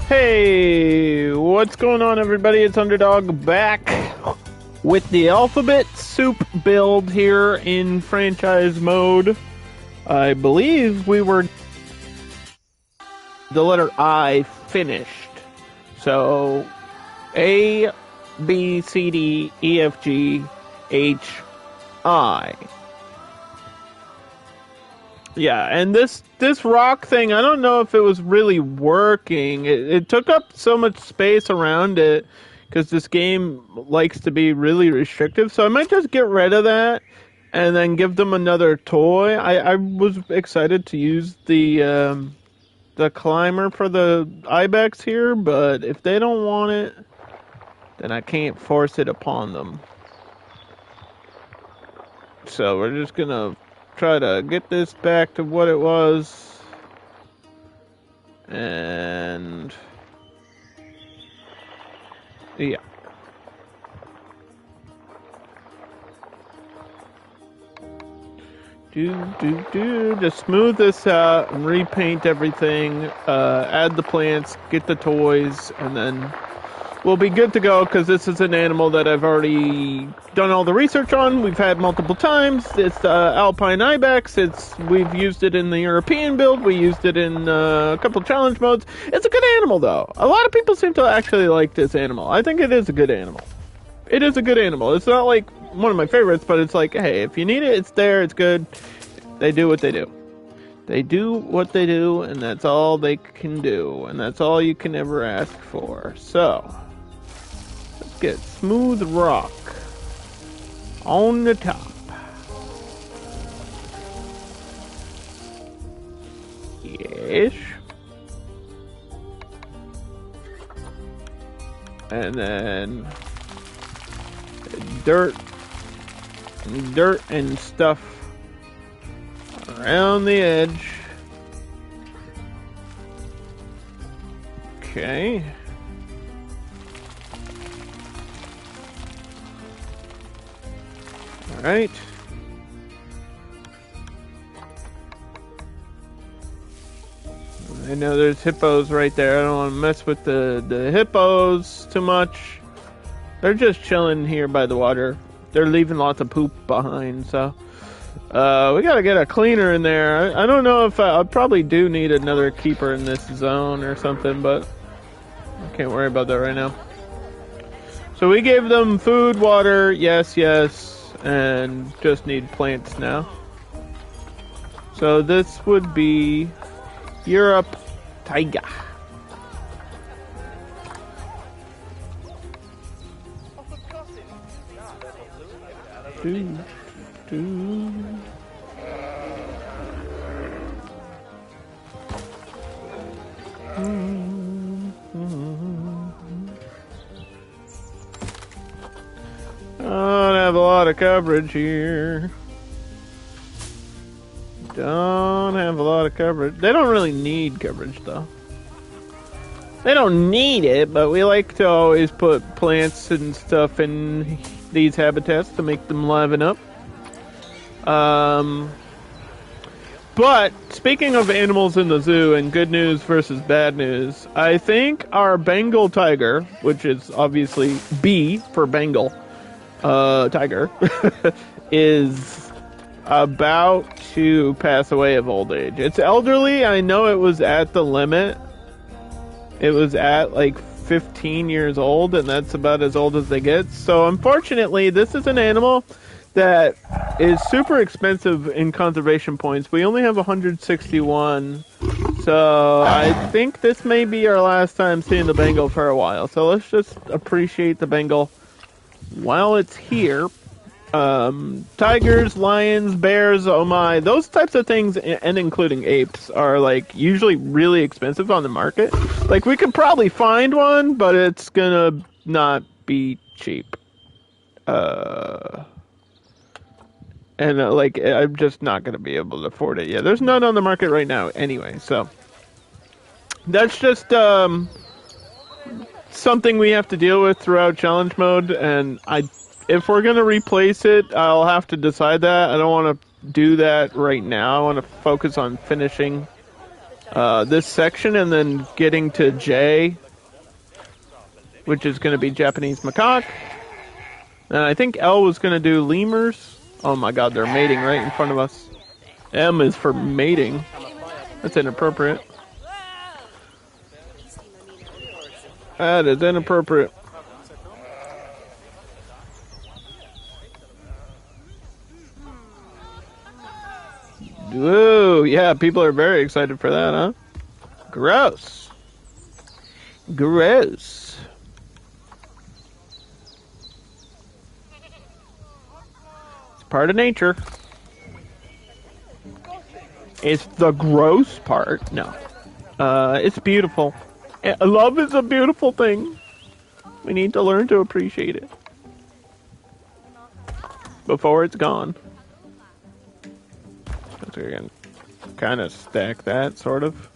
Hey, what's going on, everybody? It's Underdog back with the alphabet soup build here in franchise mode. I believe we were the letter I finished. So A, B, C, D, E, F, G, H, I. Yeah, and this rock thing, I don't know if it was really working. It took up so much space around it because this game likes to be really restrictive. So I might just get rid of that and then give them another toy. I was excited to use the climber for the ibex here, but if they don't want it, then I can't force it upon them. So we're just gonna try to get this back to what it was. And yeah. Just smooth this out and repaint everything, add the plants, get the toys, and then we'll be good to go, because this is an animal that I've already done all the research on. We've had multiple times. It's Alpine Ibex. We've used it in the European build. We used it in a couple challenge modes. It's a good animal, though. A lot of people seem to actually like this animal. I think it is a good animal. It is a good animal. It's not like one of my favorites, but it's like, hey, if you need it, it's there. It's good. They do what they do. They do what they do, and that's all they can do. And that's all you can ever ask for. So let's get smooth rock on the top. Yes. And then dirt and stuff around the edge. Okay. All right. I know there's hippos right there. I don't want to mess with the hippos too much. They're just chilling here by the water. They're leaving lots of poop behind, so we gotta get a cleaner in there. I don't know if I probably do need another keeper in this zone or something, but I can't worry about that right now. So we gave them food, water, yes, and just need plants now. So this would be Europe Tiger. I don't have a lot of coverage here. Don't have a lot of coverage. They don't really need coverage, though. They don't need it, but we like to always put plants and stuff in these habitats to make them liven up. But speaking of animals in the zoo and good news versus bad news, I think our Bengal tiger, which is obviously B for Bengal tiger, is about to pass away of old age. It's elderly. I know it was at the limit. It was at like 15 years old, and that's about as old as they get. So unfortunately, this is an animal that is super expensive in conservation points. We only have 161. So I think this may be our last time seeing the Bengal for a while. So let's just appreciate the Bengal while it's here. Tigers, lions, bears, oh my, those types of things, and including apes, are like usually really expensive on the market. Like we could probably find one, but it's gonna not be cheap. Like I'm just not gonna be able to afford it. Yeah, there's none on the market right now anyway, so that's just something we have to deal with throughout challenge mode, and if we're going to replace it, I'll have to decide that. I don't want to do that right now. I want to focus on finishing this section and then getting to J, which is going to be Japanese macaque. And I think L was going to do lemurs. Oh my god, they're mating right in front of us. M is for mating. That's inappropriate. That is inappropriate. Whoa, yeah, people are very excited for that, huh? Gross. Gross. It's part of nature. It's the gross part. No. It's beautiful. Love is a beautiful thing. We need to learn to appreciate it before it's gone. So we're gonna kind of stack that, sort of.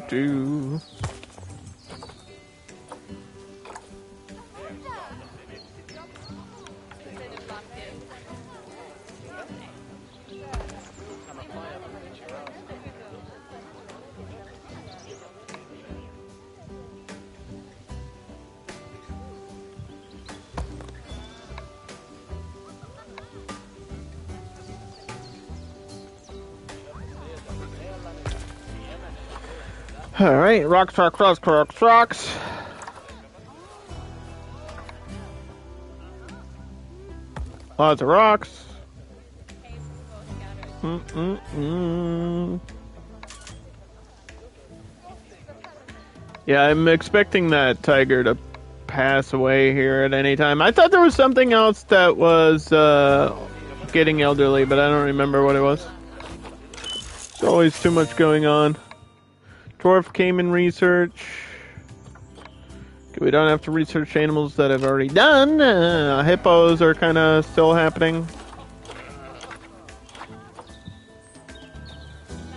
Do. Alright, rocks. Lots of rocks. Yeah, I'm expecting that tiger to pass away here at any time. I thought there was something else that was getting elderly, but I don't remember what it was. There's always too much going on. Dwarf caiman research. Okay, we don't have to research animals that I've already done. Hippos are kind of still happening.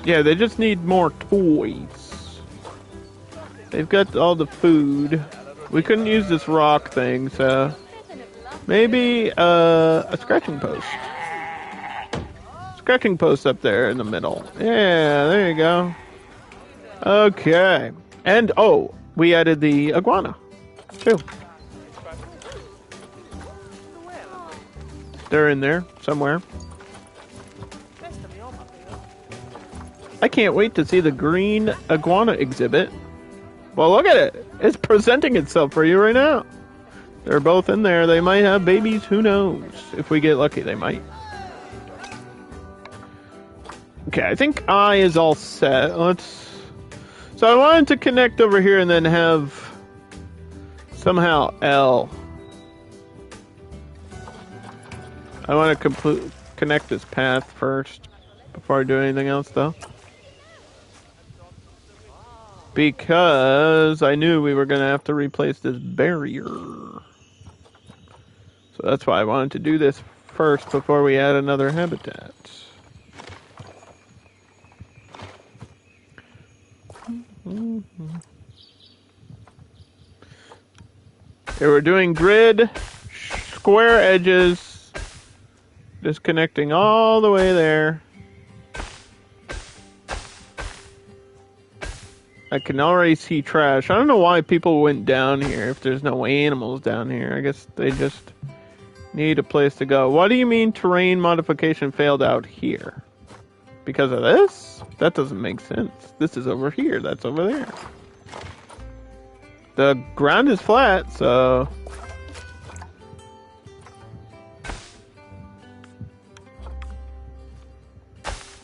Yeah, they just need more toys. They've got all the food. We couldn't use this rock thing, so maybe a scratching post. Scratching post up there in the middle. Yeah, there you go. Okay. And, oh, we added the iguana, too. They're in there, somewhere. I can't wait to see the green iguana exhibit. Well, look at it. It's presenting itself for you right now. They're both in there. They might have babies. Who knows? If we get lucky, they might. Okay, I think I is all set. So I wanted to connect over here and then have somehow L. I want to connect this path first before I do anything else, though. Because I knew we were going to have to replace this barrier. So that's why I wanted to do this first before we add another habitat. Okay, we're doing grid, square edges, just connecting all the way there. I can already see trash. I don't know why people went down here if there's no animals down here. I guess they just need a place to go. What do you mean terrain modification failed out here? Because of this? That doesn't make sense. This is over here. That's over there. The ground is flat, so...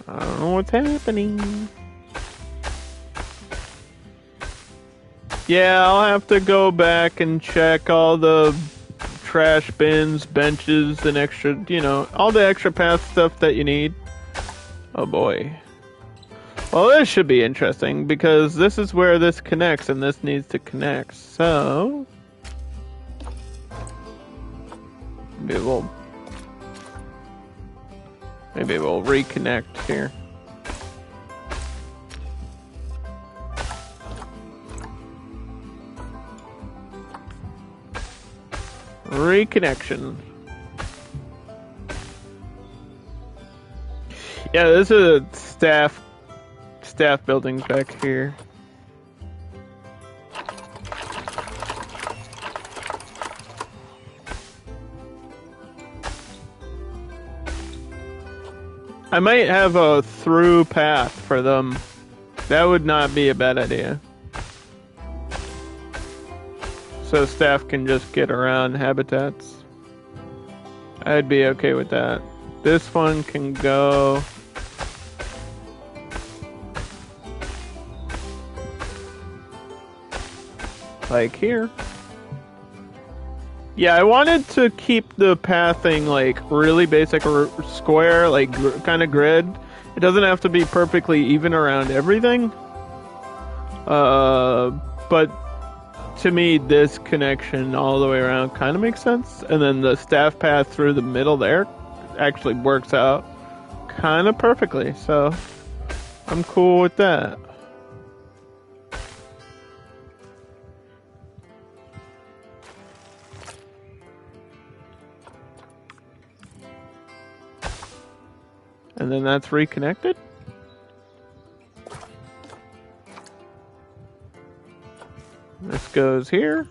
I don't know what's happening. Yeah, I'll have to go back and check all the trash bins, benches, and extra, you know, all the extra path stuff that you need. Oh boy. Well, this should be interesting because this is where this connects and this needs to connect. So maybe we'll reconnect here. Reconnection. Yeah, this is a staff building back here. I might have a through path for them. That would not be a bad idea. So staff can just get around habitats. I'd be okay with that. This one can go like here. Yeah, I wanted to keep the pathing like really basic or square, like kind of grid. It doesn't have to be perfectly even around everything. But to me, this connection all the way around kind of makes sense. And then the staff path through the middle there actually works out kind of perfectly. So I'm cool with that. And then that's reconnected. This goes here.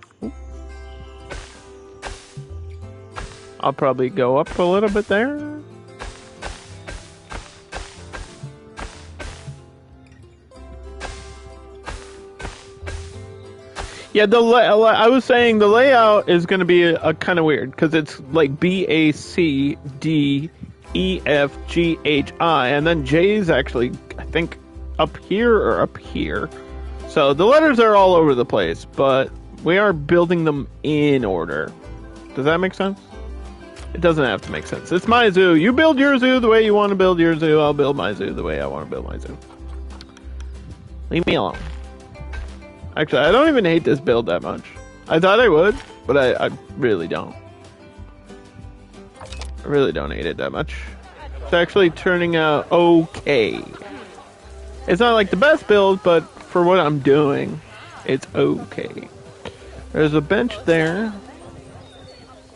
I'll probably go up a little bit there. Yeah, I was saying the layout is going to be a kind of weird because it's like B, A, C, D, E, F, G, H, I, and then J is actually, I think, up here or up here. So the letters are all over the place, but we are building them in order. Does that make sense? It doesn't have to make sense. It's my zoo. You build your zoo the way you want to build your zoo. I'll build my zoo the way I want to build my zoo. Leave me alone. Actually, I don't even hate this build that much. I thought I would, but I really don't. I really don't hate it that much. It's actually turning out okay. It's not like the best build, but for what I'm doing, it's okay. There's a bench there.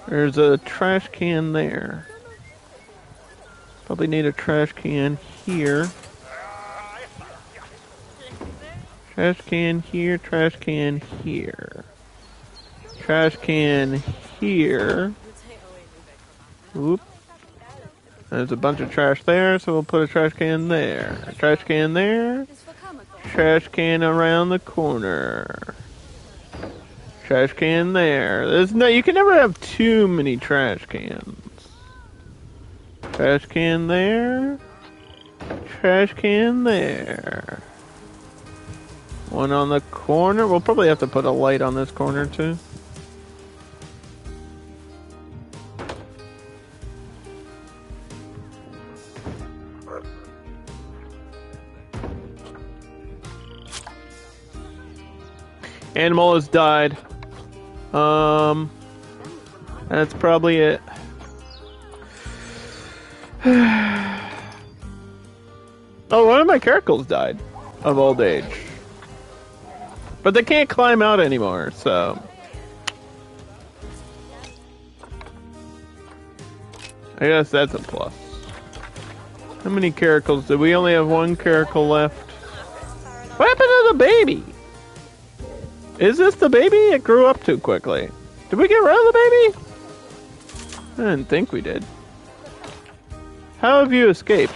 There's a trash can there. Probably need a trash can here. Trash can here, trash can here. Trash can here. Oop. There's a bunch of trash there, so we'll put a trash can there. A trash can there. Trash can around the corner. Trash can there. You can never have too many trash cans. Trash can there. Trash can there. One on the corner. We'll probably have to put a light on this corner too. Animal has died. That's probably it. Oh, one of my caracals died of old age. But they can't climb out anymore, so I guess that's a plus. How many caracals? Did we only have one caracal left? What happened to the baby? Is this the baby? It grew up too quickly. Did we get rid of the baby? I didn't think we did. How have you escaped?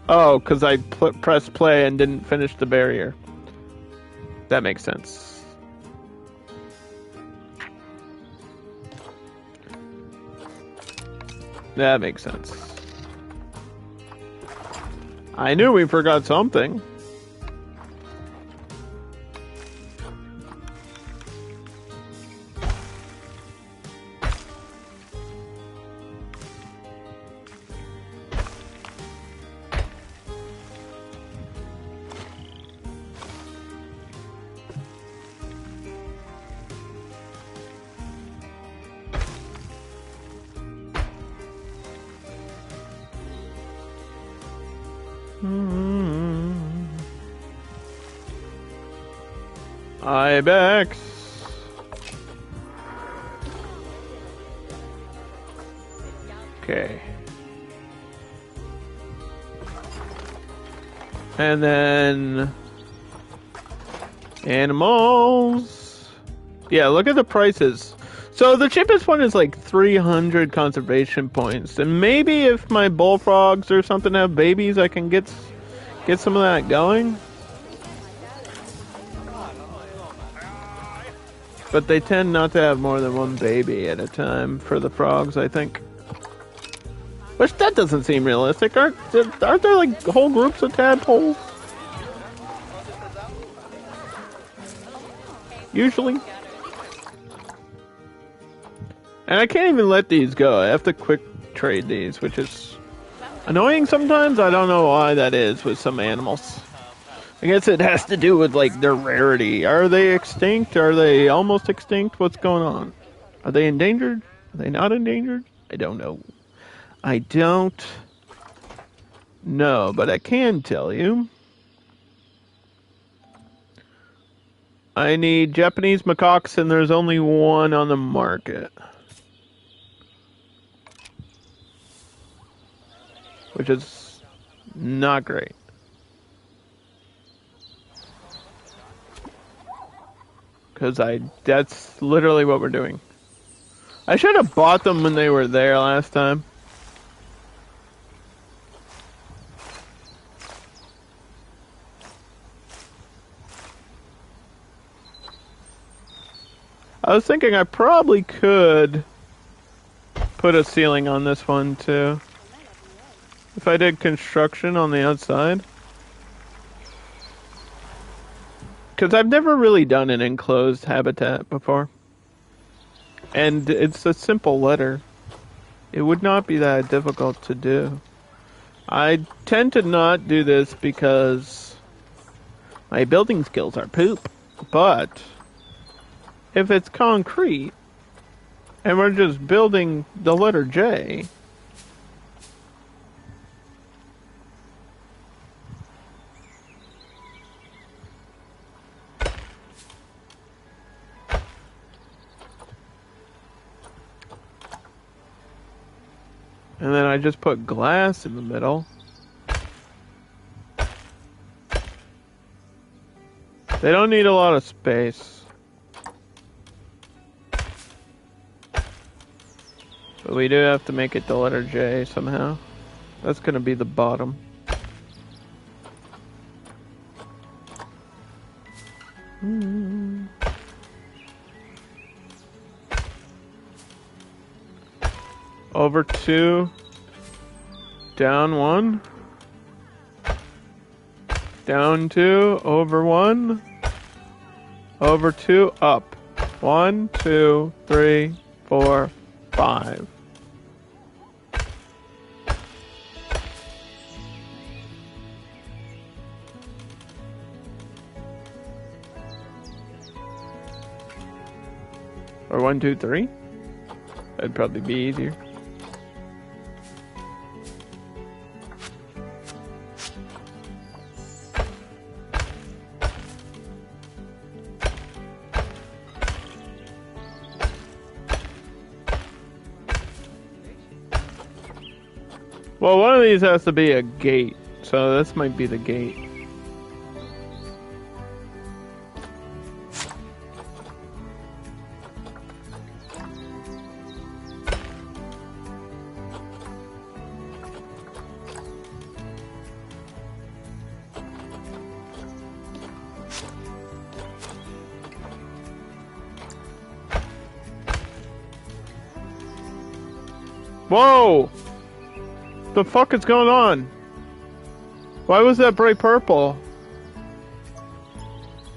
Oh, because I pressed play and didn't finish the barrier. That makes sense. That makes sense. I knew we forgot something. Ibex. Okay. And then animals. Yeah, look at the prices. So the cheapest one is like 300 conservation points. And maybe if my bullfrogs or something have babies, I can get some of that going. But they tend not to have more than one baby at a time for the frogs, I think. Which that doesn't seem realistic. Aren't there like whole groups of tadpoles? Usually. And I can't even let these go. I have to quick trade these, which is annoying sometimes. I don't know why that is with some animals. I guess it has to do with like their rarity. Are they extinct? Are they almost extinct? What's going on? Are they endangered? Are they not endangered? I don't know. I don't know, but I can tell you. I need Japanese macaques, and there's only one on the market. Which is not great. Because that's literally what we're doing. I should have bought them when they were there last time. I was thinking I probably could put a ceiling on this one too. If I did construction on the outside. Because I've never really done an enclosed habitat before. And it's a simple letter. It would not be that difficult to do. I tend to not do this because my building skills are poop. But if it's concrete and we're just building the letter J, and then I just put glass in the middle. They don't need a lot of space. But we do have to make it the letter J somehow. That's going to be the bottom. Over 2, down 1, down 2, over 1, over 2, up. 1, 2, 3, 4, 5. Or 1, 2, 3? That'd probably be easier. Well, one of these has to be a gate, so this might be the gate. Whoa! The fuck is going on? Why was that bright purple?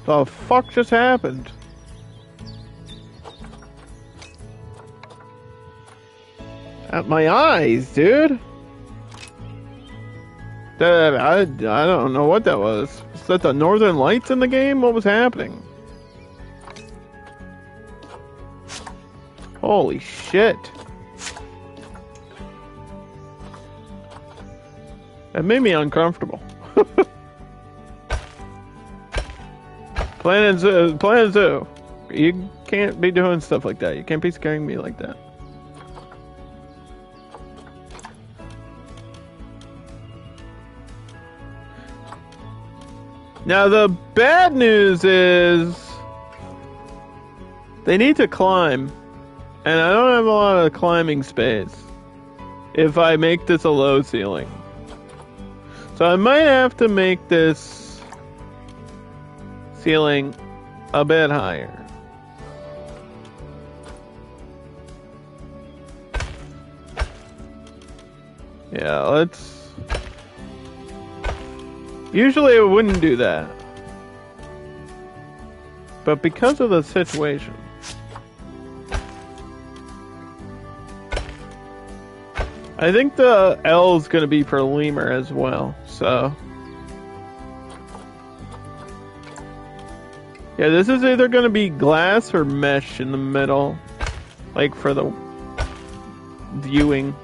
The fuck just happened? At my eyes, dude. I don't know what that was. Was that the Northern Lights in the game? What was happening? Holy shit. That made me uncomfortable. Planet Zoo. You can't be doing stuff like that. You can't be scaring me like that. Now the bad news is they need to climb, and I don't have a lot of climbing space if I make this a low ceiling. So I might have to make this ceiling a bit higher. Yeah, let's... Usually I wouldn't do that. But because of the situation... I think the L is going to be for lemur as well, so... Yeah, this is either going to be glass or mesh in the middle. Like for the viewing.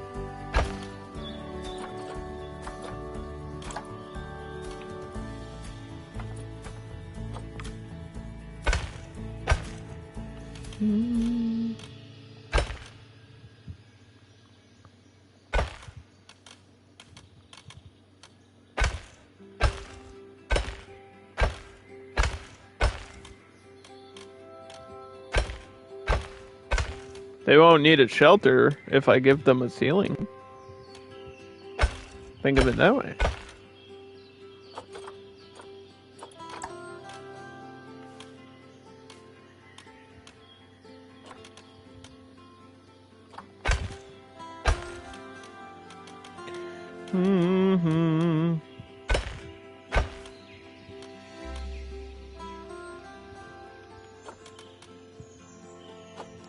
They won't need a shelter if I give them a ceiling. Think of it that way.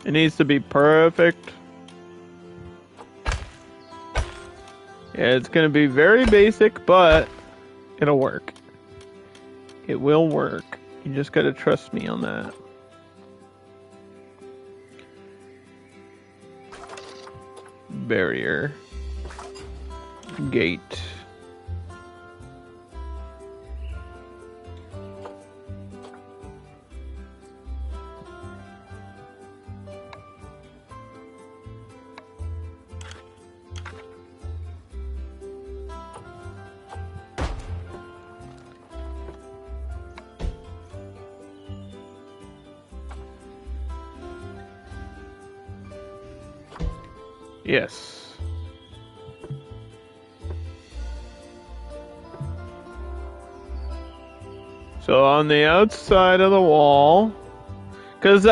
It needs to be perfect. Yeah, it's gonna be very basic, but it'll work. It will work. You just gotta trust me on that. Barrier. Gate. Yes. So on the outside of the wall, because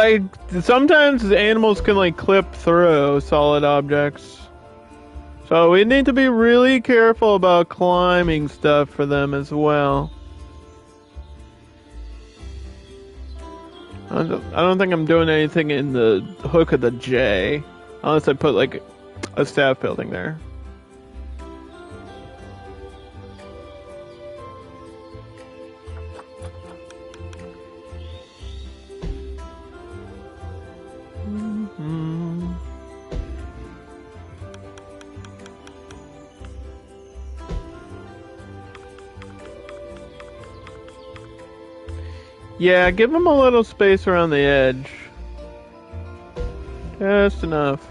sometimes animals can like clip through solid objects. So we need to be really careful about climbing stuff for them as well. I don't think I'm doing anything in the hook of the J, unless I put like a staff building there. Yeah, give them a little space around the edge. Just enough.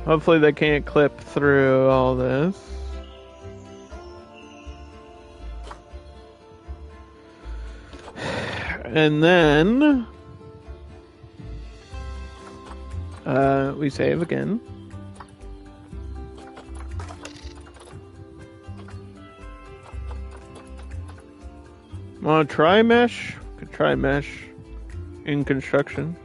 Hopefully they can't clip through all this. And then... we save again. Want to try mesh? Could try mesh in construction.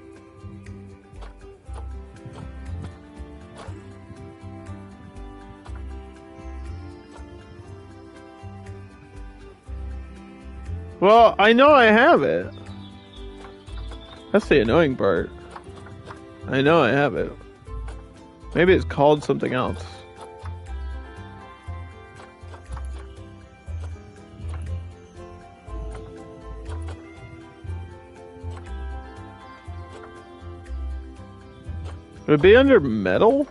Well, I know I have it. That's the annoying part. I know I have it. Maybe it's called something else. Would it be under metal?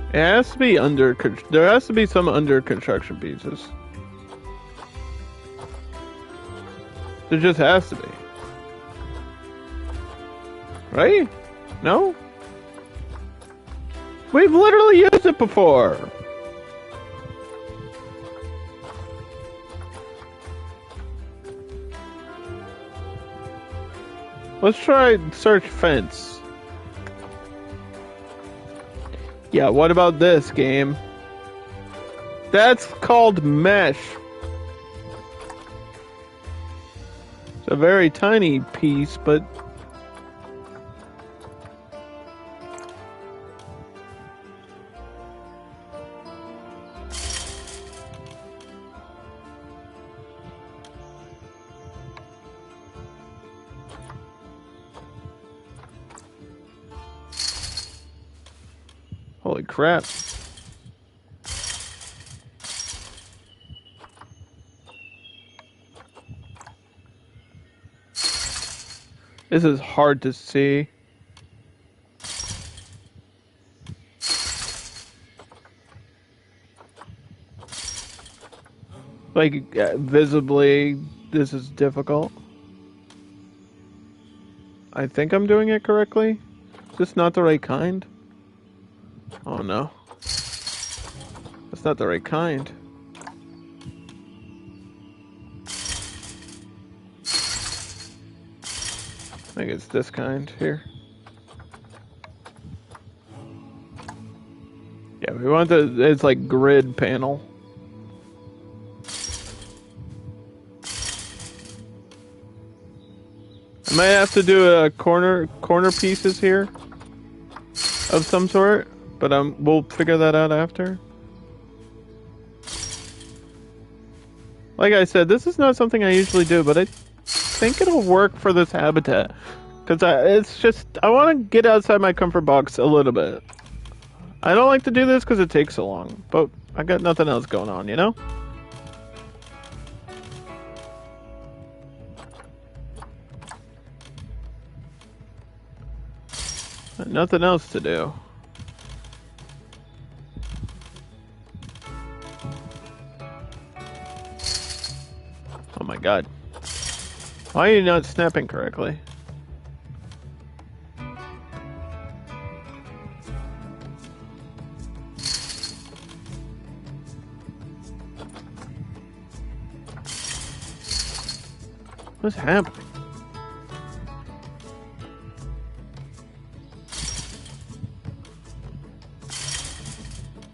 It has to be under. There has to be some under construction pieces. There just has to be. Right? No? We've literally used it before. Let's try search fence. Yeah, what about this game? That's called mesh. It's a very tiny piece, but... Holy crap. This is hard to see. Like, visibly, this is difficult. I think I'm doing it correctly. Is this not the right kind? Oh no. That's not the right kind. I think it's this kind here. Yeah, we want it's like grid panel. I might have to do a corner pieces here of some sort, but we'll figure that out after. Like I said, this is not something I usually do, but I think it'll work for this habitat. Because it's just, I want to get outside my comfort box a little bit. I don't like to do this because it takes so long, but I got nothing else going on, you know? Nothing else to do. Oh my god. Why are you not snapping correctly? What's happening?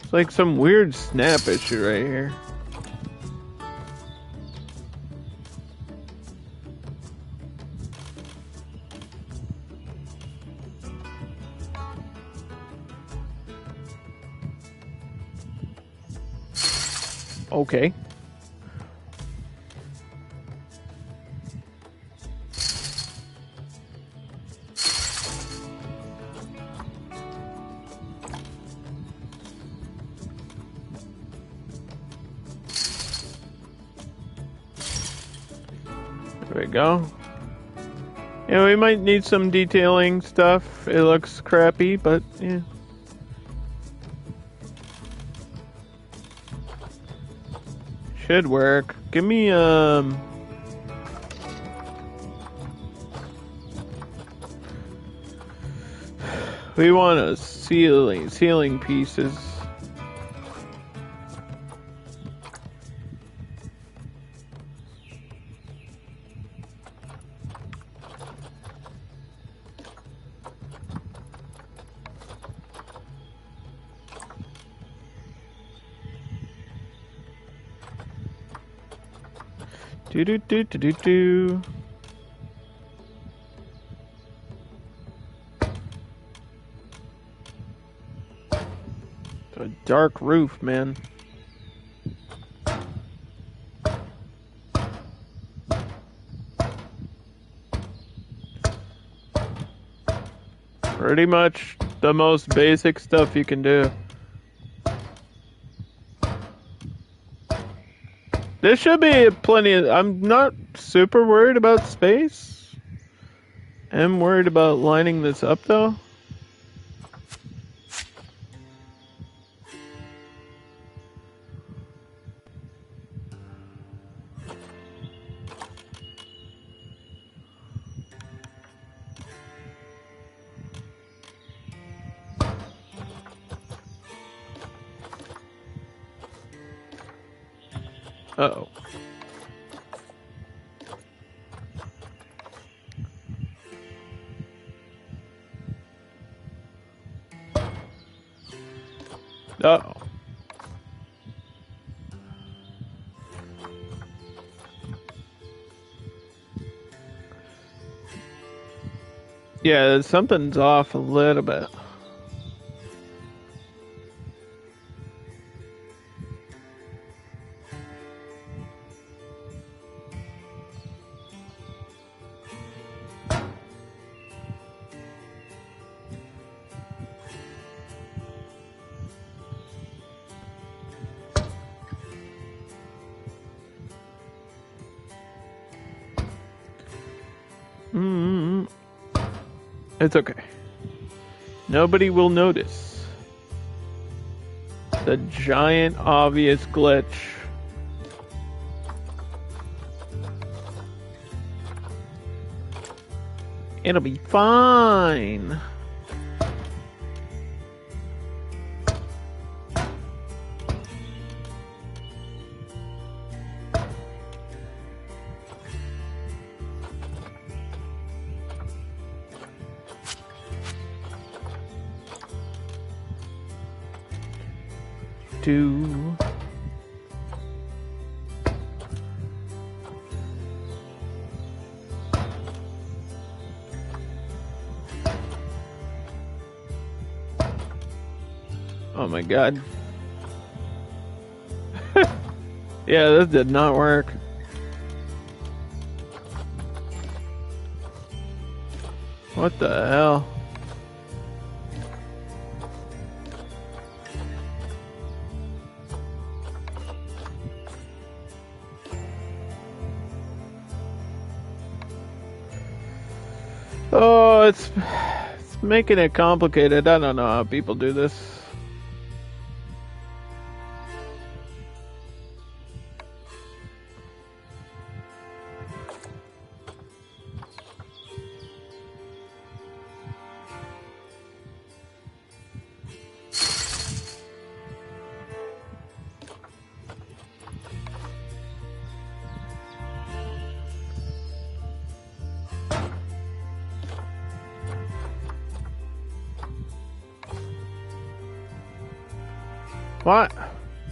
It's like some weird snap issue right here. Okay. There we go. Yeah, we might need some detailing stuff. It looks crappy, but yeah. Should work. Give me we want a ceiling pieces. Do. A dark roof, man. Pretty much the most basic stuff you can do. There should be plenty of... I'm not super worried about space. I'm worried about lining this up, though. Uh-oh. Uh-oh. Yeah, something's off a little bit. It's okay. Nobody will notice the giant obvious glitch. It'll be fine. Oh my god. Yeah, this did not work. What the hell? Oh, it's making it complicated. I don't know how people do this.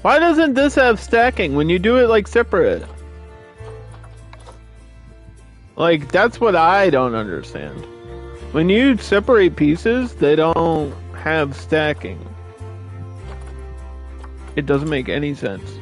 Why doesn't this have stacking when you do it like separate? Like, that's what I don't understand. When you separate pieces, they don't have stacking. It doesn't make any sense.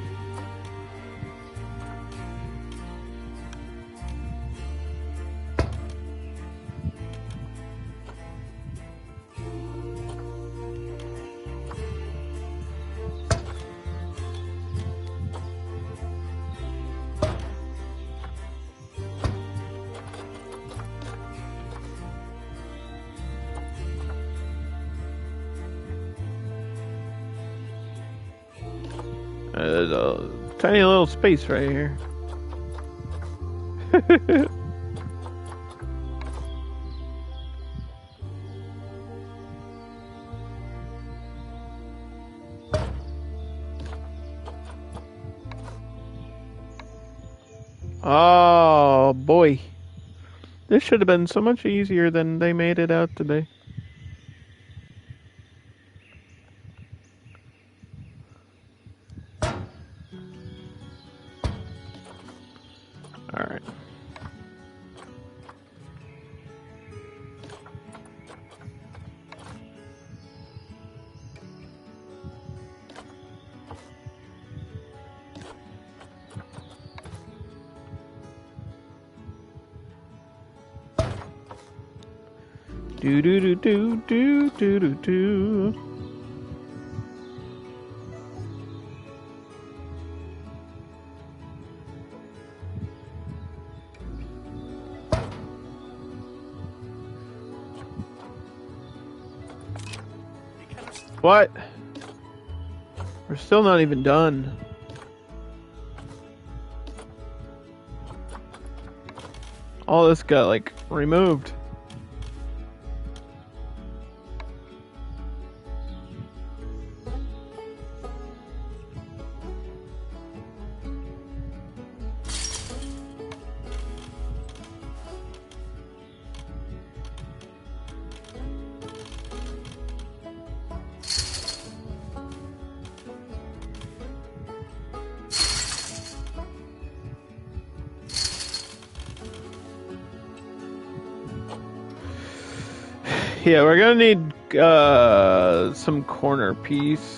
There's a tiny little space right here. Oh boy. This should have been so much easier than they made it out today. Alright. Do do do do do do do do. What? We're still not even done. All this got like removed. Yeah, we're gonna need some corner piece.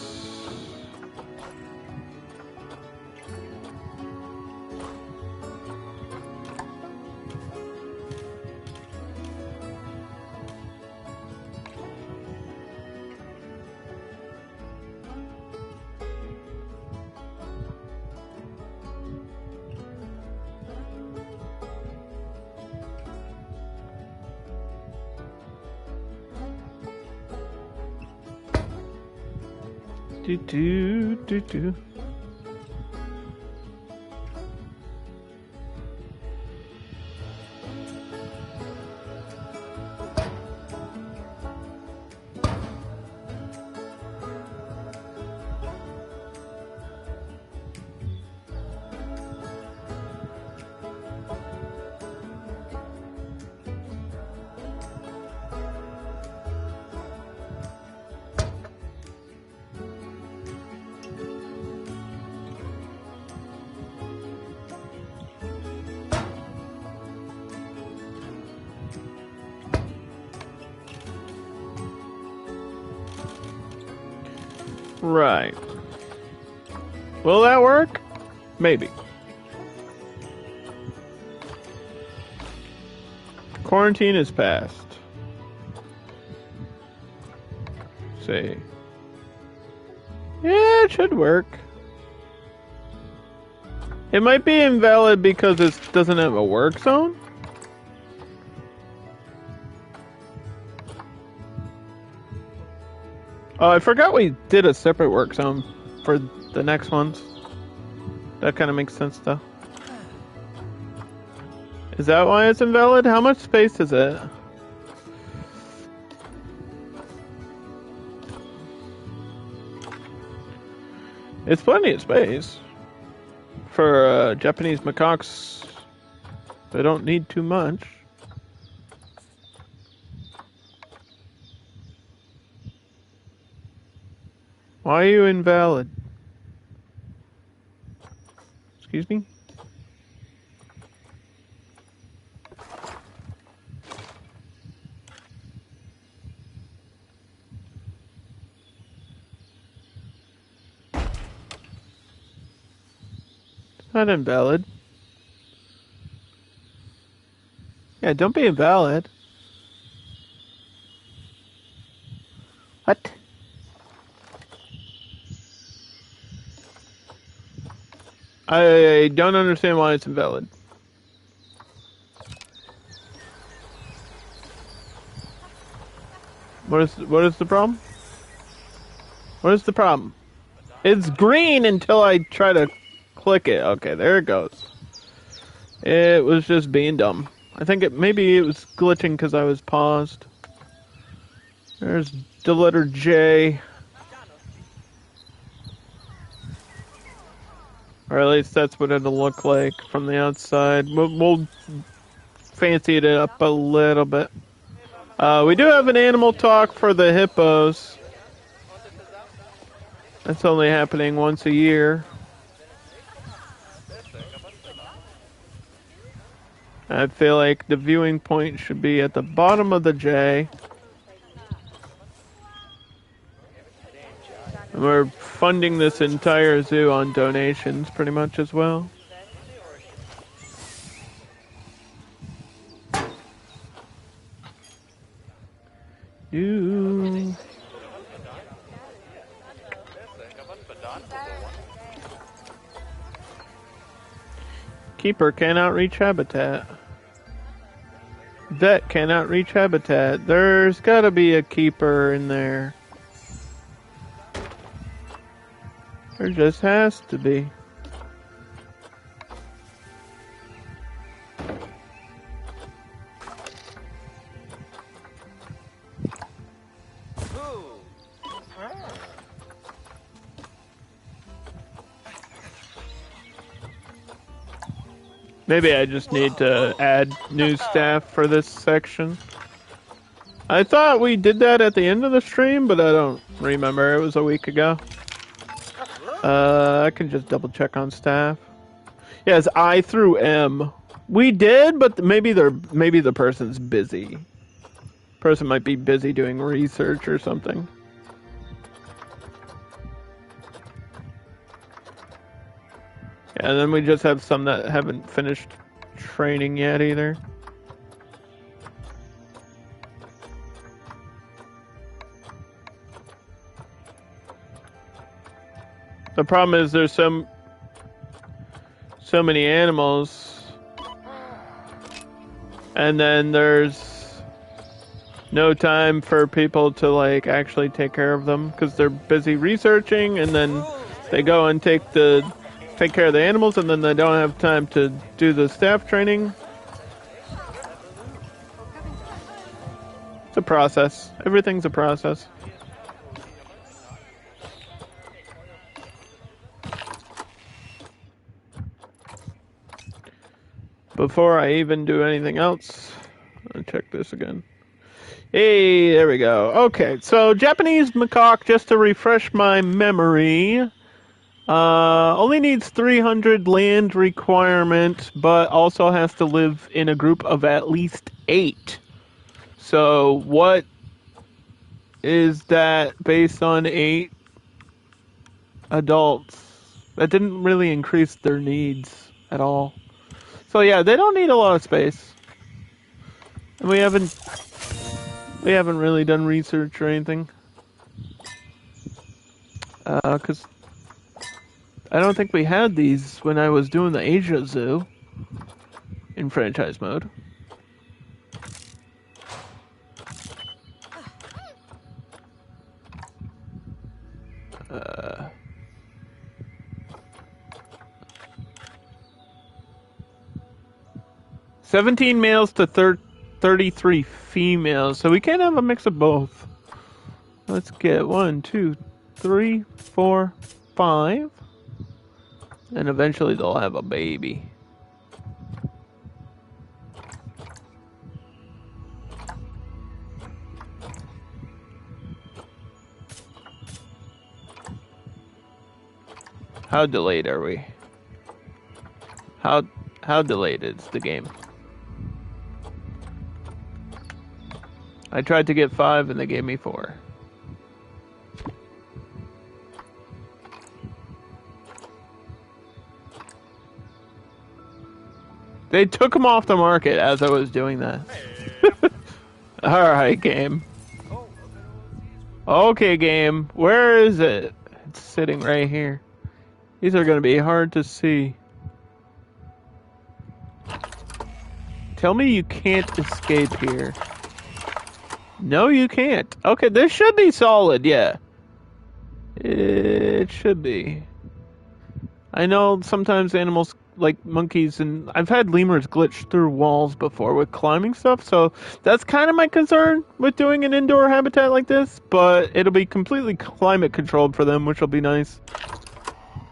Do. Right. Will that work? Maybe. Quarantine is passed. See. Yeah, it should work. It might be invalid because it doesn't have a work zone. Oh, I forgot we did a separate work zone for the next ones. That kind of makes sense, though. Is that why it's invalid? How much space is it? It's plenty of space. For Japanese macaques, they don't need too much. Why are you invalid? Excuse me? It's not invalid. Yeah, don't be invalid. What? I don't understand why it's invalid. What is the problem? What is the problem? It's green until I try to click it. Okay, there it goes. It was just being dumb. I think maybe it was glitching because I was paused. There's the letter J. Or at least that's what it'll look like from the outside. We'll fancy it up a little bit. We do have an animal talk for the hippos. That's only happening once a year. I feel like the viewing point should be at the bottom of the J. And we're funding this entire zoo on donations pretty much as well. You. Keeper cannot reach habitat. Vet cannot reach habitat. There's gotta be a keeper in there. There just has to be. Maybe I just need to add new staff for this section. I thought we did that at the end of the stream, but I don't remember. It was a week ago. I can just double check on staff. Yeah, it's I through M. We did, but maybe the person's busy. Person might be busy doing research or something. Yeah, and then we just have some that haven't finished training yet either. The problem is there's so many animals, and then there's no time for people to like actually take care of them because they're busy researching, and then they go and take care of the animals, and then they don't have time to do the staff training. It's a process. Everything's a process. Before I even do anything else, I'll check this again. Hey, there we go. Okay, so Japanese macaque, just to refresh my memory, only needs 300 land requirement, but also has to live in a group of at least 8. So what is that based on 8 adults? That didn't really increase their needs at all. So yeah, they don't need a lot of space. And we haven't really done research or anything. Because I don't think we had these when I was doing the Asia Zoo in franchise mode. 17 males to 33 females, so we can't have a mix of both. Let's get 1, 2, 3, 4, 5, and eventually they'll have a baby. How delayed are we? How delayed is the game? I tried to get 5 and they gave me 4. They took them off the market as I was doing that. Alright, game. Okay, game. Where is it? It's sitting right here. These are going to be hard to see. Tell me you can't escape here. No, you can't. Okay, this should be solid, yeah. It should be. I know sometimes animals, like monkeys, and I've had lemurs glitch through walls before with climbing stuff, so that's kind of my concern with doing an indoor habitat like this, but it'll be completely climate controlled for them, which will be nice.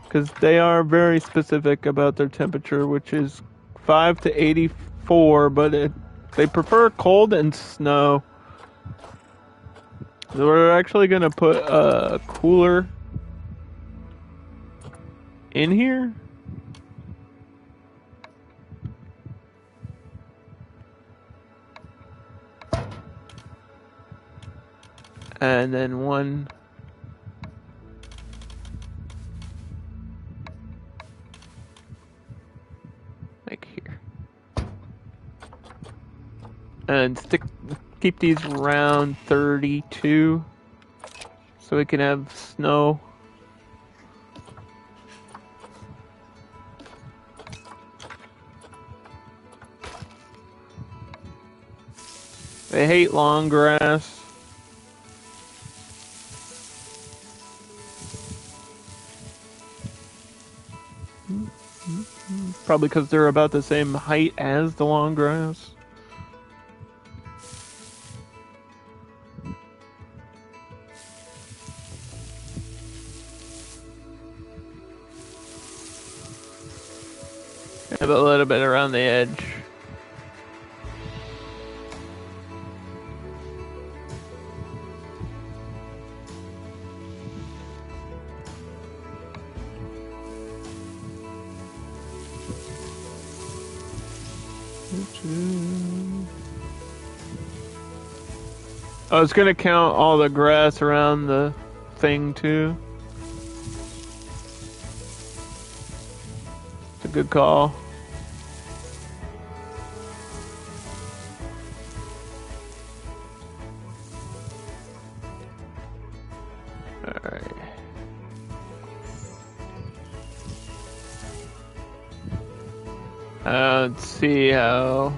Because they are very specific about their temperature, which is 5 to 84, but they prefer cold and snow. So we're actually going to put a cooler in here. And then one like here. And keep these around 32 so we can have snow. They hate long grass. Probably because they're about the same height as the long grass. Have a little bit around the edge. I was gonna count all the grass around the thing too. It's a good call. Alright. Let's see how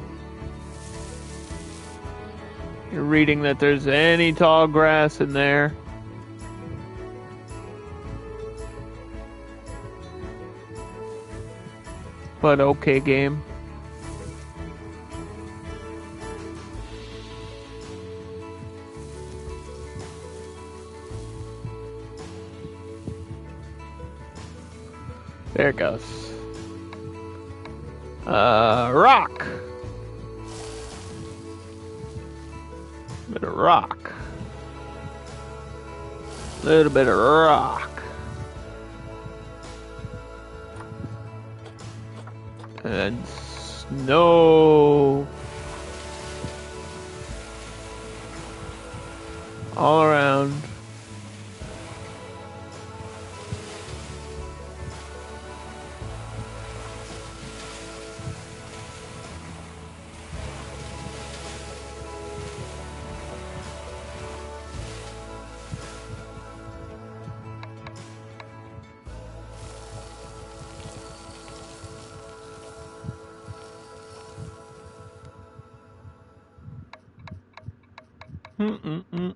you're reading that there's any tall grass in there. But okay, game. There it goes. Rock. Bit of rock. Little bit of rock. And snow. All around. Mm-mm-mm.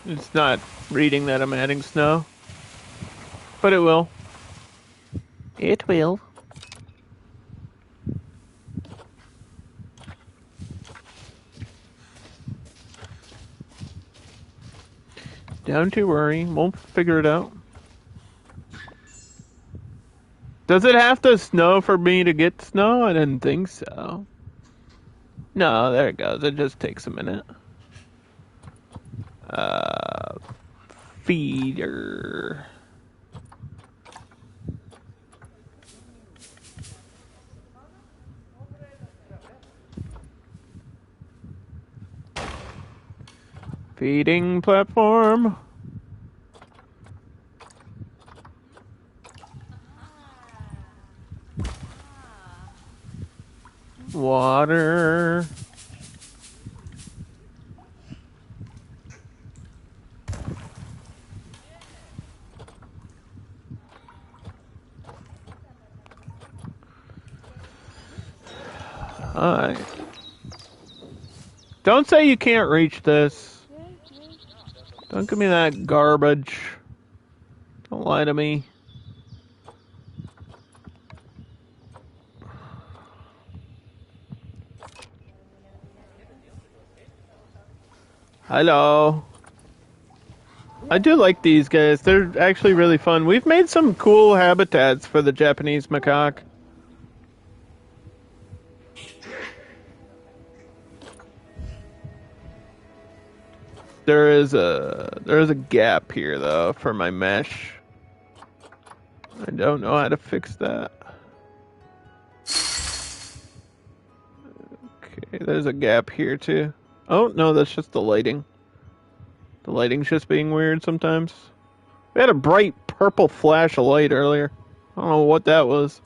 It's not reading that I'm adding snow, but it will. It will. Don't you worry, we'll figure it out. Does it have to snow for me to get snow? I didn't think so. No, there it goes. It just takes a minute. Feeder. Feeding platform. Water. Alright. Don't say you can't reach this. Don't give me that garbage. Don't lie to me. Hello. I do like these guys. They're actually really fun. We've made some cool habitats for the Japanese macaque. There is a gap here though for my mesh. I don't know how to fix that. Okay, there's a gap here too. Oh no, that's just the lighting. The lighting's just being weird sometimes. We had a bright purple flash of light earlier. I don't know what that was.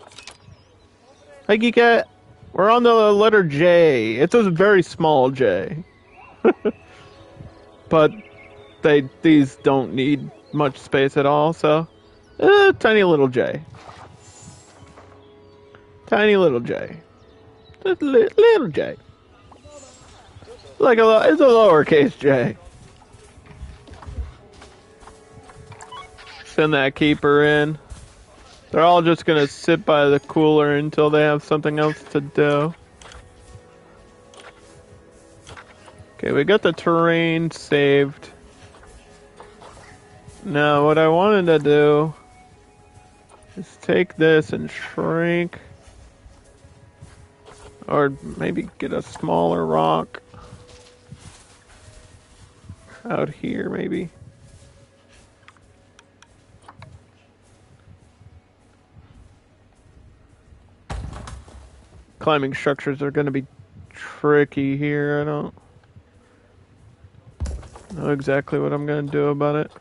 Hi, Geekat. We're on the letter J. It's a very small J. But these don't need much space at all, so tiny little J. Tiny little J. Just little J. Like it's a lowercase J. Send that keeper in. They're all just gonna sit by the cooler until they have something else to do. Okay, we got the terrain saved. Now, what I wanted to do is take this and shrink. Or maybe get a smaller rock. Out here, maybe. climbing structures are going to be tricky here. I don't know exactly what I'm going to do about it.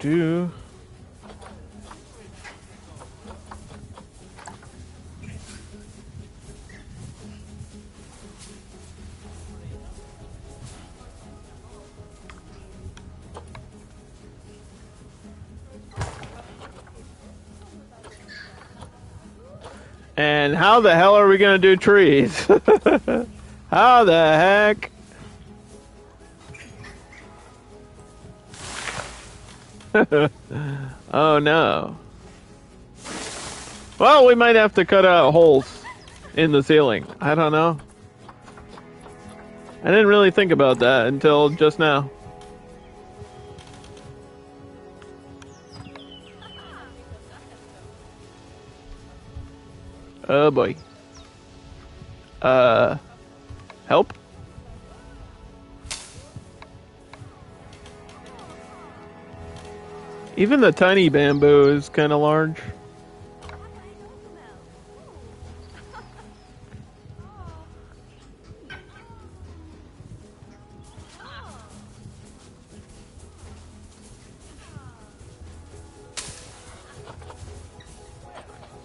Do. And how the hell are we going to do trees? How the heck? Oh no. Well, we might have to cut out holes in the ceiling. I don't know. I didn't really think about that until just now. Oh boy. Help? Even the tiny bamboo is kind of large.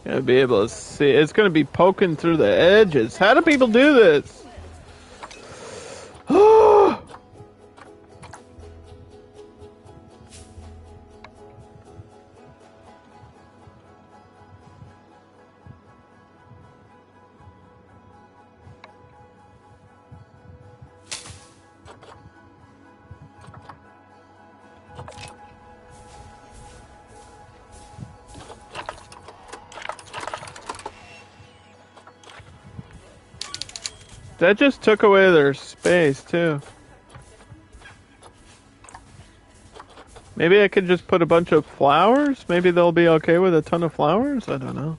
Gotta be able to see. It's gonna be poking through the edges. How do people do this? That just took away their space, too. Maybe I could just put a bunch of flowers? Maybe they'll be okay with a ton of flowers? I don't know.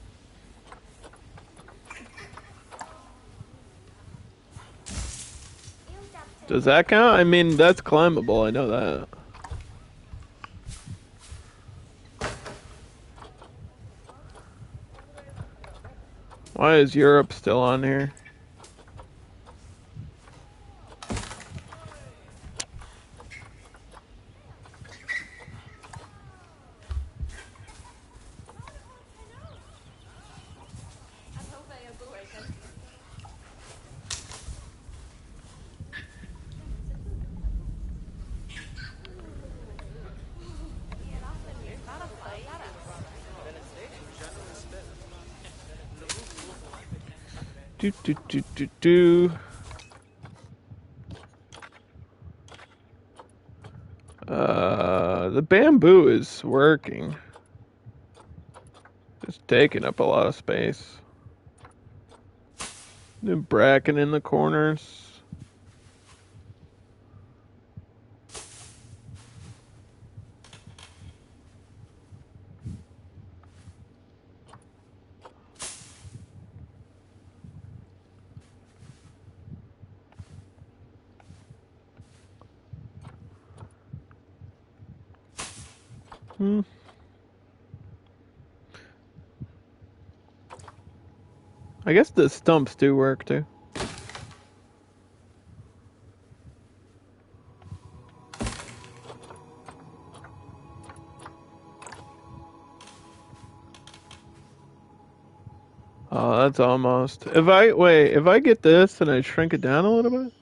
Does that count? I mean, that's climbable, I know that. Why is Europe still on here? The bamboo is working. It's taking up a lot of space. The bracken in the corners. I guess the stumps do work too. Oh, that's almost. If I get this and I shrink it down a little bit.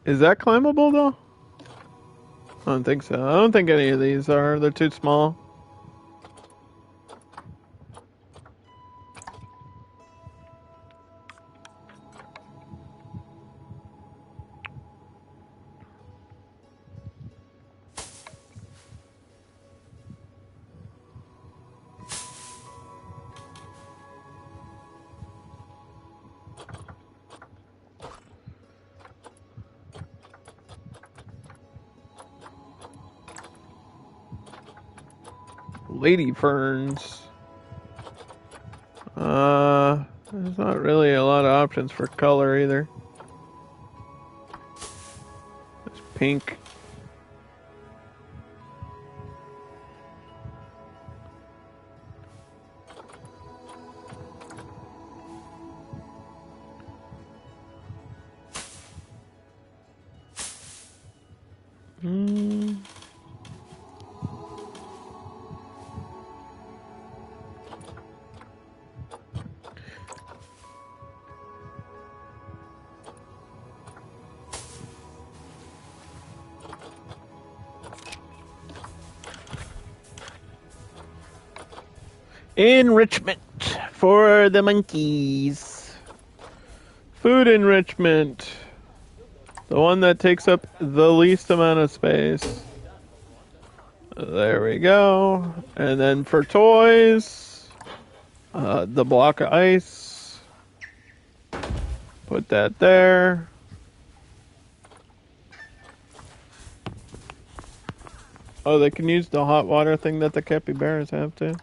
Is that climbable though? I don't think so. I don't think any of these are. They're too small. lady ferns. There's not really a lot of options for color either. There's pink. Enrichment for the monkeys. Food enrichment. The one that takes up the least amount of space. There we go. And then for toys, the block of ice. Put that there. Oh, they can use the hot water thing that the capybaras have too.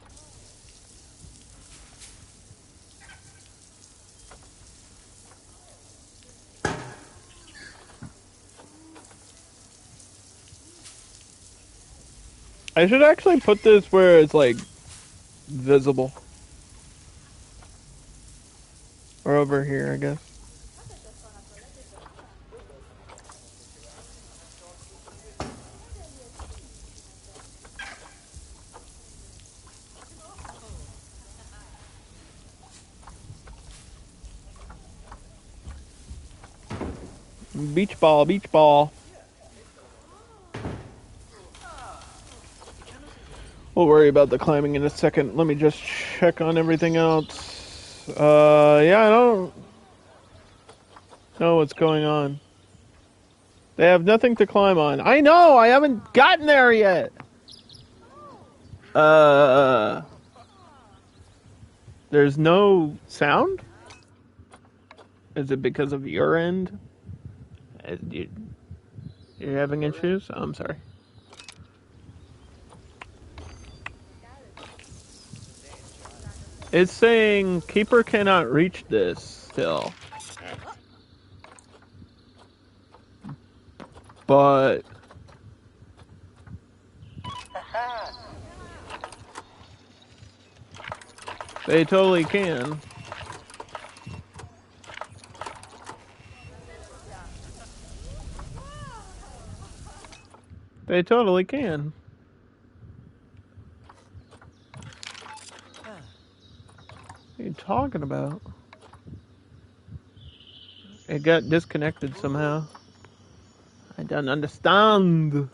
I should actually put this where it's like visible. Or over here, I guess. Beach ball, beach ball. We'll worry about the climbing in a second. Let me just check on everything else. Yeah, I don't know what's going on. They have nothing to climb on. I know, I haven't gotten there yet. There's no sound? Is it because of your end? You're having issues? Oh, I'm sorry. It's saying Keeper cannot reach this still. But they totally can. They totally can. What are you talking about? It got disconnected somehow. I don't understand.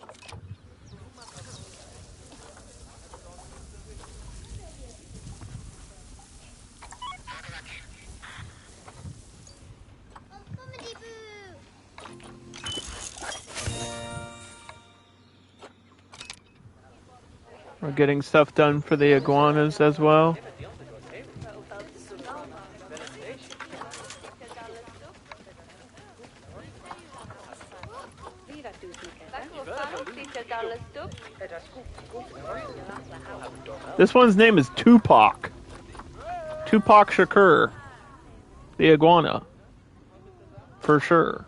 We're getting stuff done for the iguanas as well. This one's name is Tupac. Tupac Shakur. The iguana. For sure.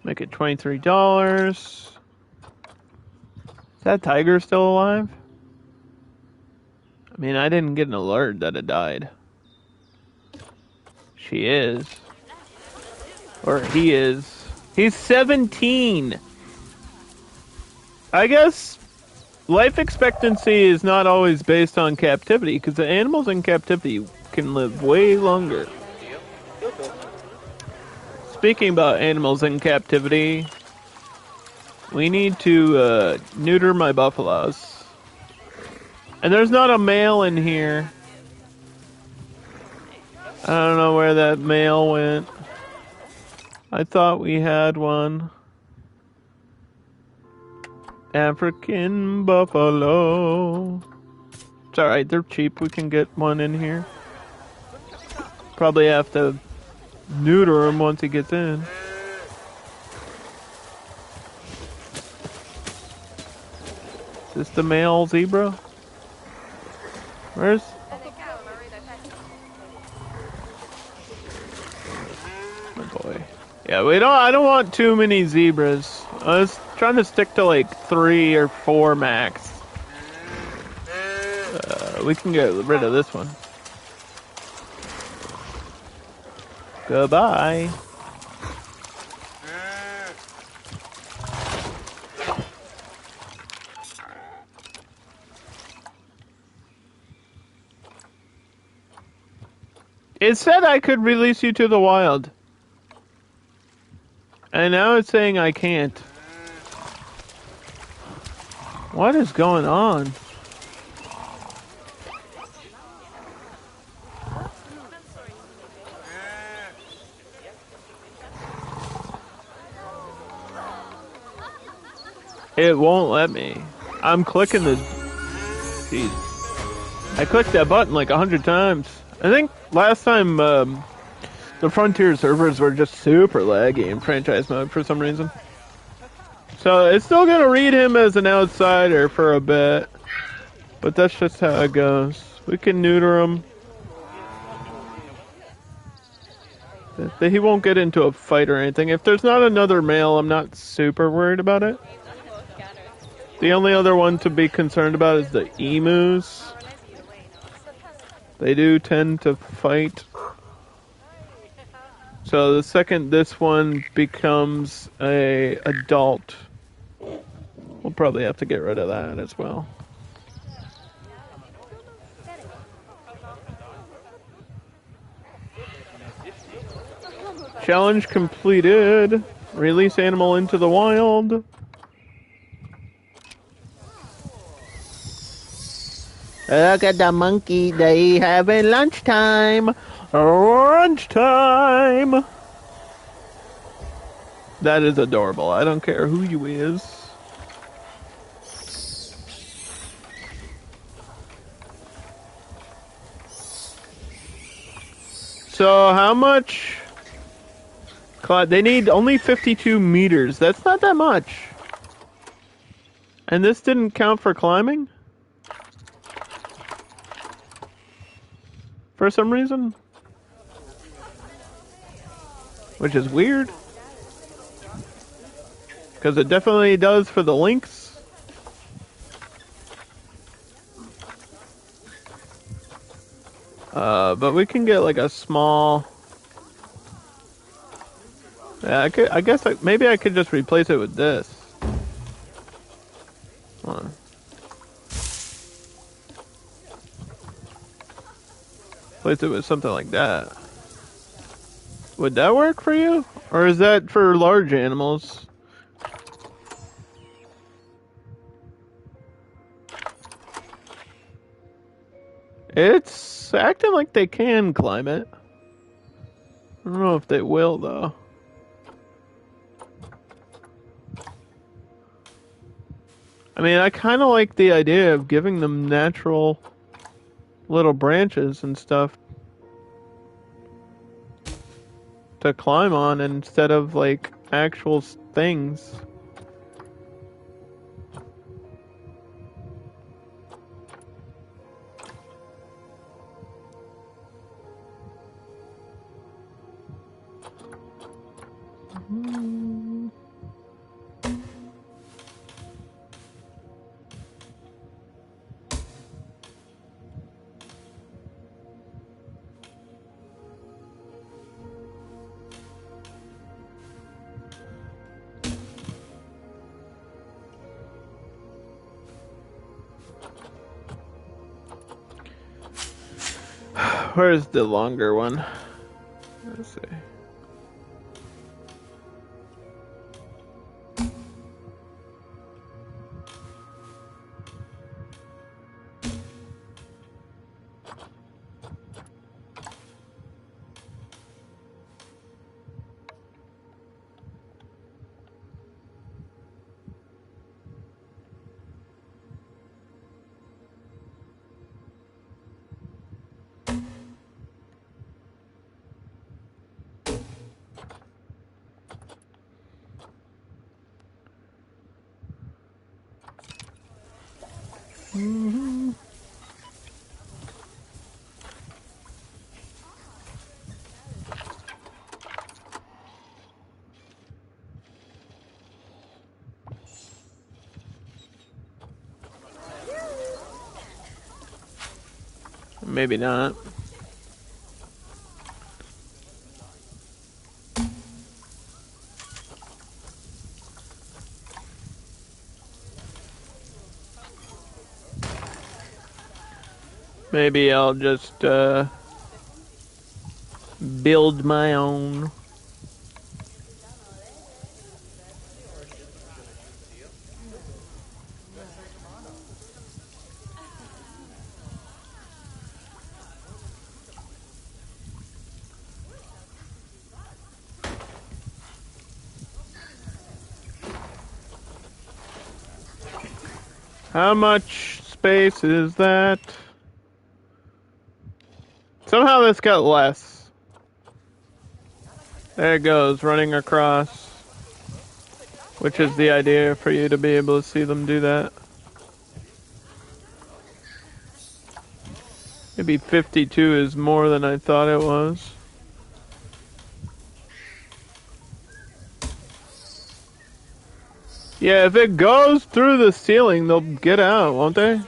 Make it $23. Is that tiger still alive? I mean, I didn't get an alert that it died. She is. Or he is. He's 17! I guess life expectancy is not always based on captivity, because the animals in captivity can live way longer. Speaking about animals in captivity, we need to neuter my buffaloes. And there's not a male in here. I don't know where that male went. I thought we had one. African buffalo. It's alright, they're cheap. We can get one in here. Probably have to neuter him once he gets in. Is this the male zebra? Where's... my boy. Yeah, I don't want too many zebras. I was trying to stick to like 3 or 4 max. We can get rid of this one. Goodbye. It said I could release you to the wild. And now it's saying I can't. What is going on? It won't let me. I'm clicking the... Jeez. I clicked that button like 100 times. I think last time the Frontier servers were just super laggy in franchise mode for some reason. So it's still gonna read him as an outsider for a bit. But that's just how it goes. We can neuter him. He won't get into a fight or anything. If there's not another male, I'm not super worried about it. The only other one to be concerned about is the emus. They do tend to fight. So the second this one becomes a adult, we'll probably have to get rid of that as well. Challenge completed. Release animal into the wild. Look at the monkey. They having lunchtime. Lunchtime. That is adorable. I don't care who you is. So how much? They need only 52 meters. That's not that much. And this didn't count for climbing? For some reason? Which is weird. Because it definitely does for the lynx. But we can get like a small... Yeah, I guess maybe I could just replace it with this. Hold on. Replace it with something like that. Would that work for you? Or is that for large animals? It's acting like they can climb it. I don't know if they will, though. I mean, I kind of like the idea of giving them natural little branches and stuff to climb on instead of, like, actual things. Where's the longer one? Let's see. Mm-hmm. Maybe not. Maybe I'll just build my own. How much space is that? Somehow this got less. There it goes, running across. Which is the idea, for you to be able to see them do that. Maybe 52 is more than I thought it was. Yeah, if it goes through the ceiling, they'll get out, won't they?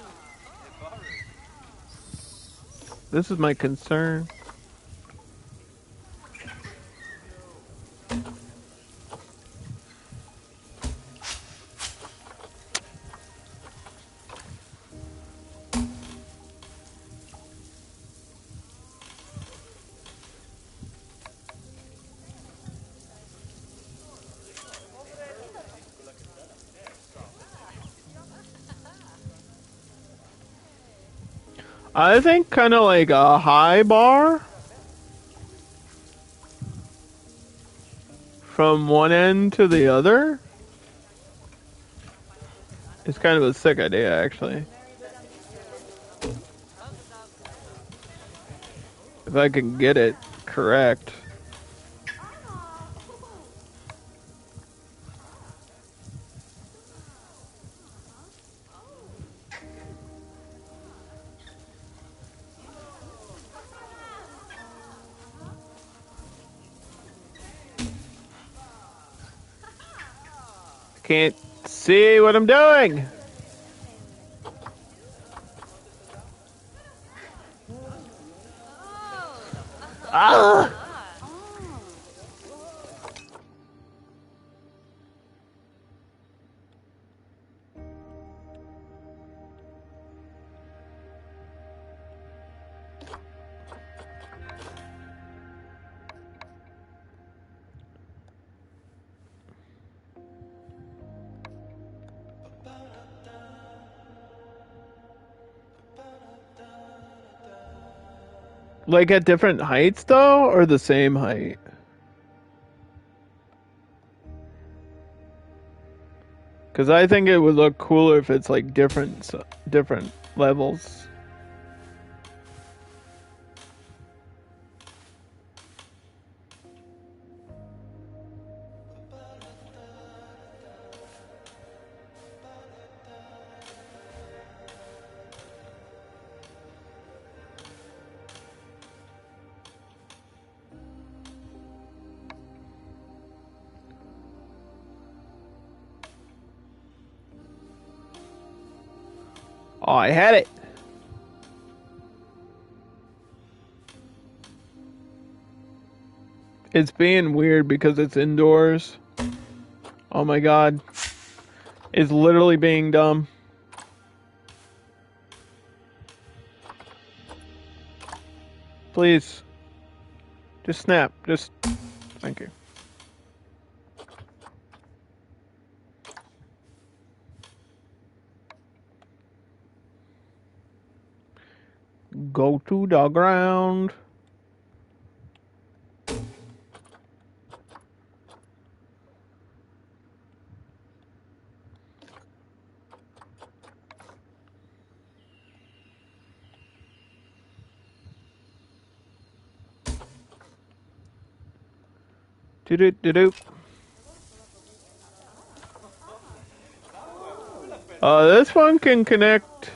This is my concern. I think kind of like a high bar from one end to the other. It's kind of a sick idea, actually. If I can get it correct. Can't see what I'm doing. Ah! Like at different heights though, or the same height? Because I think it would look cooler if it's like different levels. Oh, I had it. It's being weird because it's indoors. Oh my god. It's literally being dumb. Please. Just snap. Just. Thank you. Go to the ground. Do-do-do-do. This one can connect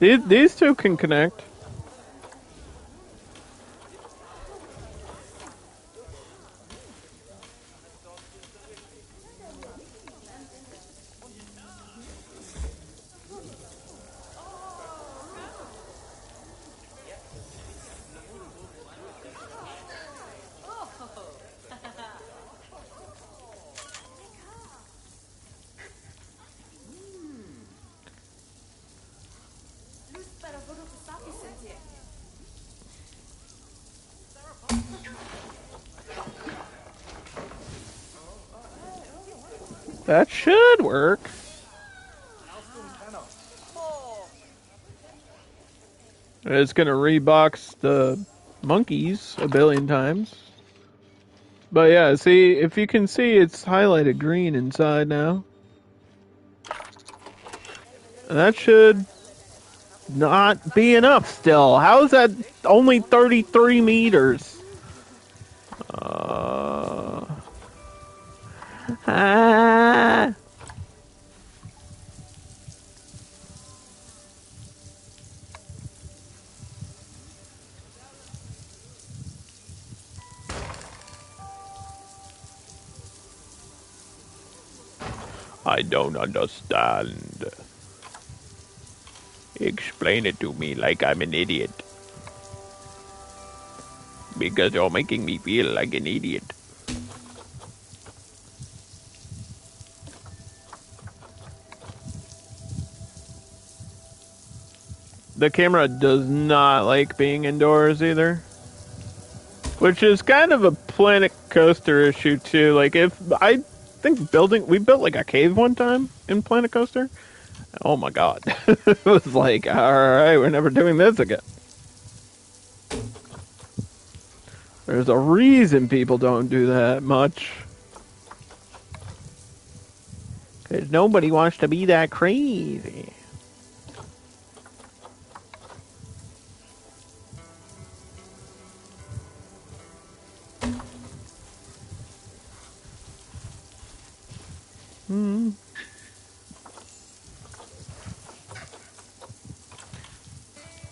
These two can connect. That should work. It's gonna rebox the monkeys a billion times. But yeah, see, if you can see, it's highlighted green inside now. And that should not be enough still. How is that only 33 meters? Ah. I don't understand. Explain it to me like I'm an idiot. Because you're making me feel like an idiot. The camera does not like being indoors either. Which is kind of a Planet Coaster issue too. Like if I think we built like a cave one time in Planet Coaster. Oh my god. It was like, alright, we're never doing this again. There's a reason people don't do that much. Because nobody wants to be that crazy.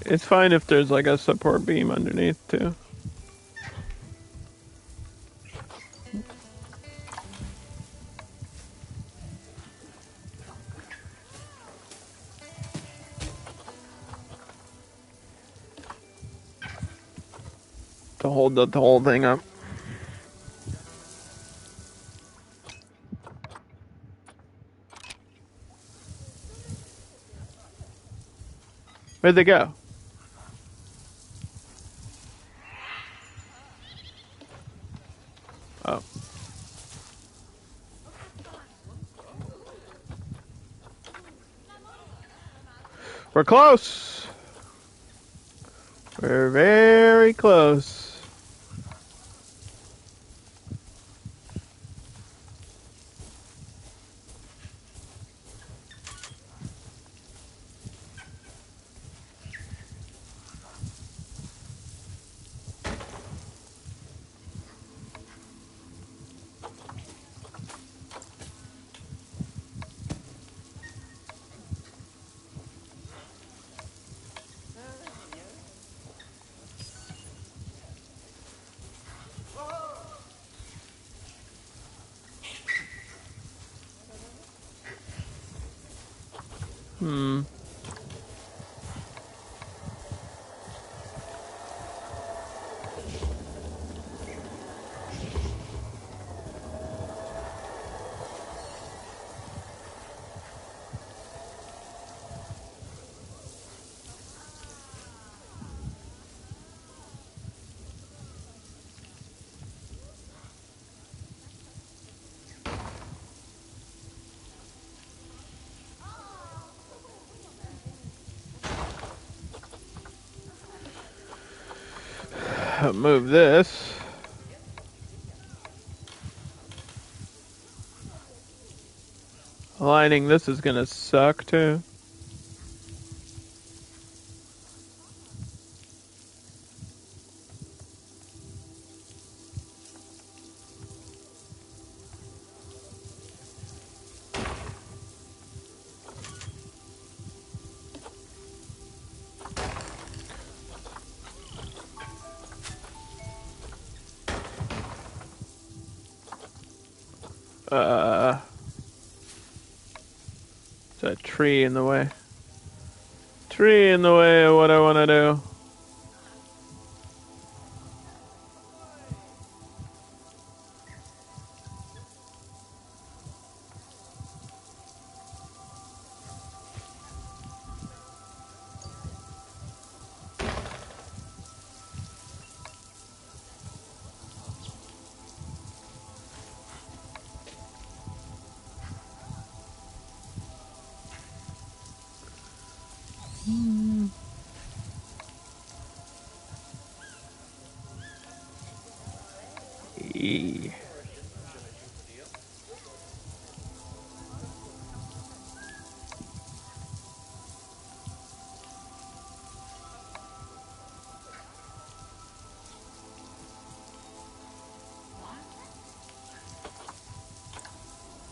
It's fine if there's like a support beam underneath too. To hold the whole thing up. Where'd they go? Oh. We're close. We're very close. Move this. Aligning this is gonna suck too. It's a tree in the way. Tree in the way of what I want to do. E.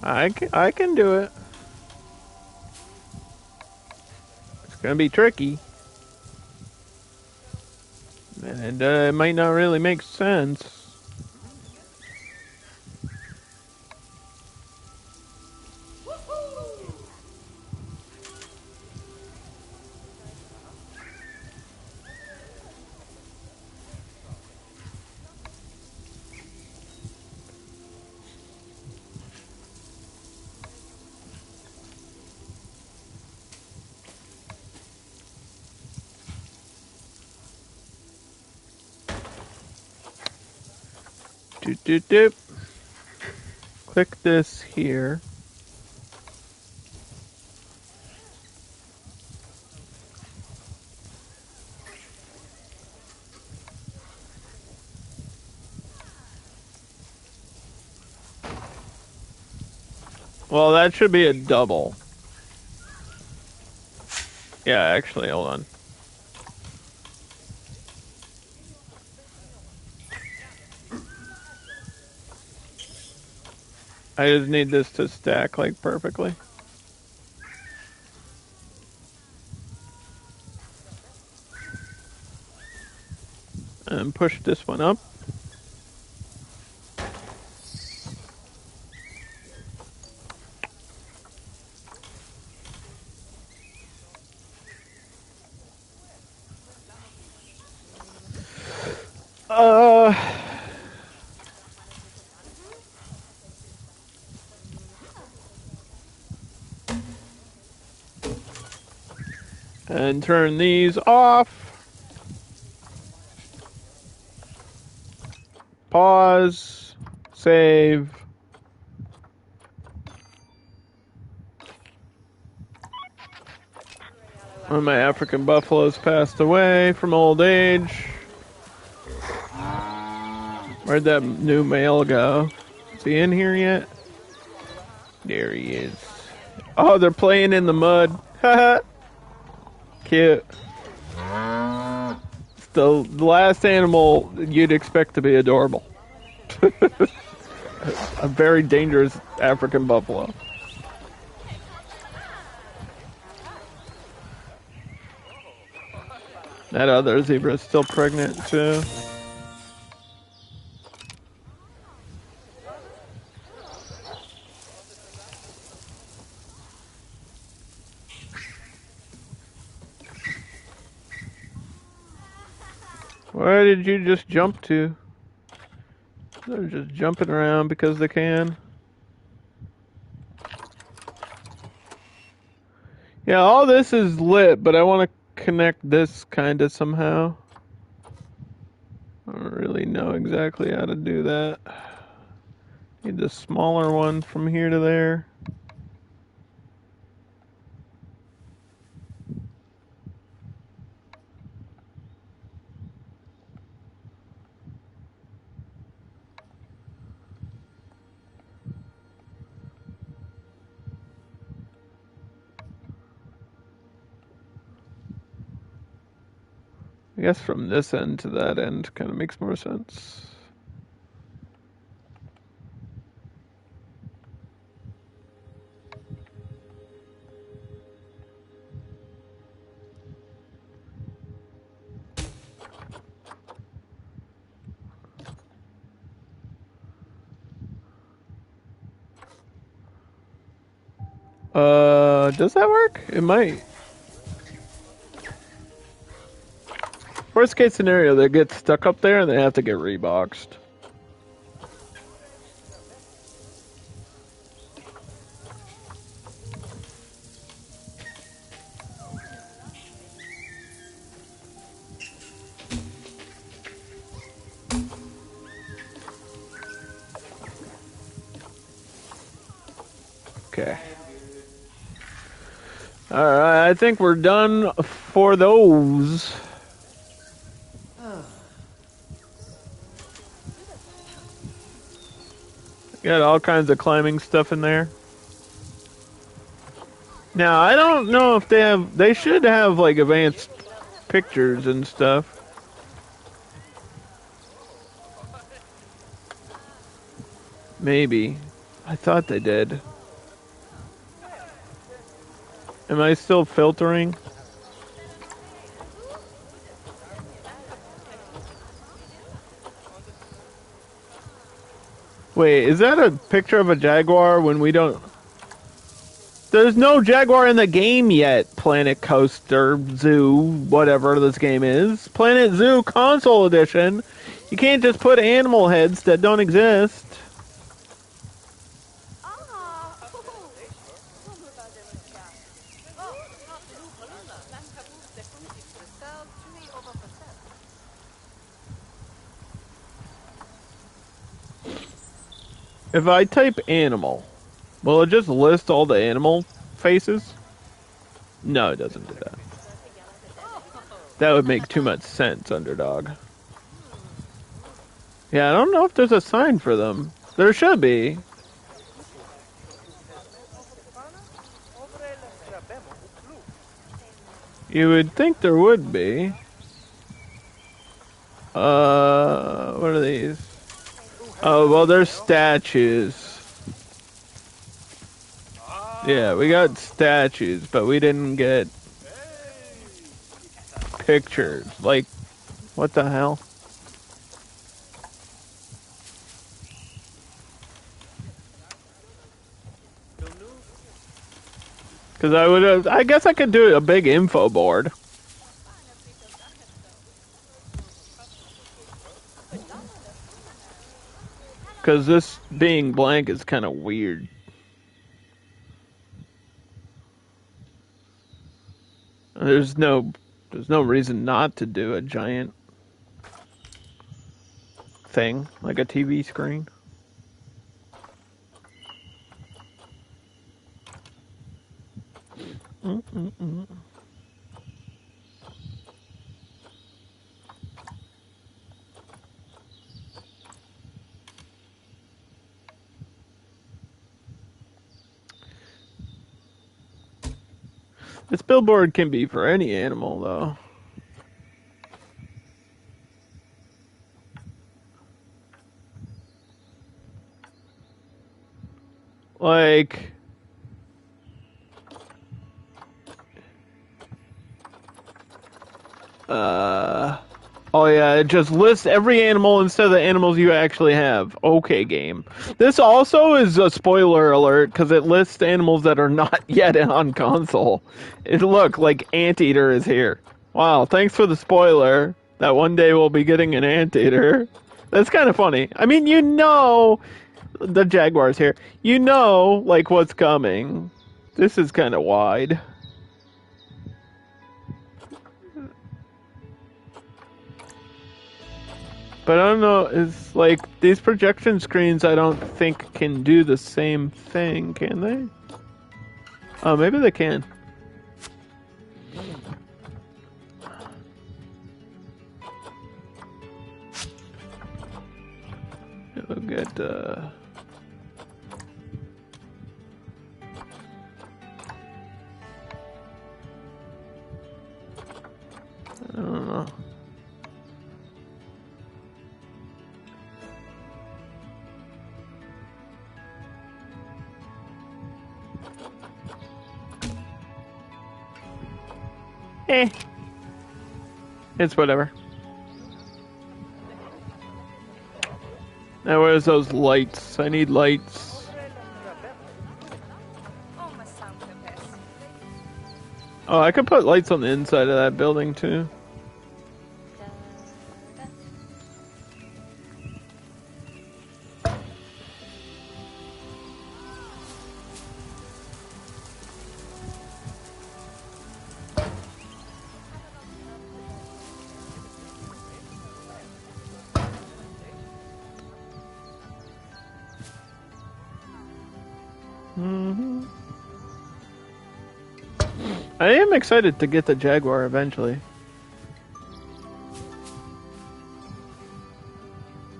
I can do it. It's gonna be tricky. And it might not really make sense. Doop, doop, doop. Click this here. Well, that should be a double. Yeah, actually, hold on. I just need this to stack like perfectly. And push this one up. And turn these off. Pause. Save. One of my African buffaloes passed away from old age. Where'd that new male go? Is he in here yet? There he is. Oh, they're playing in the mud. Haha. Cute. It's the last animal you'd expect to be adorable. A very dangerous African buffalo. That other zebra is still pregnant too. Where did you just jump to? They're just jumping around because they can. Yeah, all this is lit, but I want to connect this kind of somehow. I don't really know exactly how to do that. Need the smaller one from here to there. I guess from this end to that end kind of makes more sense. Does that work? It might. Worst case scenario, they get stuck up there and they have to get reboxed. Okay. Alright, I think we're done for those. Got all kinds of climbing stuff in there. Now, I don't know if they should have like advanced pictures and stuff. Maybe. I thought they did. Am I still filtering? Wait, is that a picture of a jaguar when we don't... There's no jaguar in the game yet, Planet Coaster Zoo, whatever this game is. Planet Zoo Console Edition. You can't just put animal heads that don't exist. If I type animal, will it just list all the animal faces? No, it doesn't do that. That would make too much sense, Underdog. Yeah, I don't know if there's a sign for them. There should be. You would think there would be. What are these? Oh, well, they're statues. Yeah, we got statues, but we didn't get pictures. Like, what the hell? Because I guess I could do a big info board. Because this being blank is kind of weird. There's no reason not to do a giant thing, like a TV screen. This billboard can be for any animal, though. Like... Oh yeah, it just lists every animal instead of the animals you actually have. Okay, game. This also is a spoiler alert because it lists animals that are not yet on console. Look, like Anteater is here. Wow, thanks for the spoiler that one day we'll be getting an Anteater. That's kind of funny. I mean, you know, the Jaguar's here. You know, like, what's coming. This is kind of wide. But I don't know, it's like, these projection screens I don't think can do the same thing, can they? Oh, maybe they can. Look at, I don't know. It's whatever. Now where's those lights? I need lights. Oh, I could put lights on the inside of that building too. I am excited to get the Jaguar eventually.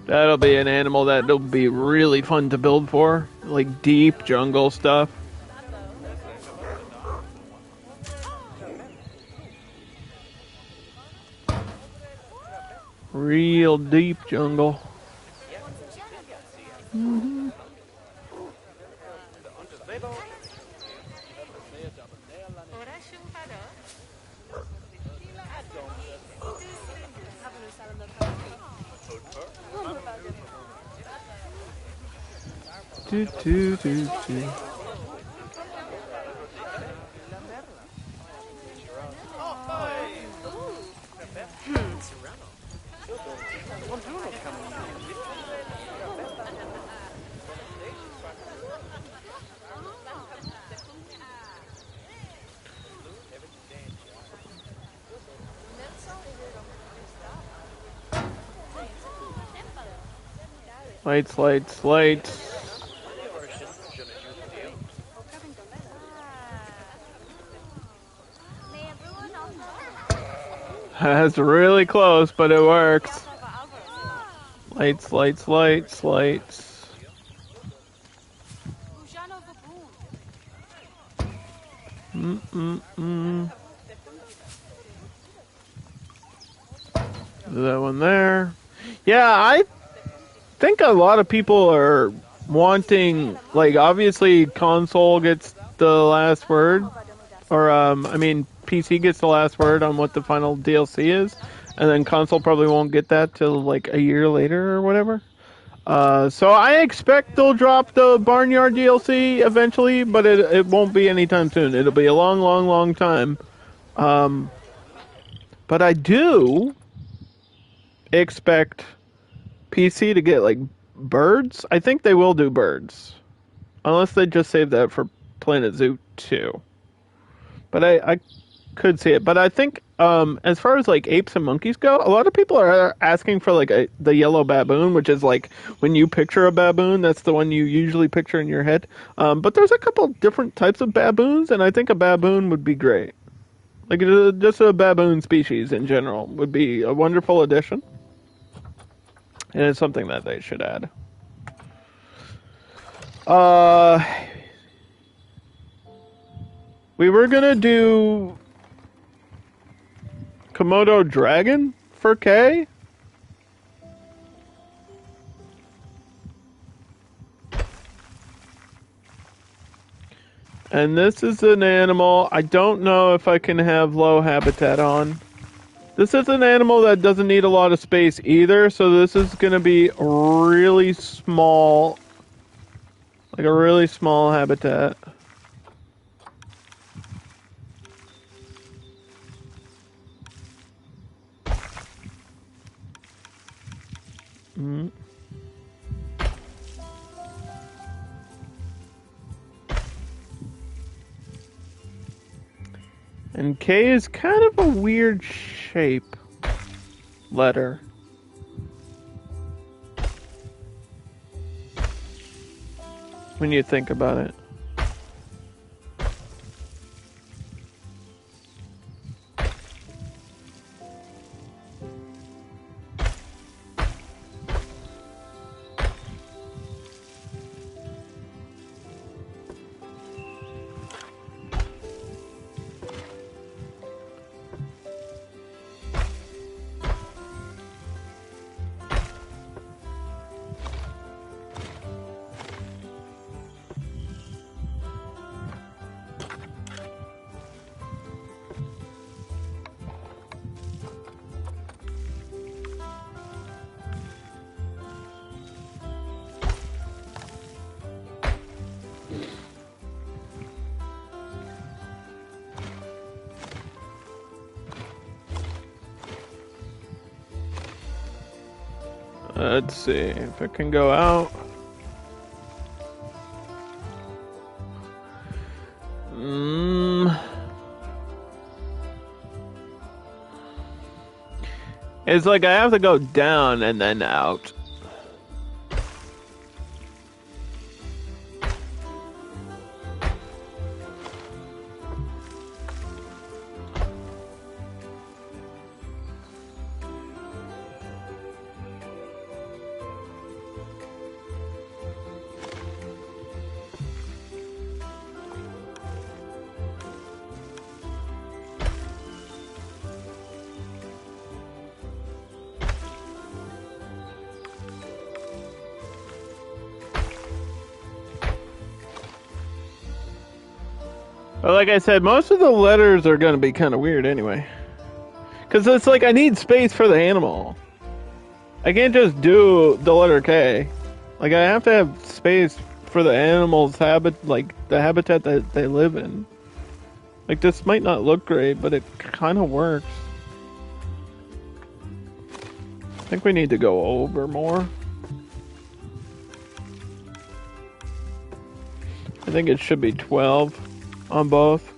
That'll be an animal that'll be really fun to build for, like deep jungle stuff. Real deep jungle. Do, do, do, do. Lights, lights, lights. That's really close, but it works. Lights, lights, lights, lights. That one there. Yeah, I think a lot of people are wanting, like, obviously console gets the last word, or I mean PC gets the last word on what the final DLC is, and then console probably won't get that till like a year later or whatever. So I expect they'll drop the Barnyard DLC eventually, but it won't be anytime soon. It'll be a long, long, long time. But I do expect PC to get like birds. I think they will do birds, unless they just save that for Planet Zoo 2. But I could see it. But I think as far as like apes and monkeys go, a lot of people are asking for like the yellow baboon, which is like when you picture a baboon, that's the one you usually picture in your head. But there's a couple different types of baboons, and I think a baboon would be great. Like just a baboon species in general would be a wonderful addition. And it's something that they should add. We were gonna do Komodo Dragon for K. And this is an animal, I don't know if I can have low habitat on. This is an animal that doesn't need a lot of space either, so this is going to be really small, like a really small habitat. And K is kind of a weird shape letter. When you think about it. Let's see if it can go out. It's like I have to go down and then out. But like I said, most of the letters are going to be kind of weird anyway. Because it's like I need space for the animal. I can't just do the letter K. Like I have to have space for the animal's like the habitat that they live in. Like this might not look great, but it kind of works. I think we need to go over more. I think it should be 12 on both.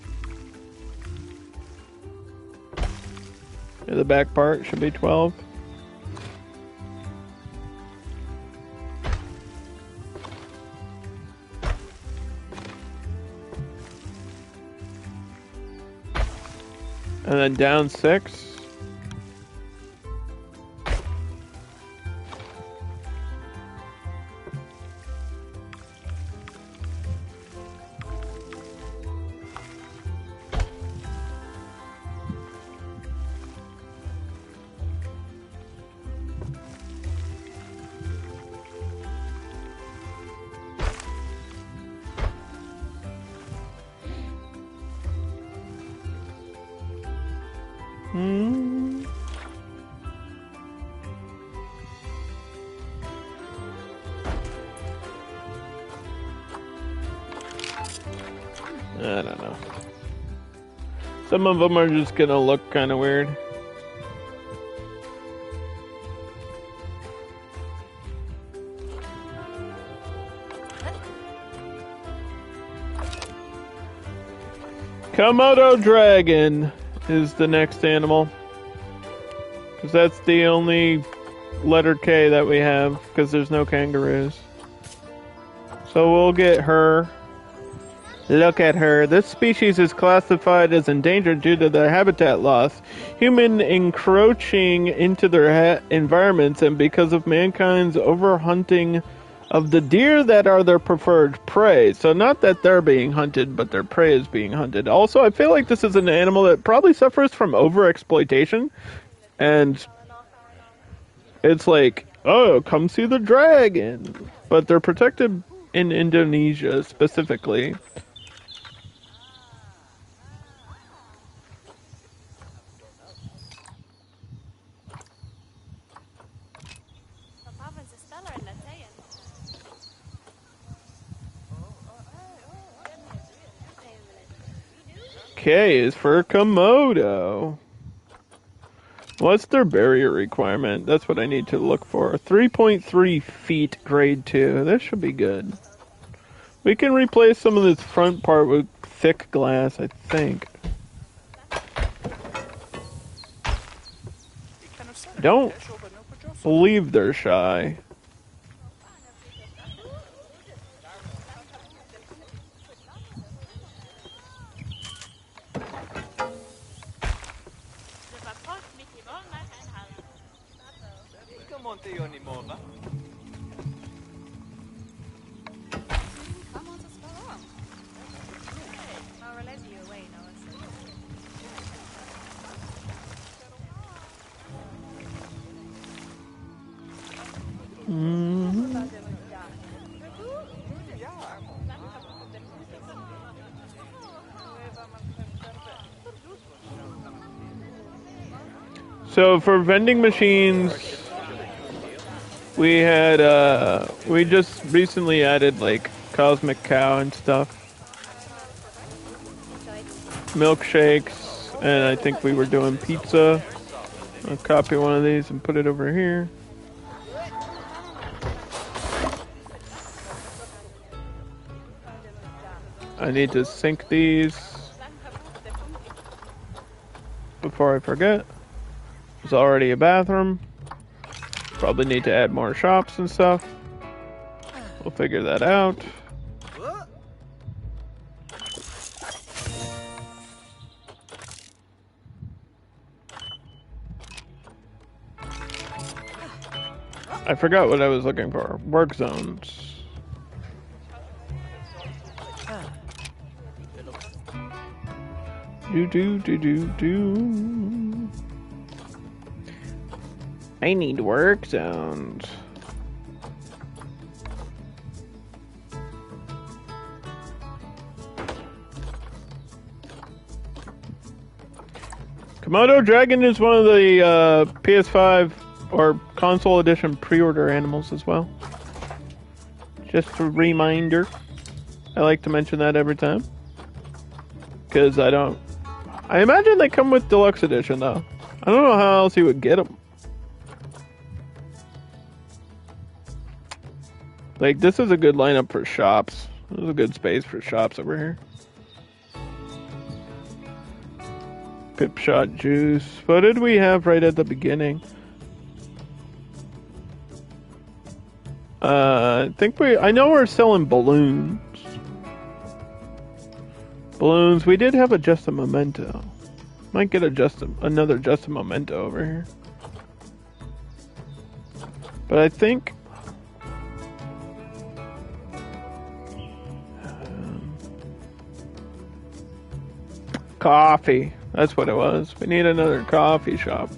The back part should be 12. And then down 6. I don't know. Some of them are just gonna look kind of weird. Komodo dragon is the next animal. Because that's the only letter K that we have, because there's no kangaroos. So we'll get her. Look at her. This species is classified as endangered due to the habitat loss, human encroaching into their environments, and because of mankind's overhunting of the deer that are their preferred prey. So not that they're being hunted, but their prey is being hunted. Also, I feel like this is an animal that probably suffers from overexploitation. And it's like, oh, come see the dragon. But they're protected in Indonesia specifically. K is for Komodo. What's their barrier requirement? That's what I need to look for. 3.3 feet, grade 2. This should be good. We can replace some of this front part with thick glass, I think. Don't believe they're shy. So for vending machines, we had we just recently added like Cosmic Cow and stuff, milkshakes, and I think we were doing pizza. I'll copy one of these and put it over here. I need to sync these before I forget. There's already a bathroom. Probably need to add more shops and stuff. We'll figure that out. I forgot what I was looking for. Work zones. Do. I need work zones. Komodo Dragon is one of the PS5 or console edition pre-order animals as well. Just a reminder. I like to mention that every time. Because I imagine they come with deluxe edition though. I don't know how else you would get them. Like, this is a good lineup for shops. There's a good space for shops over here. Pip Shot Juice. What did we have right at the beginning? I know we're selling balloons. Balloons. We did have a Memento. Might get another Memento over here. But I think coffee. That's what it was. We need another coffee shop.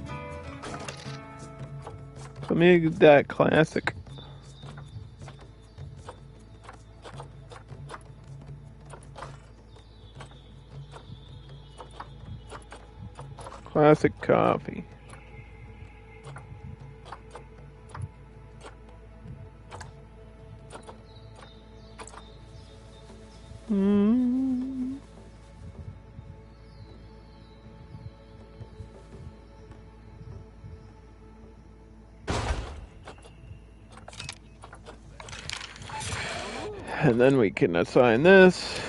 Let me get that classic. Classic coffee. And then we can assign this.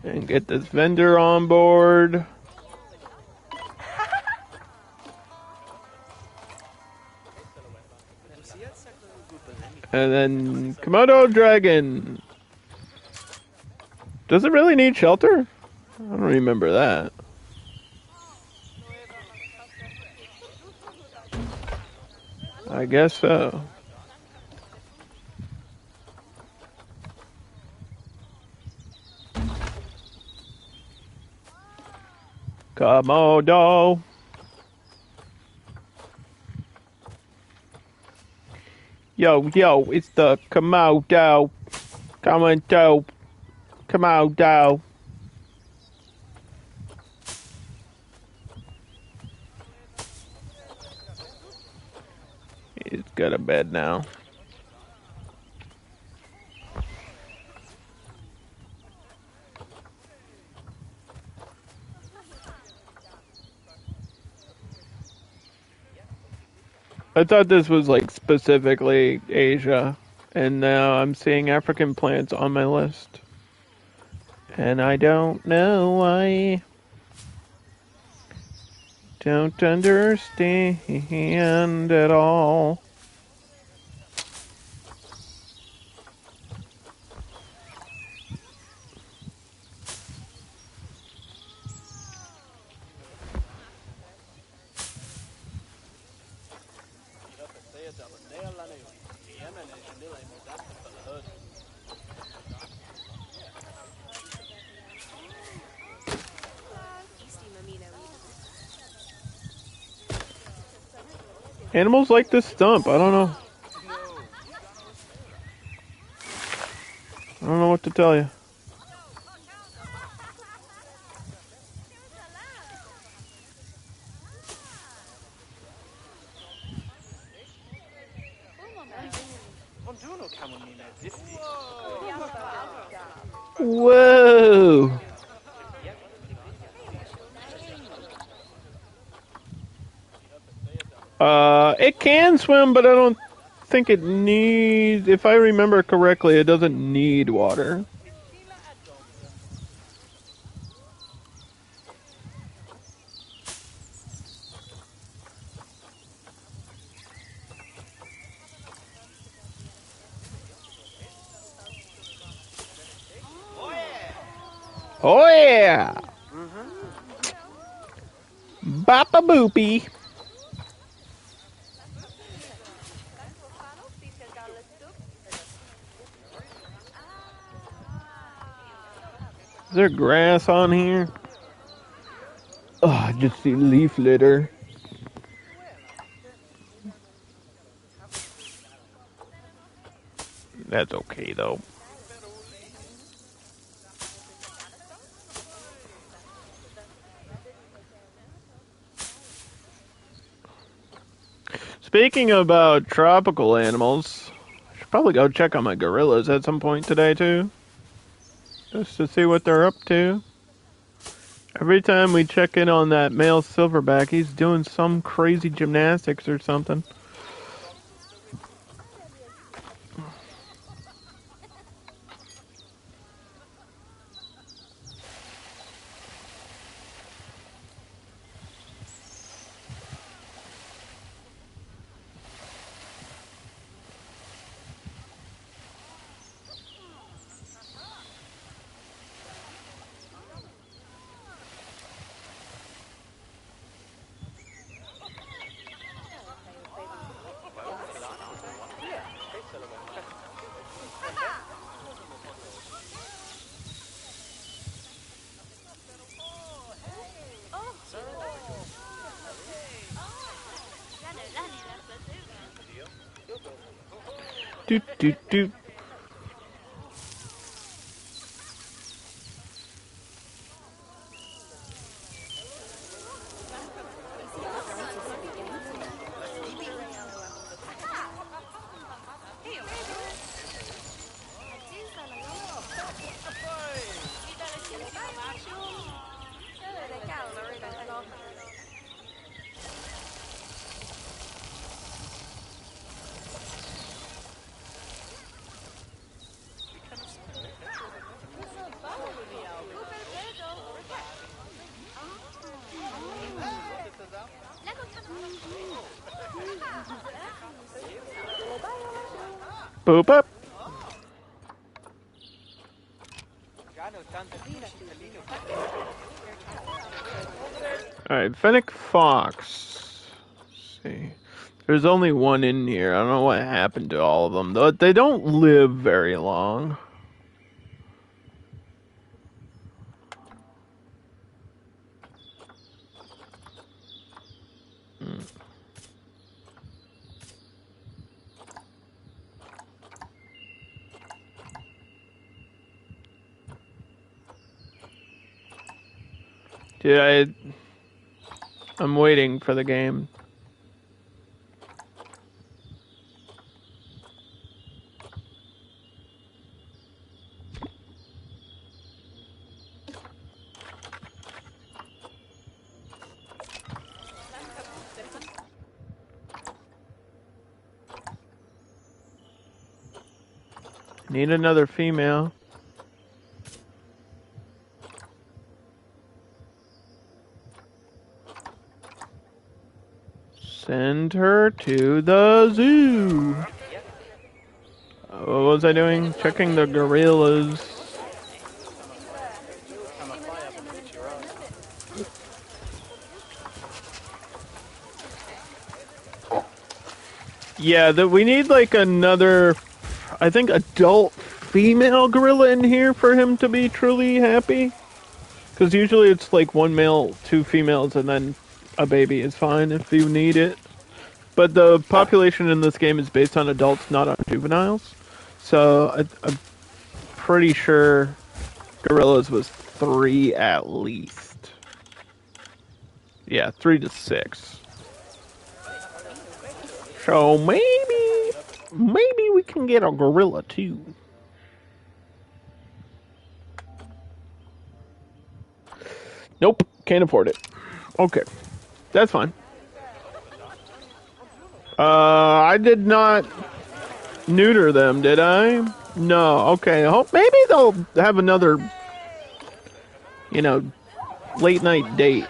And get this vendor on board. And then Komodo Dragon. Does it really need shelter? I don't remember that. I guess so. Komodo. Yo, it's the Komodo. Komodo. He's got a bed now. I thought this was like specifically Asia, and now I'm seeing African plants on my list. And I don't know why. Don't understand at all. Animals like this stump. I don't know. I don't know what to tell you. Whoa! It can swim, but I don't think it needs, if I remember correctly, it doesn't need water. Oh yeah! Bapa boopy. Is there grass on here? Oh, I just see leaf litter. That's okay though. Speaking about tropical animals, I should probably go check on my gorillas at some point today too. Just to see what they're up to. Every time we check in on that male silverback, he's doing some crazy gymnastics or something. Doot doot doot. Boop up. Alright, Fennec Fox. Let's see. There's only one in here. I don't know what happened to all of them. Though they don't live very long. Dude, I'm waiting for the game. Need another female. Send her to the zoo. What was I doing? Checking the gorillas. Yeah, we need like another, I think, adult female gorilla in here for him to be truly happy. Because usually it's like one male, two females, and then a baby is fine if you need it. But the population in this game is based on adults, not on juveniles. So I'm pretty sure gorillas was 3 at least. Yeah, 3 to 6. So maybe we can get a gorilla too. Nope, can't afford it. Okay, that's fine. I did not neuter them, did I? No. Okay. Maybe they'll have another, you know, late night date.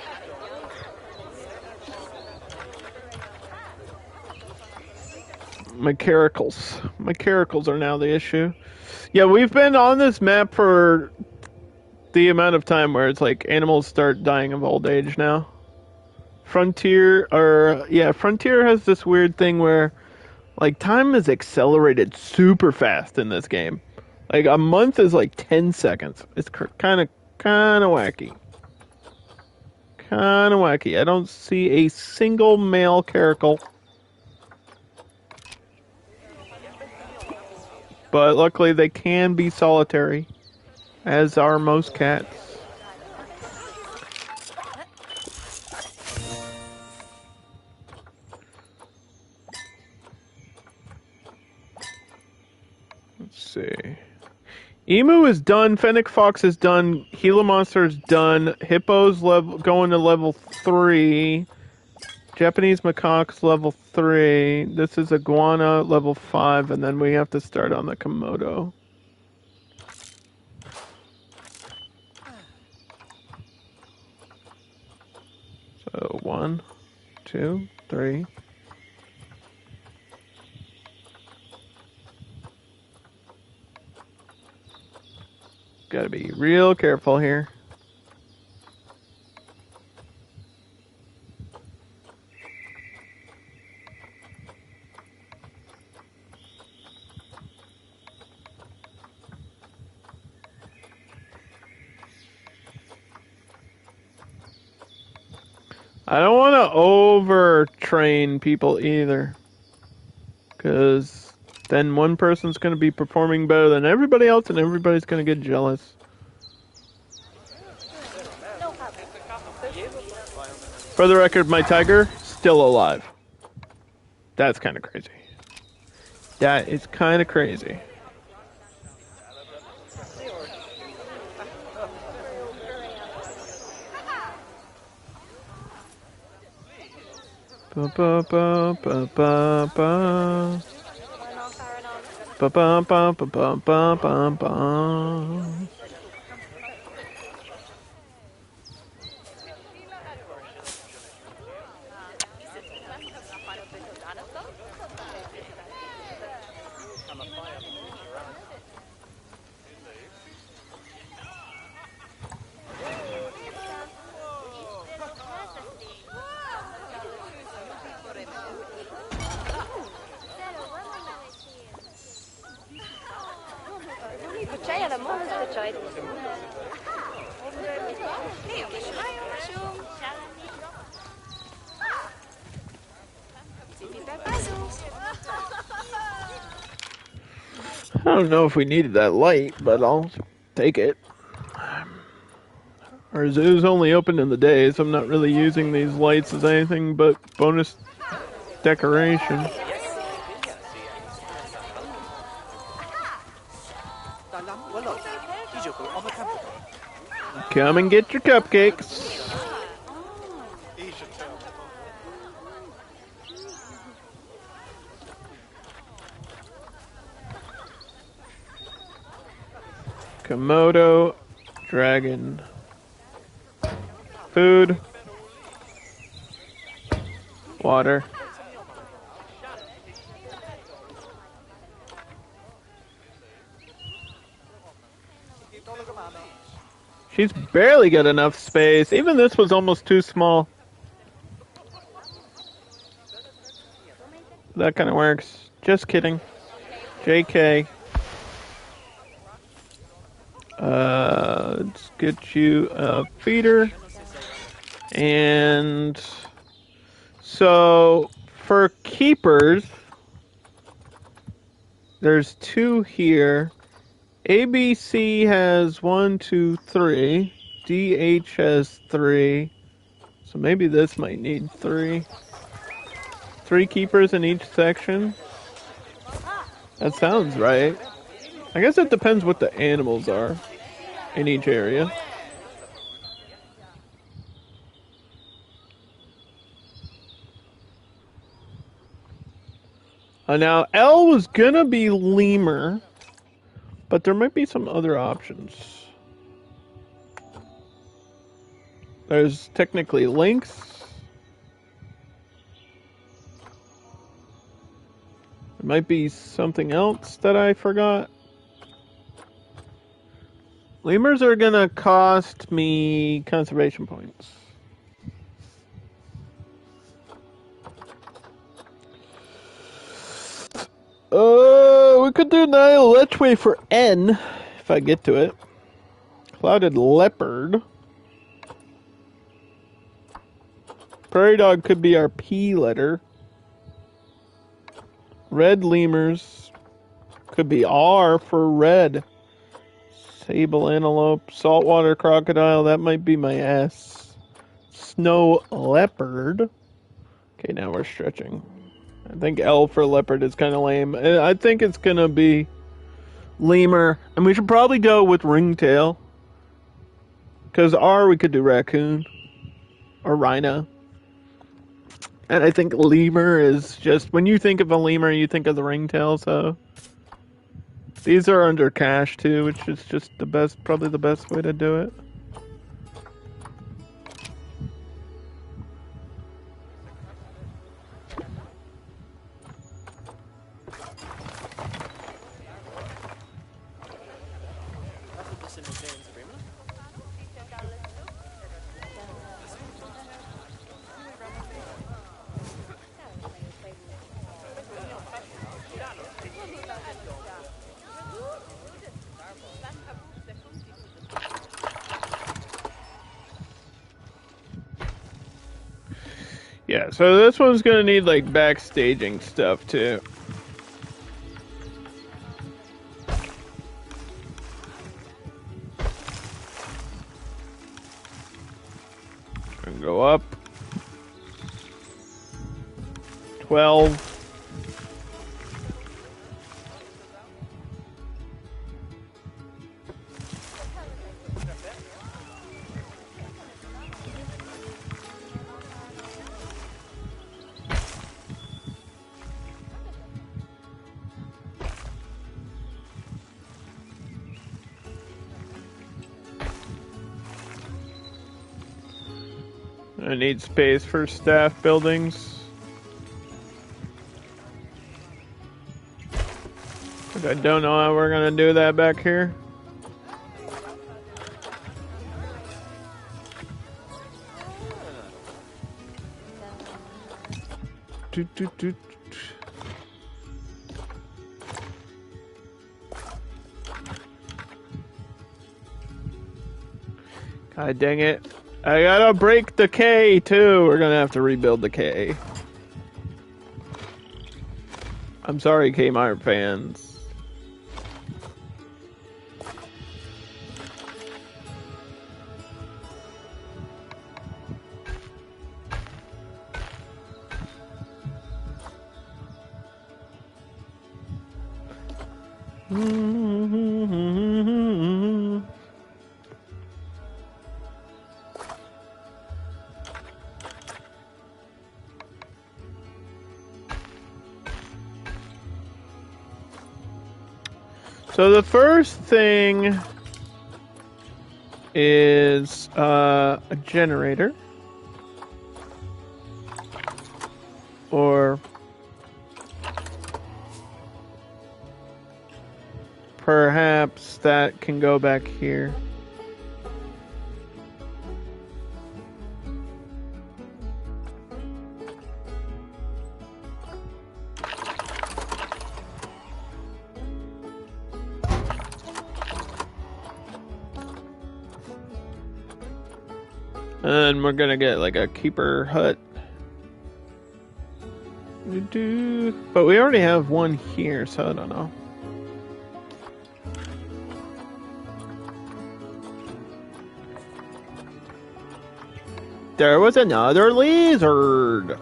My caracals are now the issue. Yeah, we've been on this map for the amount of time where it's like animals start dying of old age now. Frontier has this weird thing where like time is accelerated super fast in this game. Like a month is like 10 seconds. It's kind of wacky. Kind of wacky. I don't see a single male caracal. But luckily they can be solitary, as are most cats. Let's see. Emu is done. Fennec Fox is done. Gila Monster is done. Hippo's going to level 3. Japanese macaques level 3. This is iguana level 5, and then we have to start on the Komodo. So 1, 2, 3. Gotta be real careful here. I don't want to overtrain people either, because then one person's going to be performing better than everybody else and everybody's going to get jealous. For the record, my tiger, still alive. That's kind of crazy. That is kind of crazy. Ba ba ba ba ba ba. Ba ba ba ba ba ba ba ba. I don't know if we needed that light, but I'll take it. Our zoo's only open in the day, so I'm not really using these lights as anything but bonus decoration. Come and get your cupcakes. Komodo, dragon, food, water. She's barely got enough space. Even this was almost too small. That kind of works. Just kidding. JK. Let's get you a feeder. And so for keepers, there's 2 here. ABC has 1, 2, 3. DH has 3. So maybe this might need 3. 3 keepers in each section. That sounds right. I guess it depends what the animals are in each area. Now, L was gonna be lemur, but there might be some other options. There's technically lynx. There might be something else that I forgot. Lemurs are gonna cost me conservation points. We could do Nile Lechwe for N, if I get to it. Clouded leopard. Prairie dog could be our P letter. Red lemurs could be R for red. Sable antelope, saltwater crocodile, that might be my S. Snow leopard. Okay, now we're stretching. I think L for leopard is kind of lame. I think it's going to be lemur. And we should probably go with ringtail. Because R, we could do raccoon. Or rhino. And I think lemur is just... When you think of a lemur, you think of the ringtail, so... These are under cash, too, which is just the best... Probably the best way to do it. Yeah, so this one's gonna need like backstaging stuff too. And go up 12. I need space for staff buildings. But I don't know how we're gonna do that back here. God dang it. I gotta break the K too. We're gonna have to rebuild the K. I'm sorry, Kmart fans. So the first thing is a generator, or perhaps that can go back here. And we're gonna get like a keeper hut. But we already have one here, so I don't know. There was another lizard.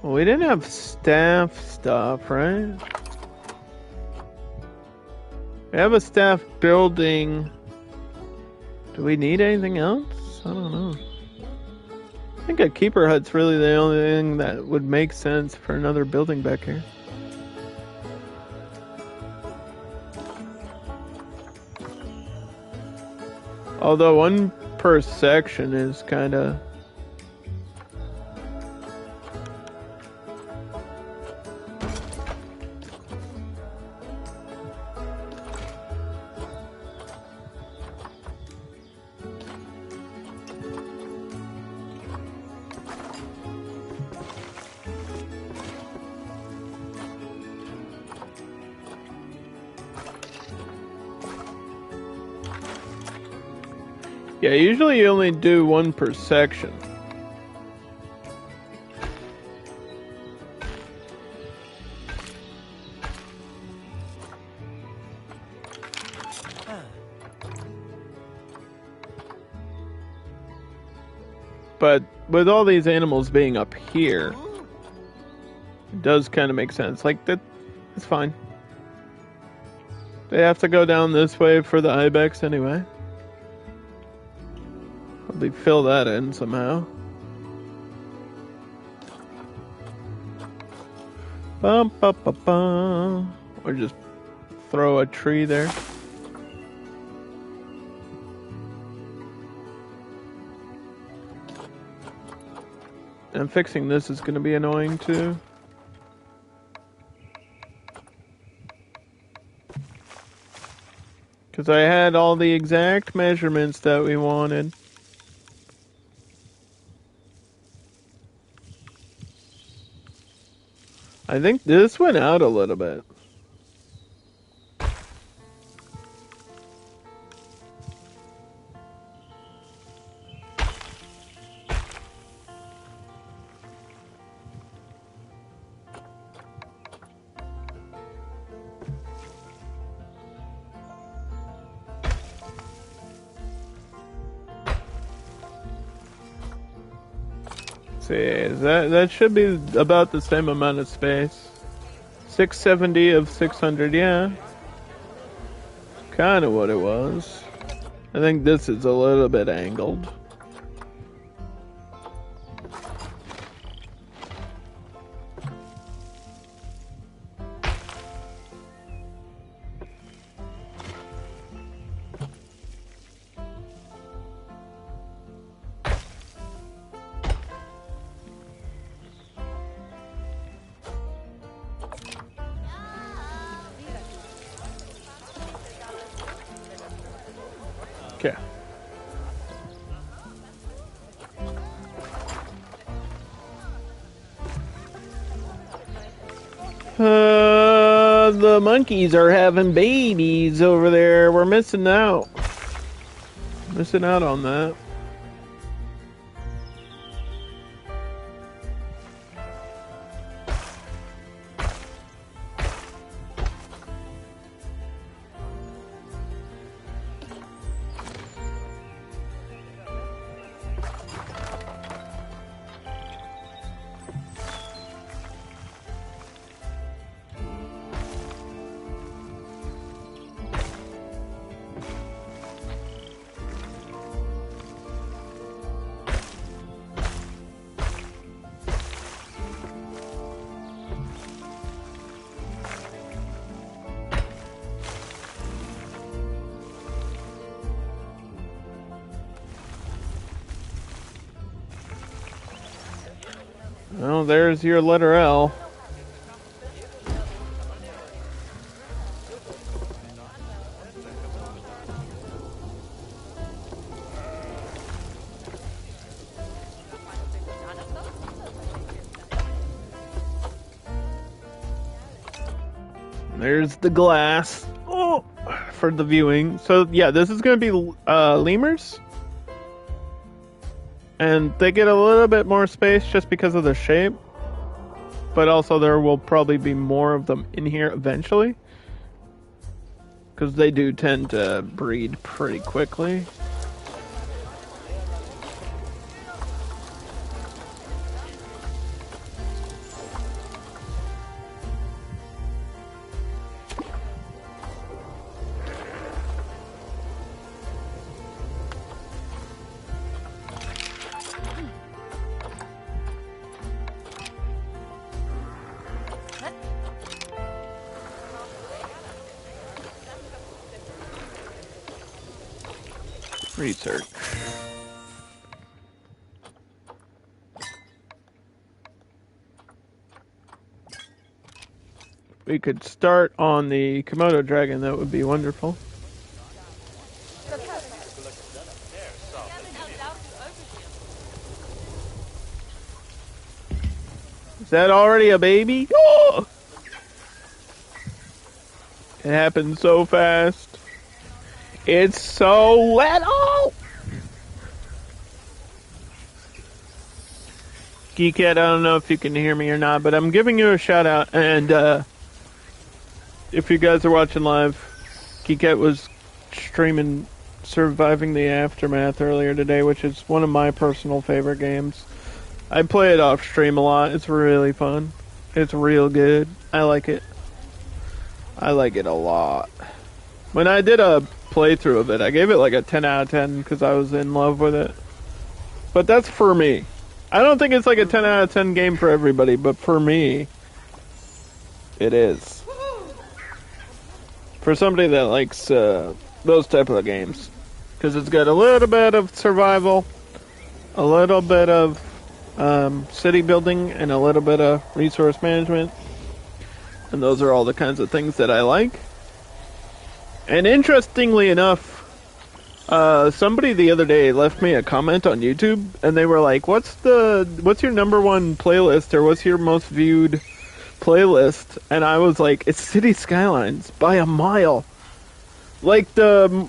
We didn't have staff stuff, right? We have a staff building. Do we need anything else? I don't know. I think a keeper hut's really the only thing that would make sense for another building back here. Although one per section is kind of... Yeah, usually you only do one per section. But with all these animals being up here, it does kind of make sense. Like, that, it's fine. They have to go down this way for the ibex anyway. Probably fill that in somehow. Bum, bum, bum, bum. Or just throw a tree there. And fixing this is going to be annoying too. Because I had all the exact measurements that we wanted. I think this went out a little bit. See, that should be about the same amount of space. 670 of 600, yeah. Kind of what it was. I think this is a little bit angled. Okay. The monkeys are having babies over there. We're missing out. Missing out on that. Well, there's your letter L. There's the glass. Oh, for the viewing. So yeah, this is going to be lemurs. And they get a little bit more space just because of their shape. But also there will probably be more of them in here eventually. Because they do tend to breed pretty quickly. Research. We could start on the Komodo dragon. That would be wonderful. Is that already a baby? Oh! It happened so fast. It's so little! Geekhead, I don't know if you can hear me or not, but I'm giving you a shout out. And if you guys are watching live, Geekhead was streaming Surviving the Aftermath earlier today, which is one of my personal favorite games. I play it off stream a lot. It's really fun. It's real good. I like it. I like it a lot. When I did a playthrough of it, I gave it like a 10 out of 10 because I was in love with it. But that's for me. I don't think it's like a 10 out of 10 game for everybody, but for me, it is. For somebody that likes those type of games. Because it's got a little bit of survival, a little bit of city building, and a little bit of resource management. And those are all the kinds of things that I like. And interestingly enough, somebody the other day left me a comment on YouTube, and they were like, what's your number one playlist, or what's your most viewed playlist? And I was like, it's City Skylines by a mile. Like the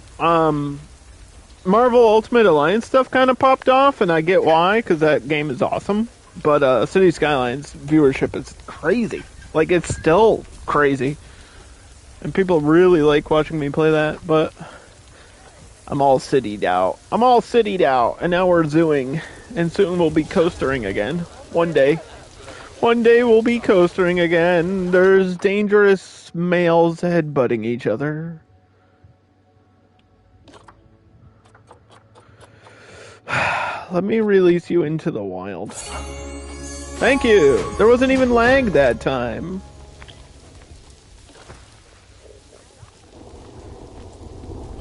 Marvel Ultimate Alliance stuff kind of popped off, and I get why, because that game is awesome. But City Skylines viewership is crazy. Like, it's still crazy. And people really like watching me play that, but I'm all citied out. I'm all citied out, and now we're zooing. And soon we'll be coastering again. One day. One day we'll be coastering again. There's dangerous males headbutting each other. Let me release you into the wild. Thank you. There wasn't even lag that time.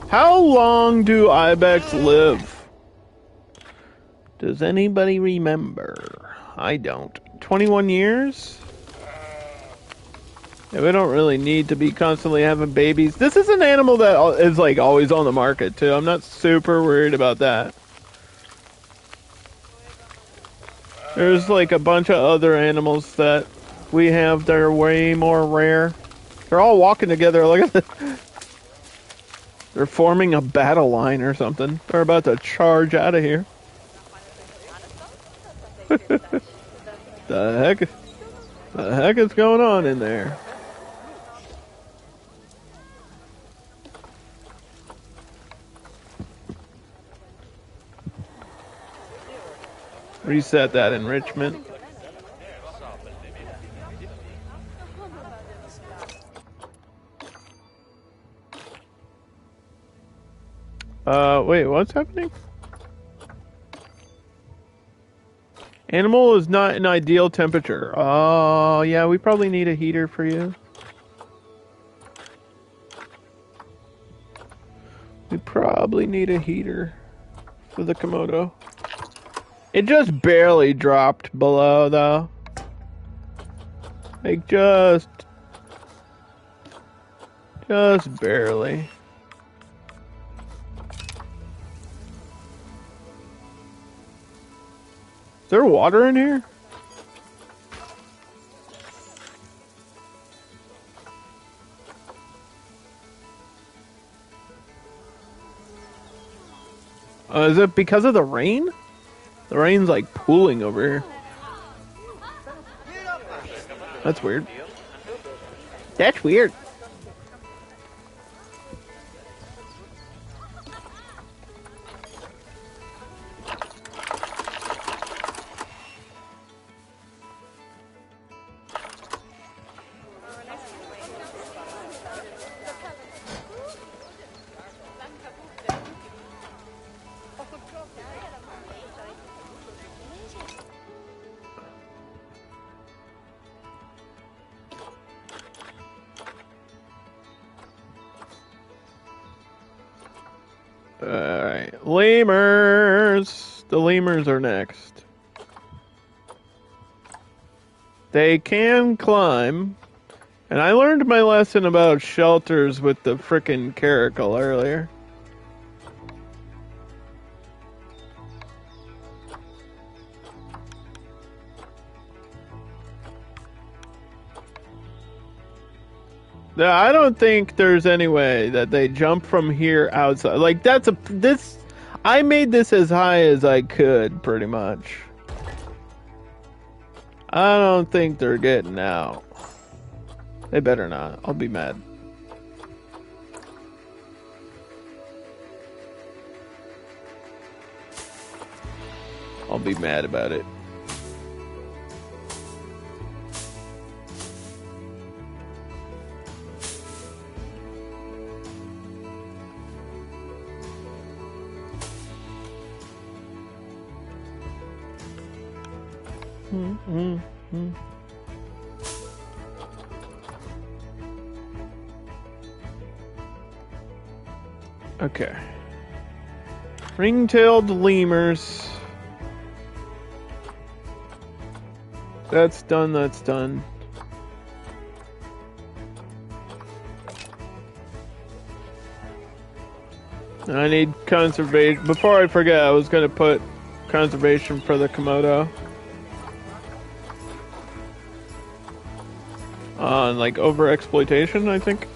How long do ibex live? Does anybody remember? I don't. 21 years? Yeah, we don't really need to be constantly having babies. This is an animal that is like always on the market too. I'm not super worried about that. There's like a bunch of other animals that we have that are way more rare. They're all walking together. Look at this. They're forming a battle line or something. They're about to charge out of here. The heck is going on in there? Reset that enrichment. Wait, what's happening? Animal is not an ideal temperature. Oh, yeah, we probably need a heater for you. We probably need a heater for the Komodo. It just barely dropped below, though. Like, just barely. Is there water in here? Is it because of the rain? The rain's like pooling over here. That's weird. That's weird. Alright, Lemurs. The lemurs are next. They can climb. And I learned my lesson about shelters with the frickin' caracal earlier. I don't think there's any way that they jump from here outside. Like, I made this as high as I could, pretty much. I don't think they're getting out. They better not. I'll be mad. I'll be mad about it. Okay. Ring-tailed lemurs. That's done, that's done. I need conservation. Before I forget, I was going to put conservation for the Komodo. On, like, over-exploitation, I think.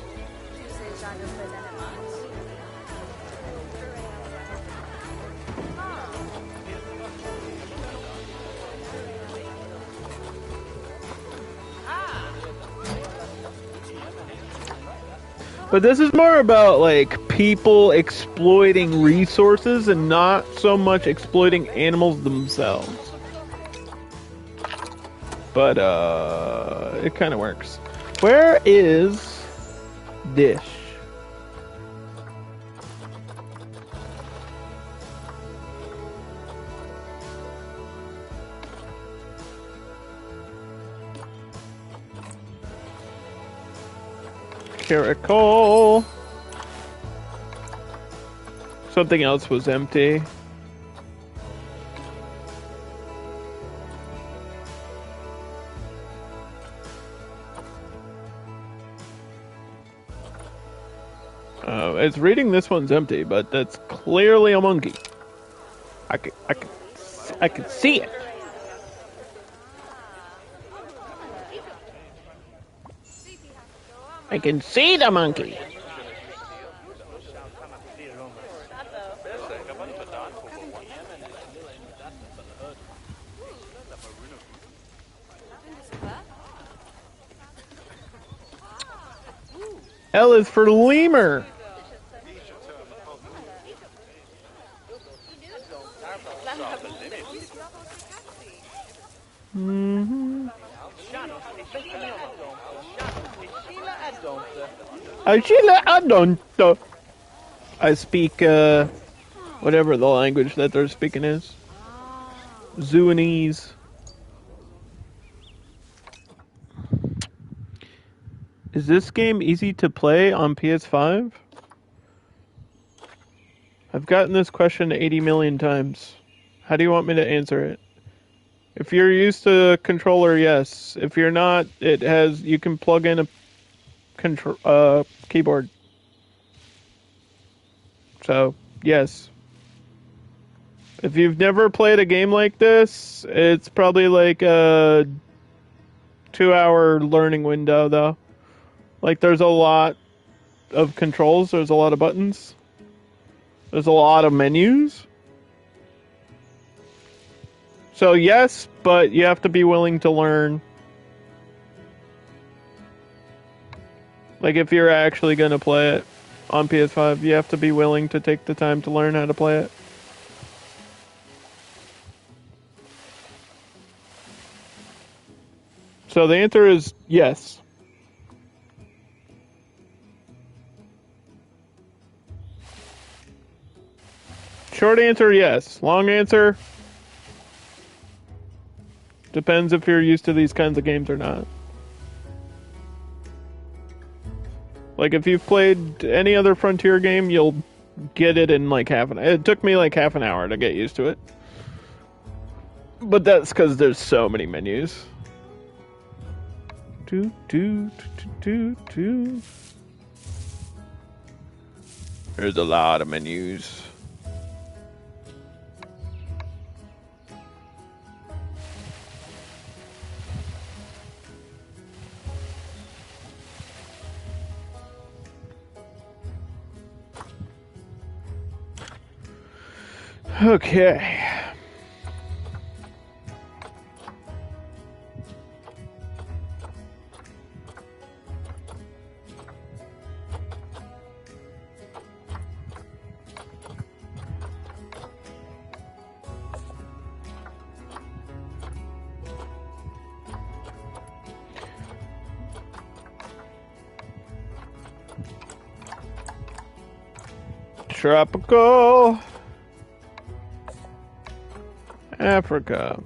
But this is more about, like, people exploiting resources and not so much exploiting animals themselves. But, it kind of works. Where is Dish? Caracal. Something else was empty. It's reading this one's empty, but that's clearly a monkey. I can see it. I can see the monkey. L is for lemur. I speak, whatever the language that they're speaking is. Zooanese. Is this game easy to play on PS5? I've gotten this question 80 million times. How do you want me to answer it? If you're used to a controller, yes. If you're not, you can plug in a keyboard. So, yes. If you've never played a game like this, it's probably like a 2-hour learning window, though. Like, there's a lot of controls, there's a lot of buttons, there's a lot of menus. So, yes, but you have to be willing to learn. Like, if you're actually going to play it on PS5, you have to be willing to take the time to learn how to play it. So the answer is yes. Short answer, yes. Long answer, depends if you're used to these kinds of games or not. Like, if you've played any other Frontier game, you'll get it in like half an hour. It took me like half an hour to get used to it. But that's because there's so many menus. There's a lot of menus. Okay. Tropical Africa.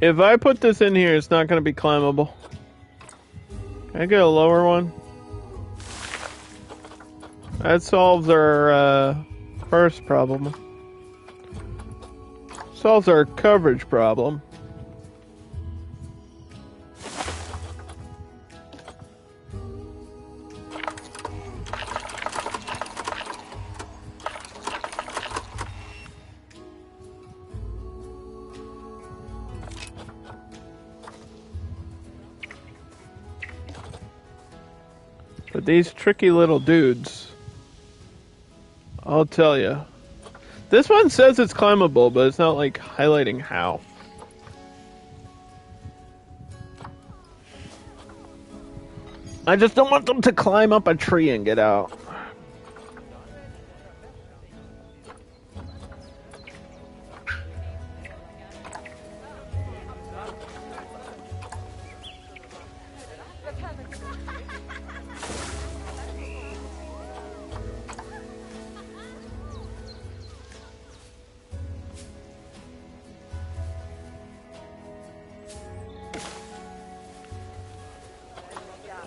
If I put this in here, it's not going to be climbable. Can I get a lower one? That solves our first problem. Solves our coverage problem. But these tricky little dudes, I'll tell you. This one says it's climbable, but it's not like highlighting how. I just don't want them to climb up a tree and get out.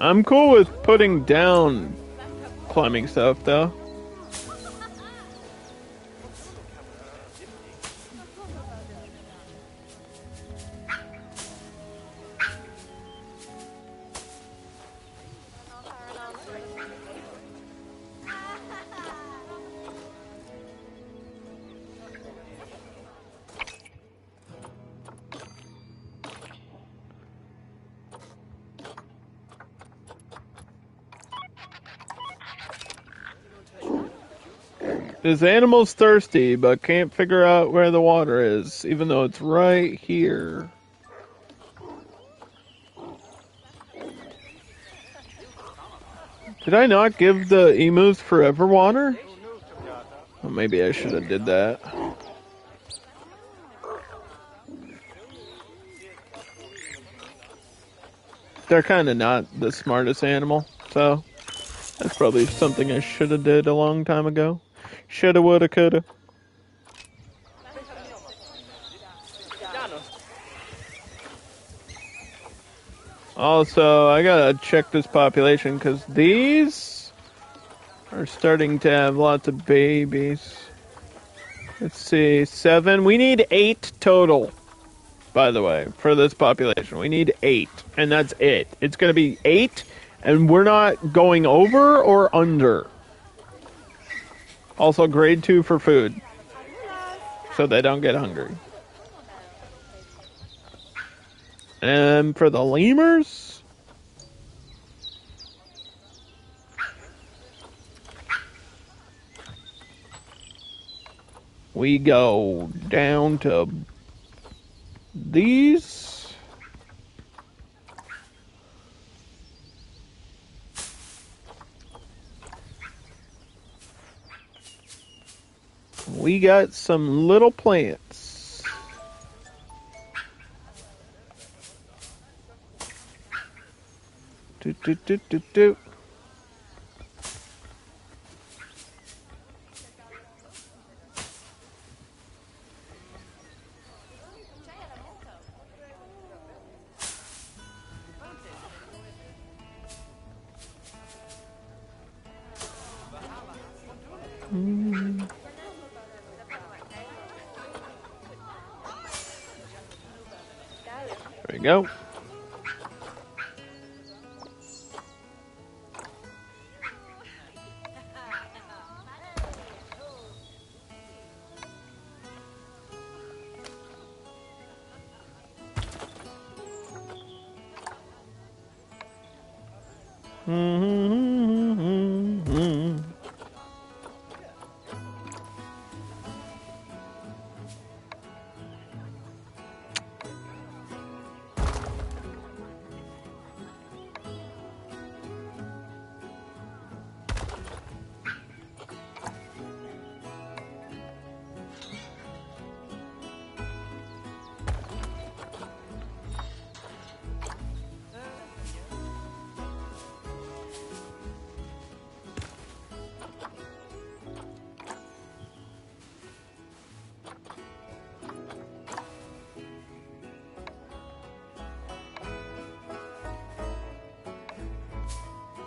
I'm cool with putting down climbing stuff, though. This animal's thirsty, but can't figure out where the water is, even though it's right here. Did I not give the emus forever water? Well, maybe I should have did that. They're kind of not the smartest animal, so that's probably something I should have did a long time ago. Shoulda, woulda, coulda. Also, I gotta check this population because these are starting to have lots of babies. Let's see, 7. We need 8 total, by the way, for this population. We need 8, and that's it. It's gonna be 8, and we're not going over or under. Also, grade 2 for food, so they don't get hungry. And for the lemurs, we go down to these. We got some little plants. Do, do, do, do, do. go.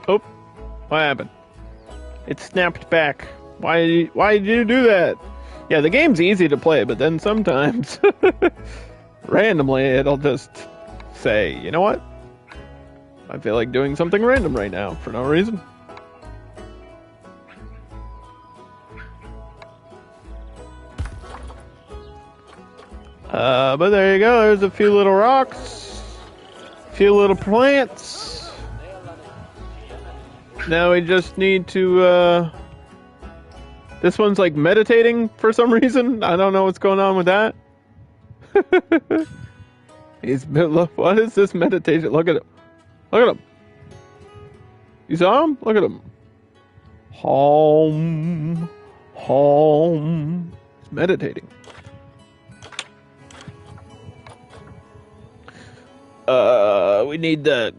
Oh, what happened? It snapped back. Why did you do that? Yeah, the game's easy to play, but then sometimes, randomly, it'll just say, you know what? I feel like doing something random right now, for no reason. But there you go, there's a few little rocks, a few little plants. Now we just need to, this one's like meditating for some reason. I don't know what's going on with that. What is this meditation? Look at him. Look at him. You saw him? Look at him. Home. He's meditating. We need the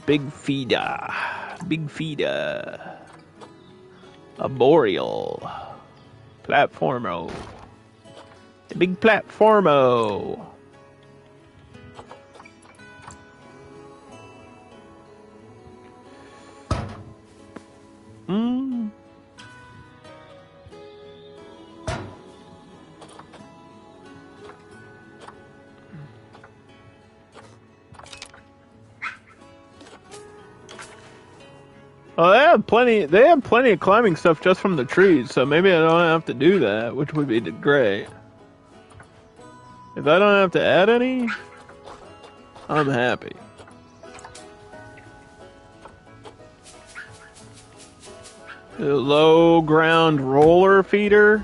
big feeder. Big feeder. A boreal. Platformo. The big platformo. Oh, they have plenty. They have plenty of climbing stuff just from the trees, so maybe I don't have to do that, which would be great. If I don't have to add any, I'm happy. The low ground roller feeder.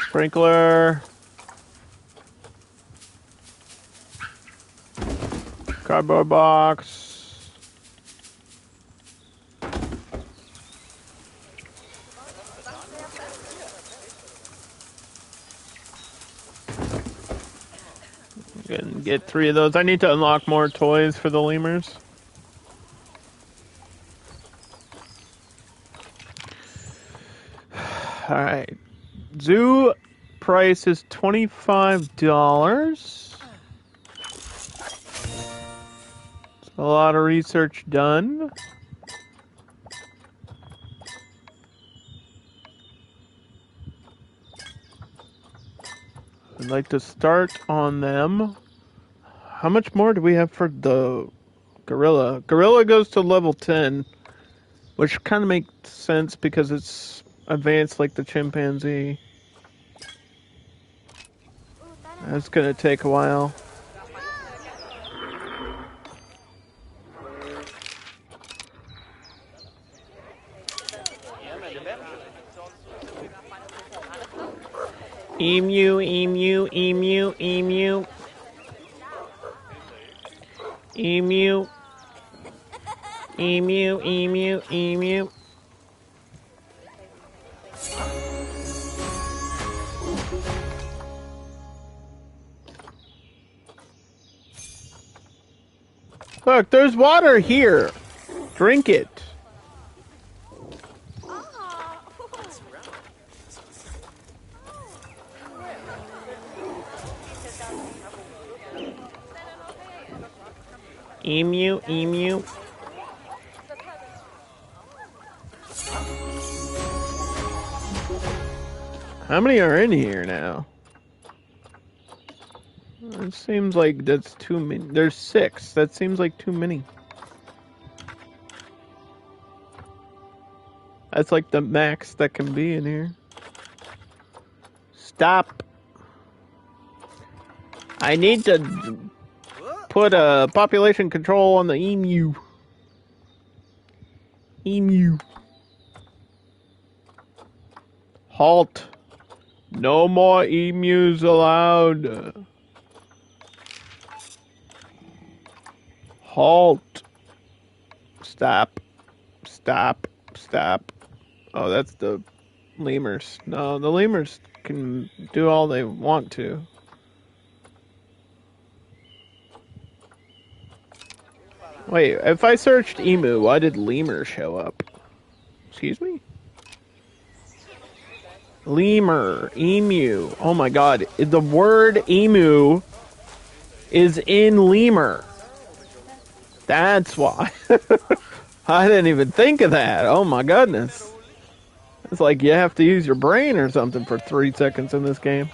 Sprinkler. Cardboard box. Can get 3 of those. I need to unlock more toys for the lemurs. Alright. Zoo price is $25. A lot of research done. I'd like to start on them. How much more do we have for the gorilla? Gorilla goes to level 10, which kind of makes sense because it's advanced like the chimpanzee. That's gonna take a while. Emu, emu, emu, emu. Emu. Emu, emu, emu. Look, there's water here. Drink it. Emu, emu. How many are in here now? It seems like that's too many. There's 6. That seems like too many. That's like the max that can be in here. Stop. I need to put a population control on the emu. Emu. Halt. No more emus allowed. Halt. Stop. Stop. Stop. Oh, that's the lemurs. No, the lemurs can do all they want to. Wait, if I searched emu, why did lemur show up? Excuse me? Lemur, emu. Oh my god, the word emu is in lemur. That's why. I didn't even think of that. Oh my goodness. It's like you have to use your brain or something for 3 seconds in this game.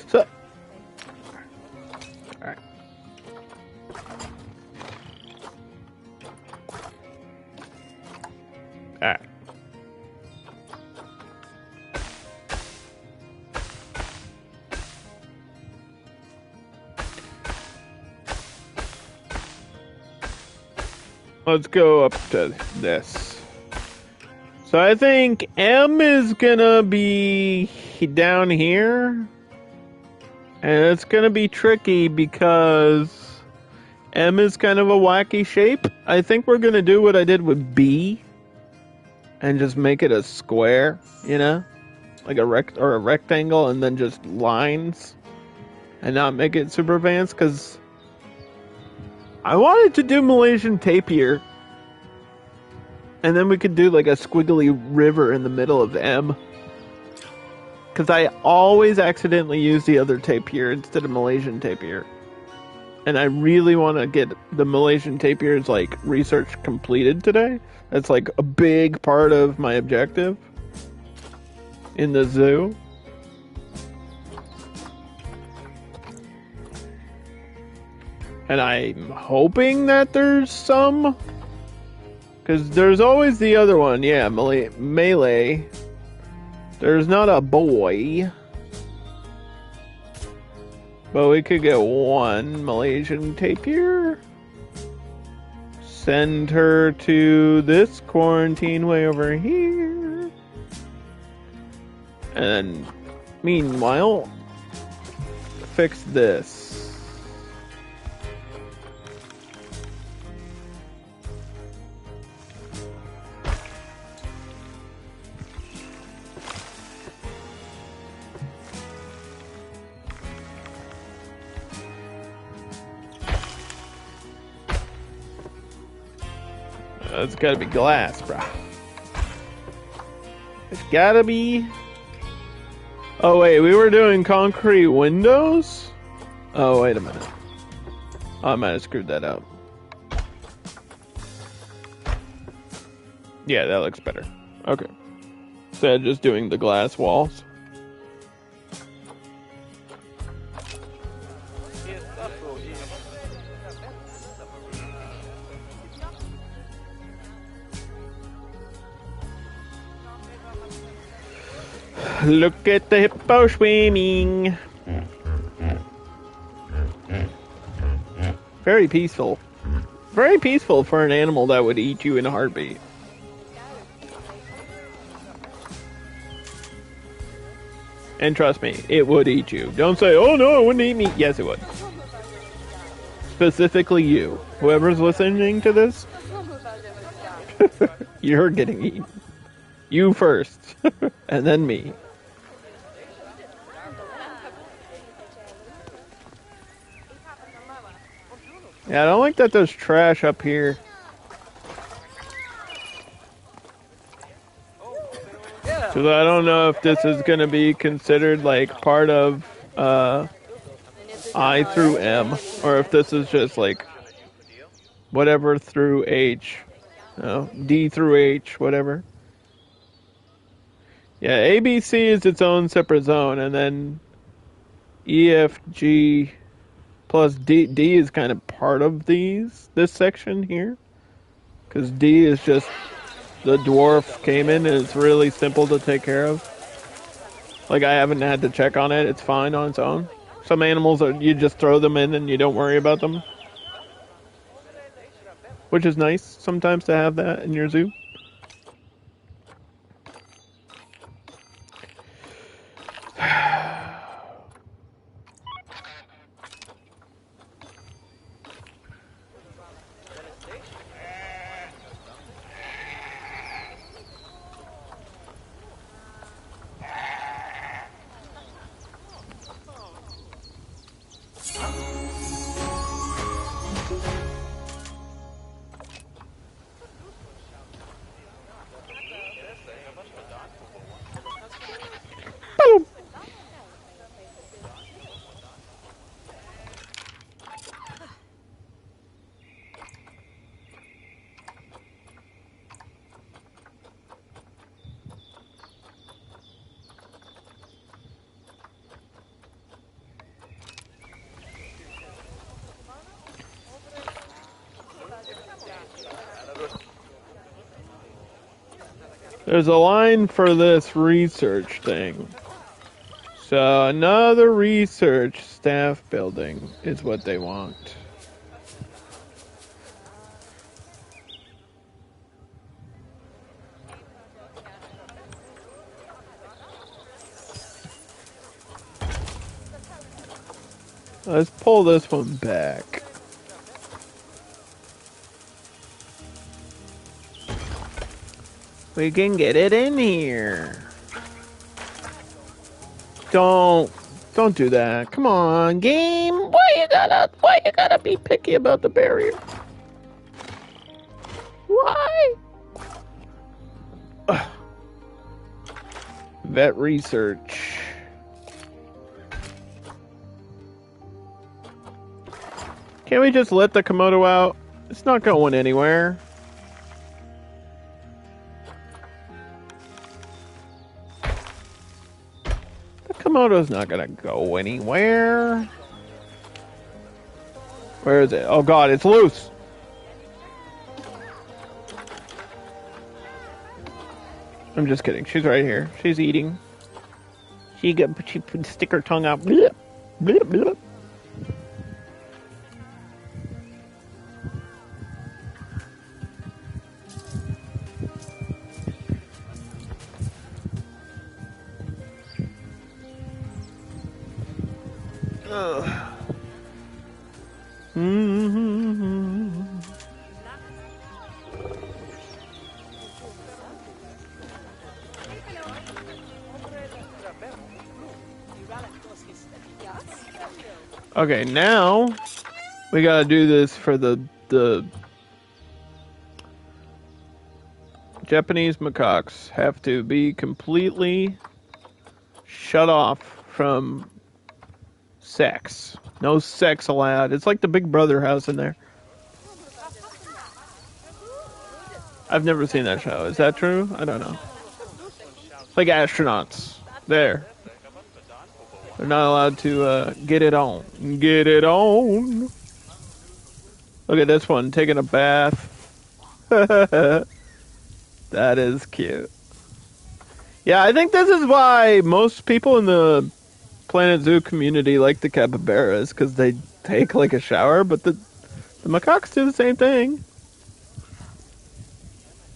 So, alright. Alright. Let's go up to this. So I think M is gonna be down here. And it's gonna be tricky because M is kind of a wacky shape. I think we're gonna do what I did with B and just make it a square, you know? Like a rectangle and then just lines and not make it super advanced because I wanted to do Malaysian tapir. And then we could do like a squiggly river in the middle of M. Because I always accidentally use the other tapir instead of Malaysian tapir. And I really want to get the Malaysian tapir's like research completed today. That's like a big part of my objective in the zoo. And I'm hoping that there's some. Because there's always the other one. Yeah, Malay. There's not a boy. But we could get one Malaysian tapir. Send her to this quarantine way over here. And meanwhile, fix this. It's gotta be glass, bro. It's gotta be. Oh, wait, we were doing concrete windows? Oh, wait a minute. Oh, I might have screwed that up. Yeah, that looks better. Okay. Instead of just doing the glass walls. Look at the hippo swimming. Very peaceful. Very peaceful for an animal that would eat you in a heartbeat. And trust me, it would eat you. Don't say, oh no, it wouldn't eat me. Yes, it would. Specifically you. Whoever's listening to this, you're getting eaten. You first, and then me. Yeah, I don't like that there's trash up here. So I don't know if this is going to be considered like part of I through M, or if this is just like whatever through H. No, D through H, whatever. Yeah, ABC is its own separate zone, and then E, F, G plus D. D is kind of part of this section here. Because D is just the dwarf came in and it's really simple to take care of. Like, I haven't had to check on it. It's fine on its own. Some animals, you just throw them in and you don't worry about them. Which is nice sometimes to have that in your zoo. There's a line for this research thing. So another research staff building is what they want. Let's pull this one back. We can get it in here. Don't do that. Come on, game. Why you gotta be picky about the barrier? Why? Ugh. Vet research. Can't we just let the Komodo out? It's not going anywhere. Komodo's not gonna go anywhere. Where is it? Oh god, it's loose! I'm just kidding. She's right here. She's eating. She stick her tongue out. Blip, blip, blip. Okay, now we gotta do this for the Japanese macaques have to be completely shut off from sex. No sex allowed. It's like the Big Brother house in there. I've never seen that show. Is that true? I don't know. It's like astronauts. There. They're not allowed to get it on. Get it on. Look at this one taking a bath. That is cute. Yeah, I think this is why most people in the Planet Zoo community like the capybaras, because they take like a shower, but the macaques do the same thing.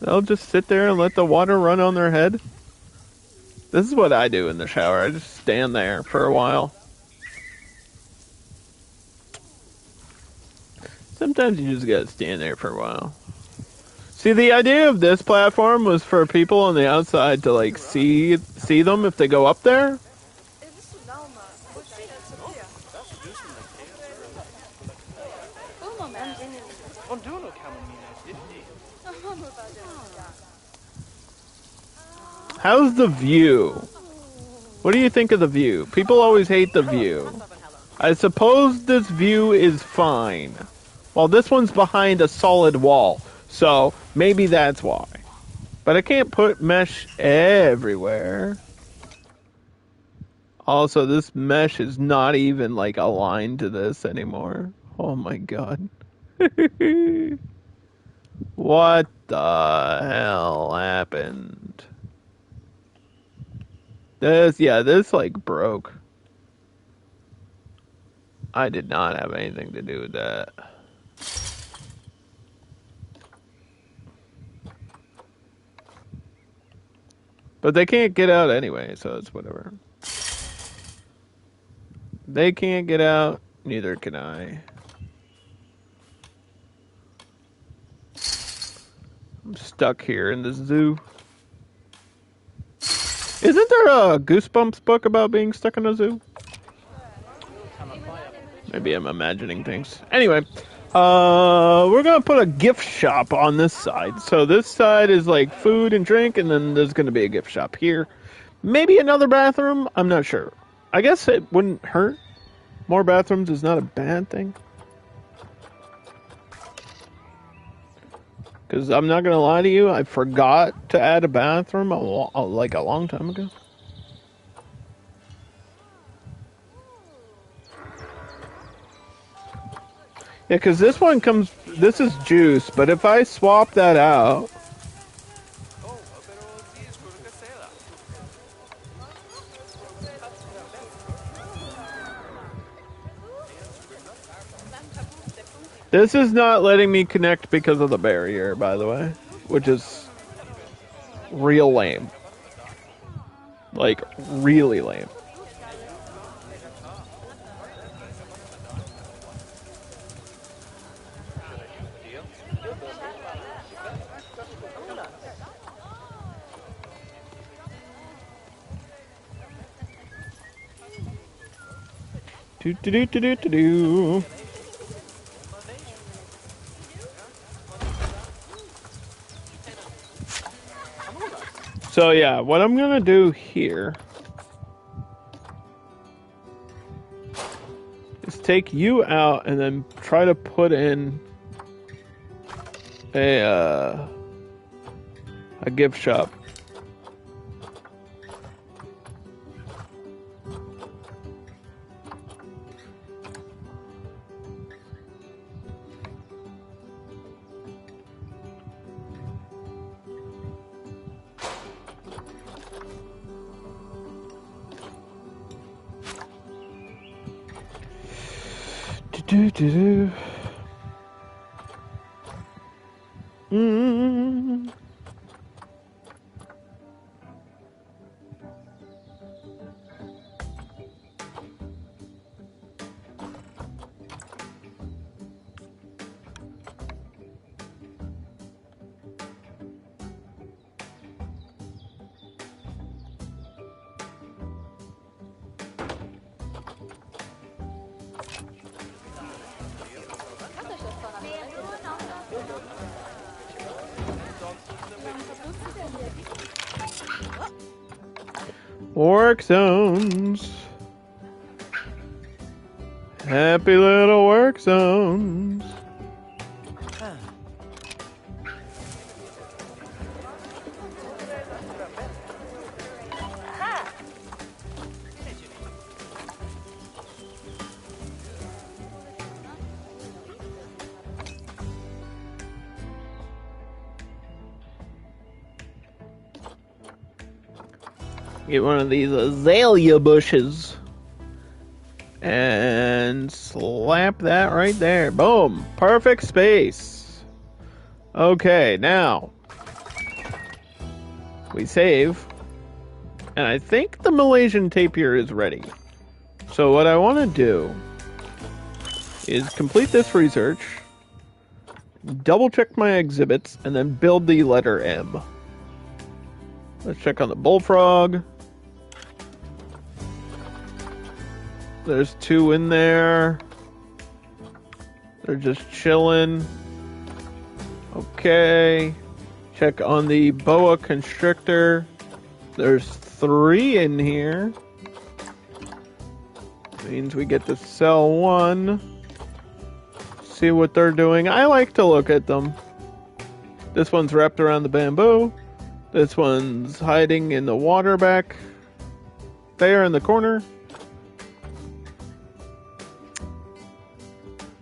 They'll just sit there and let the water run on their head. This is what I do in the shower. I just stand there for a while. Sometimes you just gotta stand there for a while. See, the idea of this platform was for people on the outside to like see them if they go up there. How's the view? What do you think of the view? People always hate the view. I suppose this view is fine. Well, this one's behind a solid wall, so maybe that's why. But I can't put mesh everywhere. Also, this mesh is not even like aligned to this anymore. Oh my god. What the hell happened? This like broke. I did not have anything to do with that. But they can't get out anyway, so it's whatever. They can't get out, neither can I. I'm stuck here in the zoo. Isn't there a Goosebumps book about being stuck in a zoo? Maybe I'm imagining things. Anyway, we're gonna put a gift shop on this side. So this side is like food and drink, and then there's gonna be a gift shop here. Maybe another bathroom? I'm not sure. I guess it wouldn't hurt. More bathrooms is not a bad thing. Because I'm not gonna lie to you, I forgot to add a bathroom like a long time ago. Yeah, because this one comes, this is juice, but if I swap that out... This is not letting me connect because of the barrier, by the way, which is real lame. Like, really lame. Do. So yeah, what I'm gonna do here is take you out and then try to put in a gift shop. Do. Work zones. Happy little work zones. Get one of these azalea bushes and slap that right there. Boom. Perfect space. Okay, now we save. And I think the Malaysian tapir is ready. So what I want to do is complete this research, double check my exhibits, and then build the letter M. Let's check on the bullfrog. There's 2 in there. They're just chilling. Okay. Check on the boa constrictor. There's 3 in here. Means we get to sell 1. See what they're doing. I like to look at them. This one's wrapped around the bamboo. This one's hiding in the water back there in the corner.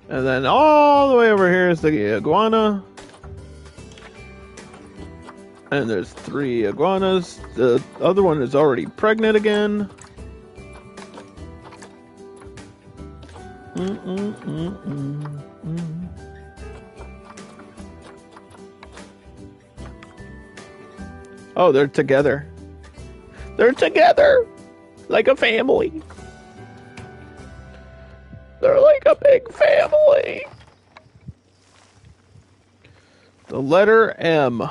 And then all the way over here is the iguana. And there's 3 iguanas. The other one is already pregnant again. Oh, they're together. They're together! Like a family. They're like a big family. The letter M.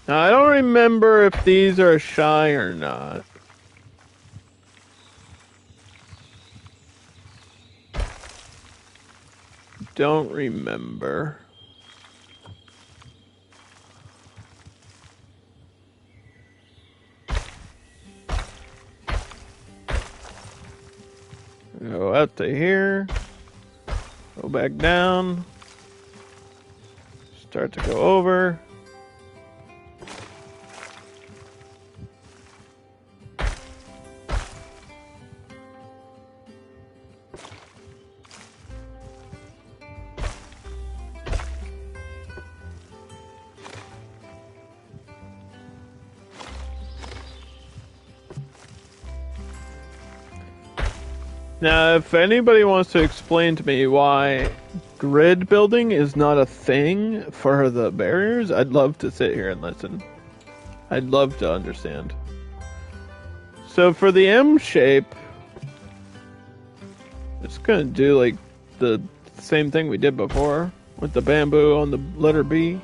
Now, I don't remember if these are shy or not. Don't remember. Go out to here. Go back down. Start to go over. Now, if anybody wants to explain to me why grid building is not a thing for the barriers, I'd love to sit here and listen. I'd love to understand. So for the M shape, it's gonna do like the same thing we did before with the bamboo on the letter B.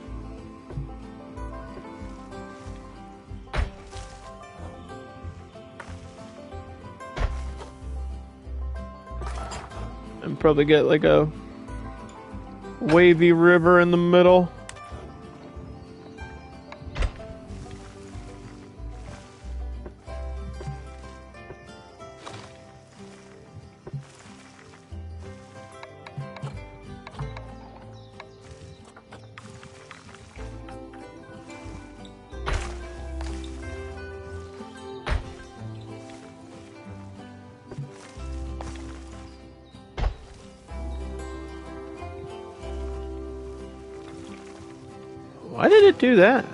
And probably get like a wavy river in the middle. Why did it do that?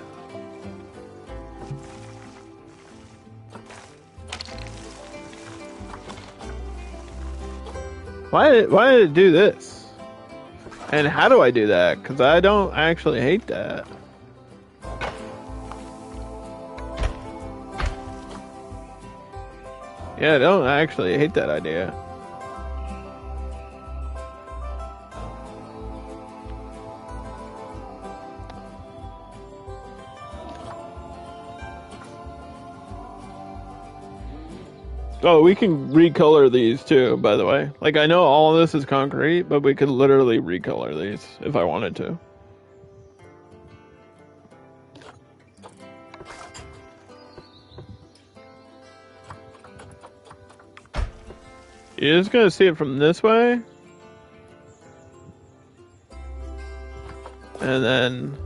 Why did it do this? And how do I do that? Because I don't actually hate that. Yeah, I don't actually hate that idea. Oh, we can recolor these too, by the way. Like, I know all of this is concrete, but we could literally recolor these if I wanted to. You're just gonna see it from this way. And then...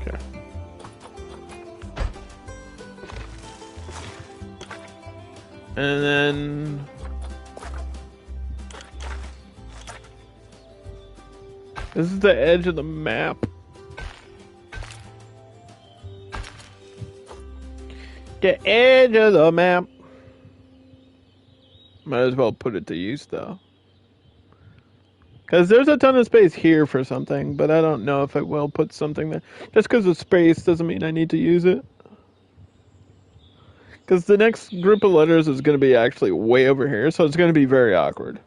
Okay. And then this is the edge of the map. The edge of the map. Might as well put it to use though. Because there's a ton of space here for something, but I don't know if I will put something there. Just because of space doesn't mean I need to use it. Because the next group of letters is going to be actually way over here, so it's going to be very awkward.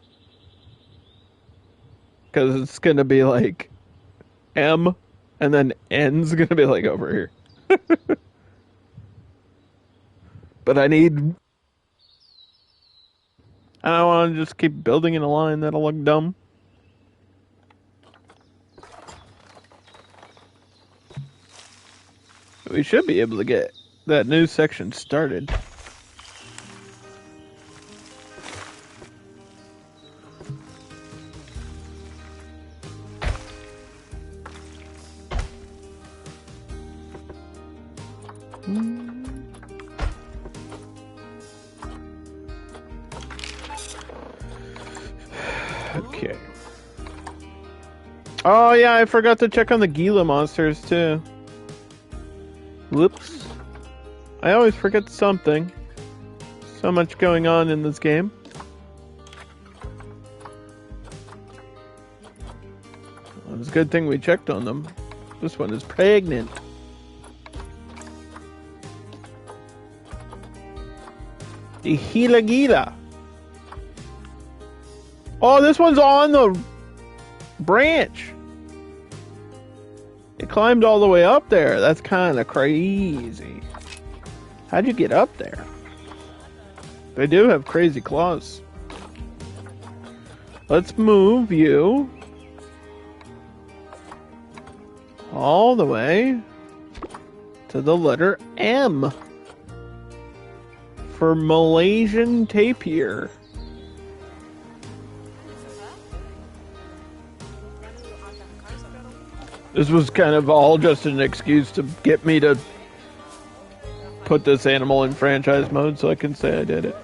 Because it's going to be like M, and then N's going to be like over here. But I don't want to just keep building in a line. That'll look dumb. We should be able to get that new section started. Okay. Oh yeah, I forgot to check on the Gila monsters too. Whoops. I always forget something. So much going on in this game. Well, it's a good thing we checked on them. This one is pregnant. The Gila Gila. Oh, this one's on the branch. It climbed all the way up there. That's kind of crazy. How'd you get up there? They do have crazy claws. Let's move you all the way to the letter M for Malaysian tapir. This was kind of all just an excuse to get me to put this animal in franchise mode so I can say I did it.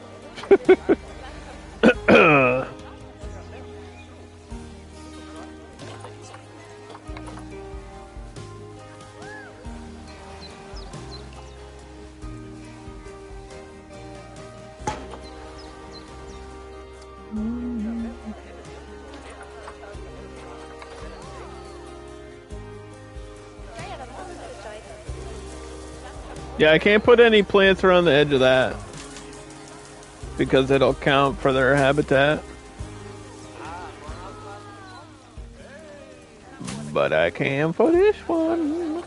Yeah, I can't put any plants around the edge of that because it'll count for their habitat. But I can for this one.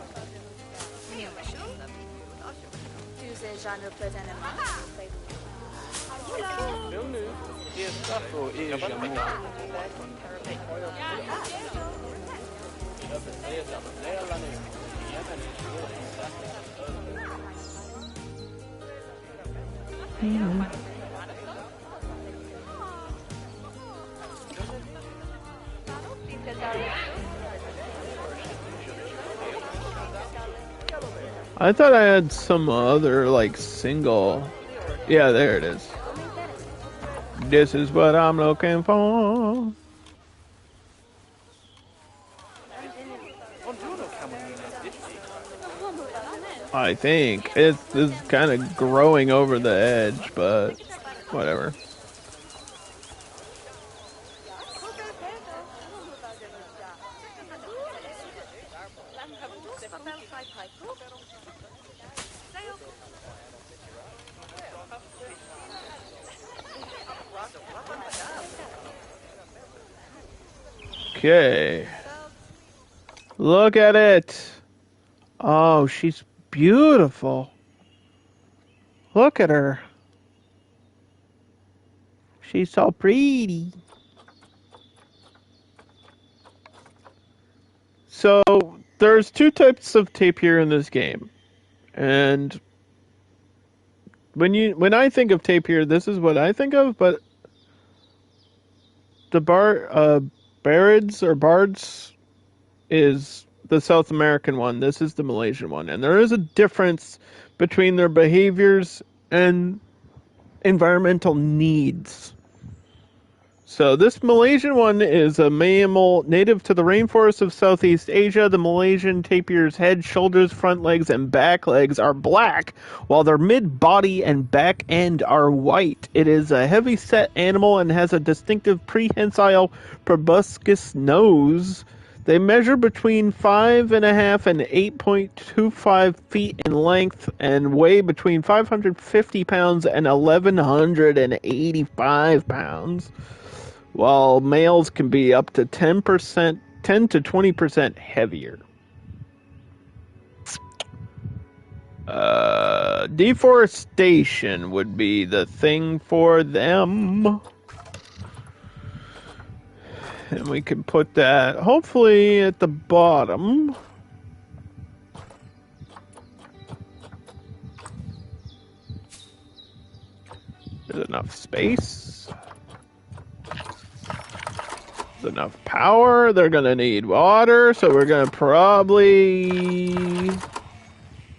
I thought I had some other like single. Yeah, there it is. This is what I'm looking for. I think it's kind of growing over the edge, but whatever. Okay. Look at it. Oh, she's beautiful. Look at her. She's so pretty. So, there's two types of tapir in this game. And when I think of tapir, this is what I think of, but the bards or bards is the South American one. This is the Malaysian one. And there is a difference between their behaviors and environmental needs. So this Malaysian one is a mammal native to the rainforests of Southeast Asia. The Malaysian tapir's head, shoulders, front legs, and back legs are black, while their mid-body and back end are white. It is a heavy-set animal and has a distinctive prehensile proboscis nose. They measure between 5.5 and 8.25 feet in length and weigh between 550 pounds and 1,185 pounds. While males can be up to 10 to 20% heavier. Deforestation would be the thing for them. And we can put that hopefully at the bottom. There's enough space. Enough power. They're gonna need water, so we're gonna probably,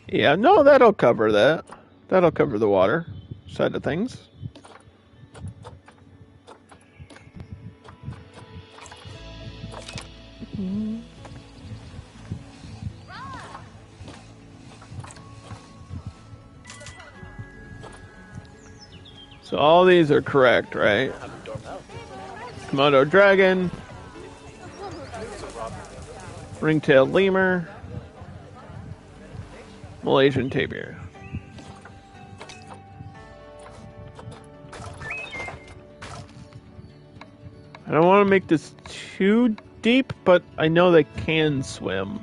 yeah, no, that'll cover that. That'll cover the water side of things. So all these are correct, right? Komodo dragon, ring-tailed lemur, Malaysian tapir. I don't want to make this too deep, but I know they can swim.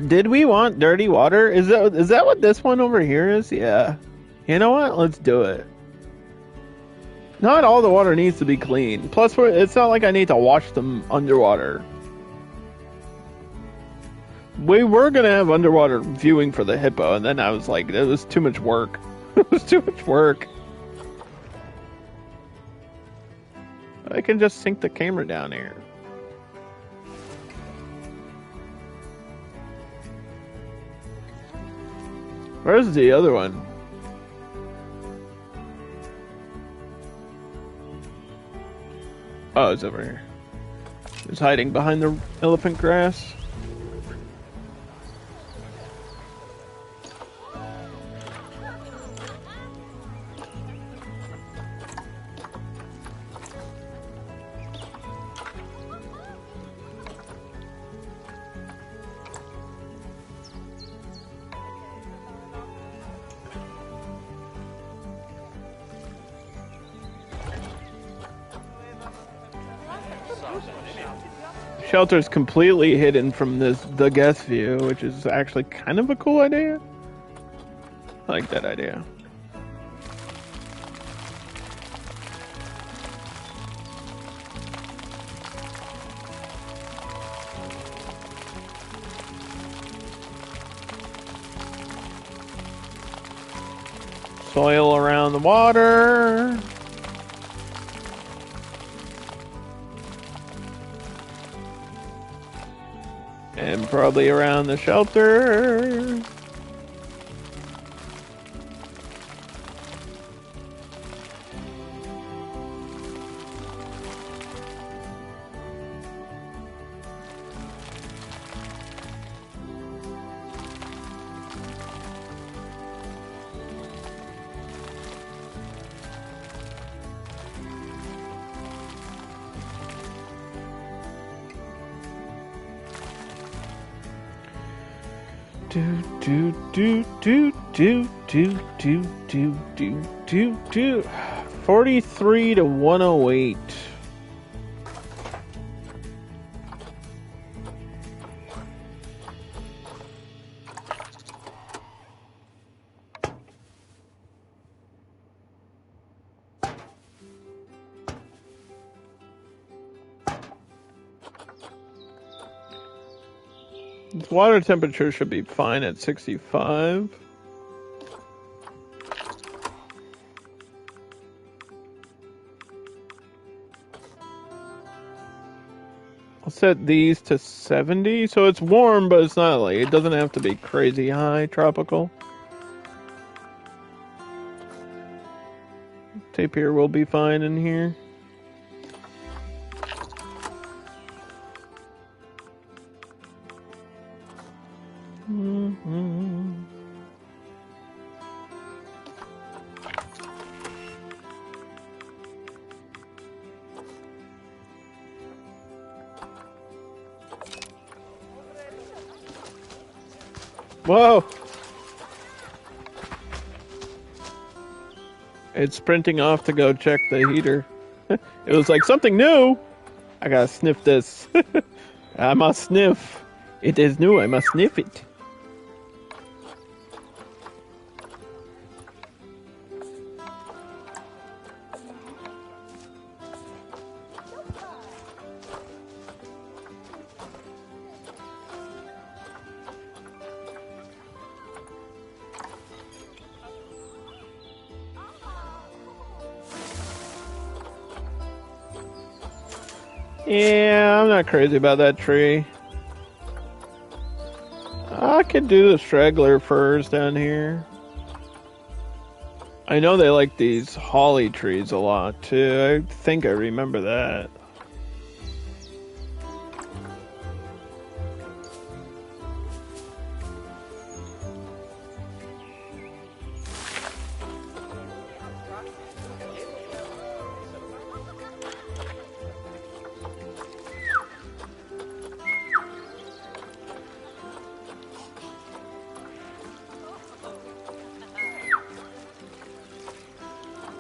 Did we want dirty water? Is that what this one over here is? Yeah. You know what? Let's do it. Not all the water needs to be clean. Plus, it's not like I need to wash them underwater. We were going to have underwater viewing for the hippo, and then I was like, it was too much work. It was too much work. I can just sink the camera down here. Where's the other one? Oh, it's over here. It's hiding behind the elephant grass. Shelter's completely hidden from the guest view, which is actually kind of a cool idea. I like that idea. Soil around the water. And probably around the shelter. 43 to 108. Water temperature should be fine at 65. I'll set these to 70, so it's warm, but it's not like, it doesn't have to be crazy high tropical. Tapir will be fine in here. Whoa! It's sprinting off to go check the heater. It was like something new! I gotta sniff this. I must sniff. It is new, I must sniff it. Yeah, I'm not crazy about that tree. I could do the straggler firs down here. I know they like these holly trees a lot too. I think I remember that.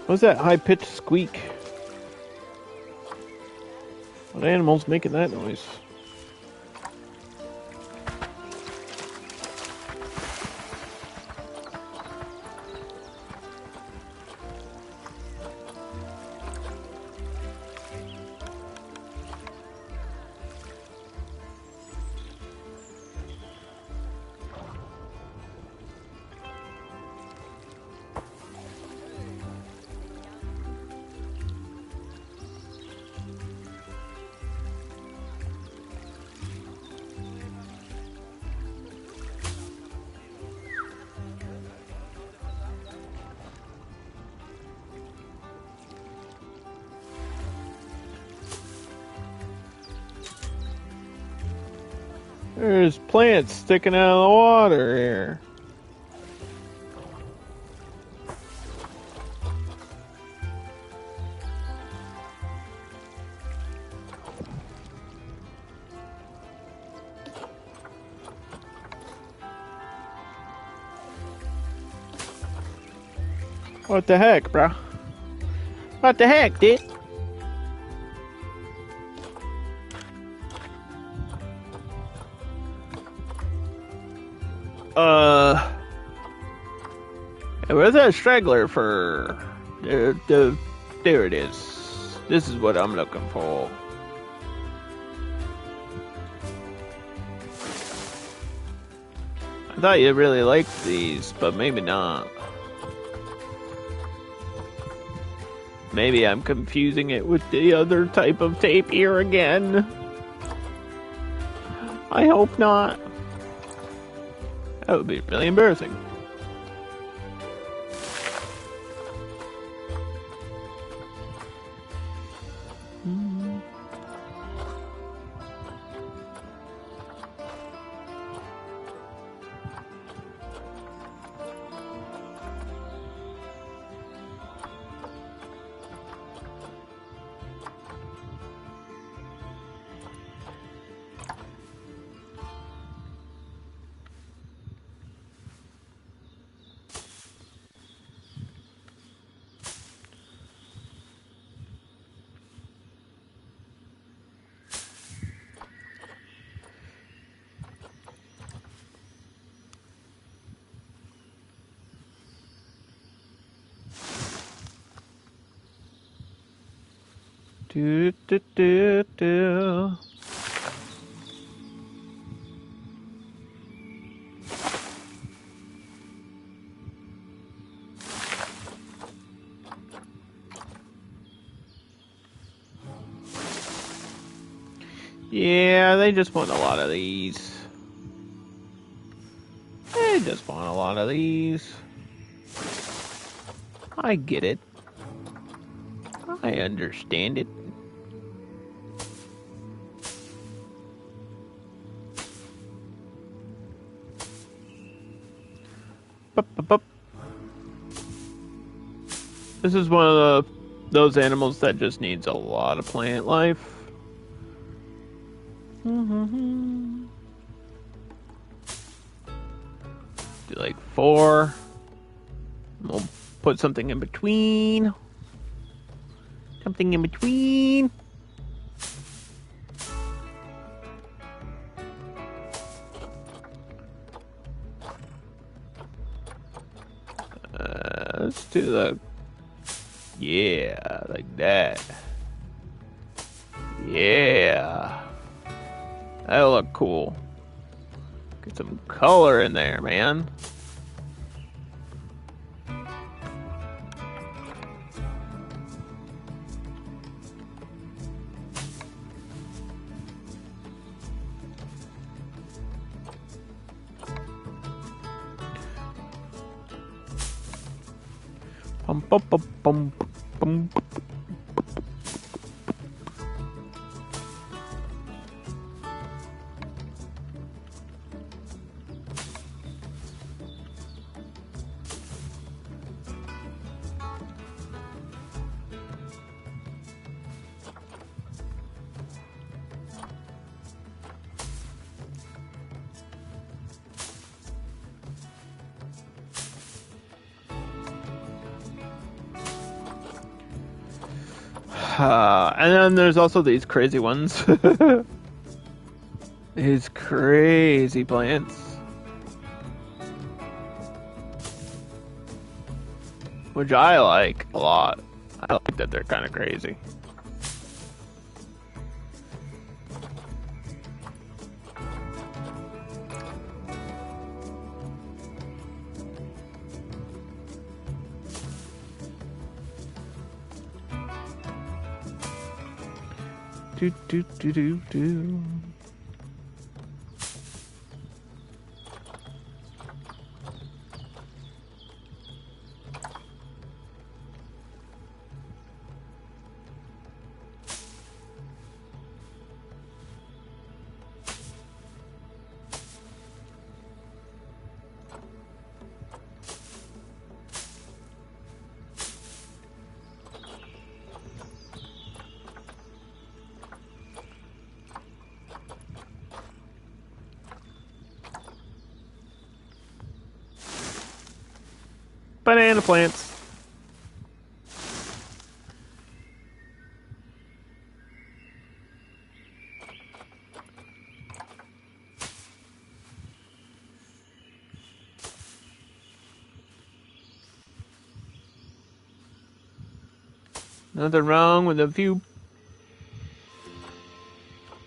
What's that high-pitched squeak? What animal's making that noise? There's plants sticking out of the water here. What the heck, bruh? What the heck, dude? Where's that straggler for? There it is. This is what I'm looking for. I thought you really liked these, but maybe not. Maybe I'm confusing it with the other type of tapir again. I hope not. That would be really embarrassing. Do, do, do, do. Yeah, they just want a lot of these. They just want a lot of these. I get it. I understand it. Bup, bup, bup. This is one of those animals that just needs a lot of plant life. Do like 4. We'll put something in between. Something in between. Let's do the... Yeah, like that. Yeah. That'll look cool. Get some color in there, man. Bum, bum, bum, bum, bum. And then there's also these crazy ones. These crazy plants. Which I like a lot. I like that they're kind of crazy. Do, do, do, do, do. Banana plants. Nothing wrong with a few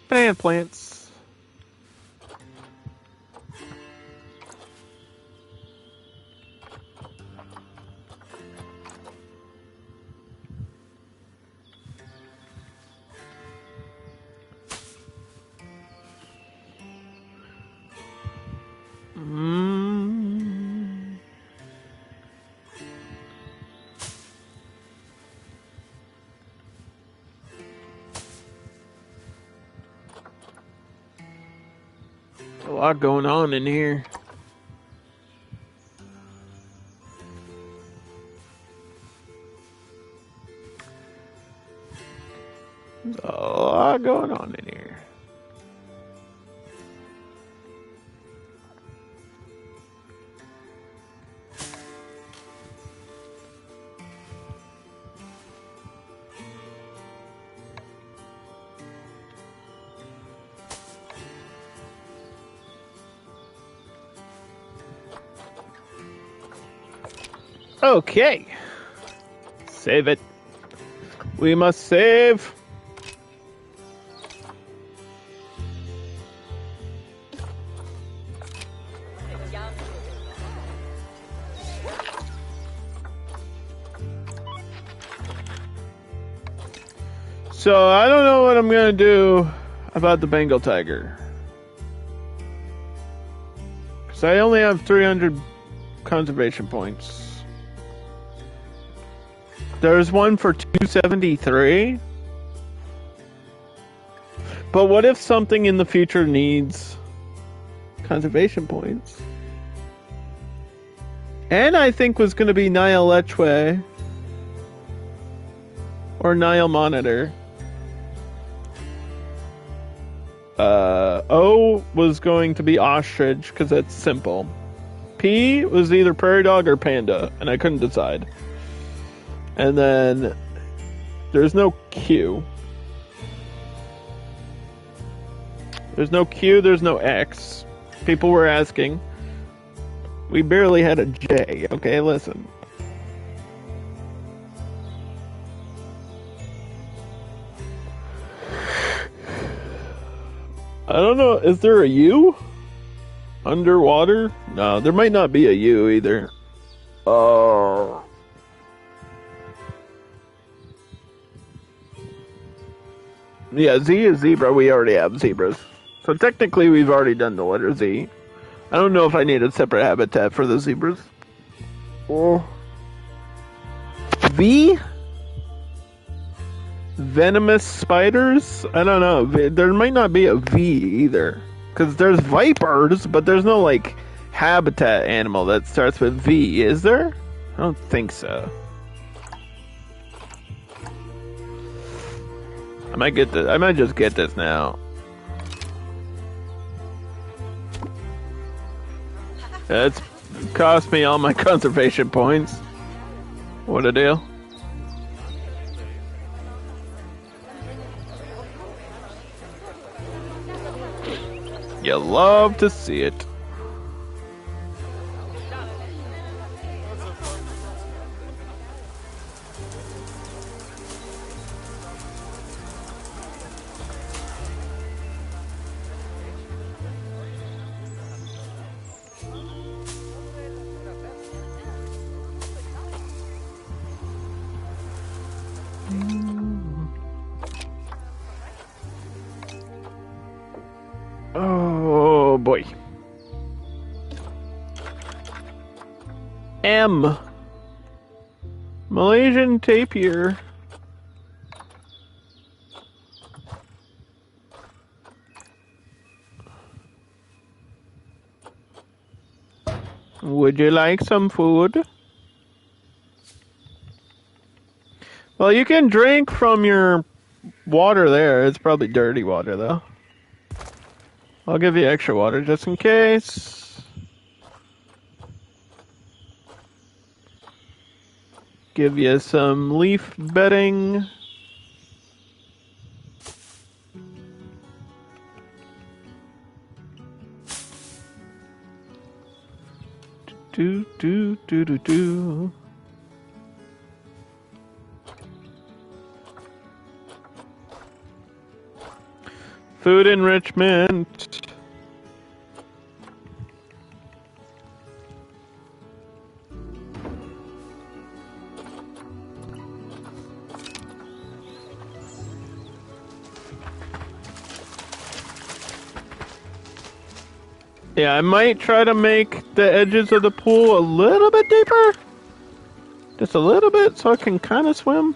banana plants. A lot going on in here. There's a lot going on in here. Okay. Save it. We must save. So I don't know what I'm gonna do about the Bengal tiger. Because I only have 300 conservation points. There's one for 273. But what if something in the future needs conservation points? And I think was going to be Nile Lechwe or Nile Monitor. O was going to be ostrich because that's simple. P was either prairie dog or panda, and I couldn't decide. And then there's no Q. There's no Q, there's no X. People were asking. We barely had a J, okay? Listen. I don't know, is there a U? Underwater? No, there might not be a U either. Oh. Yeah, Z is zebra. We already have zebras. So technically we've already done the letter Z. I don't know if I need a separate habitat for the zebras. Oh. V? Venomous spiders? I don't know. There might not be a V either. Because there's vipers, but there's no, like, habitat animal that starts with V, is there? I don't think so. I might get this. I might just get this now. That's cost me all my conservation points. What a deal. You love to see it. Oh boy. M. Malaysian tapir. Would you like some food? Well, you can drink from your water there. It's probably dirty water though. I'll give you extra water just in case. Give you some leaf bedding. Do. Food enrichment. Yeah, I might try to make the edges of the pool a little bit deeper. Just a little bit so I can kind of swim.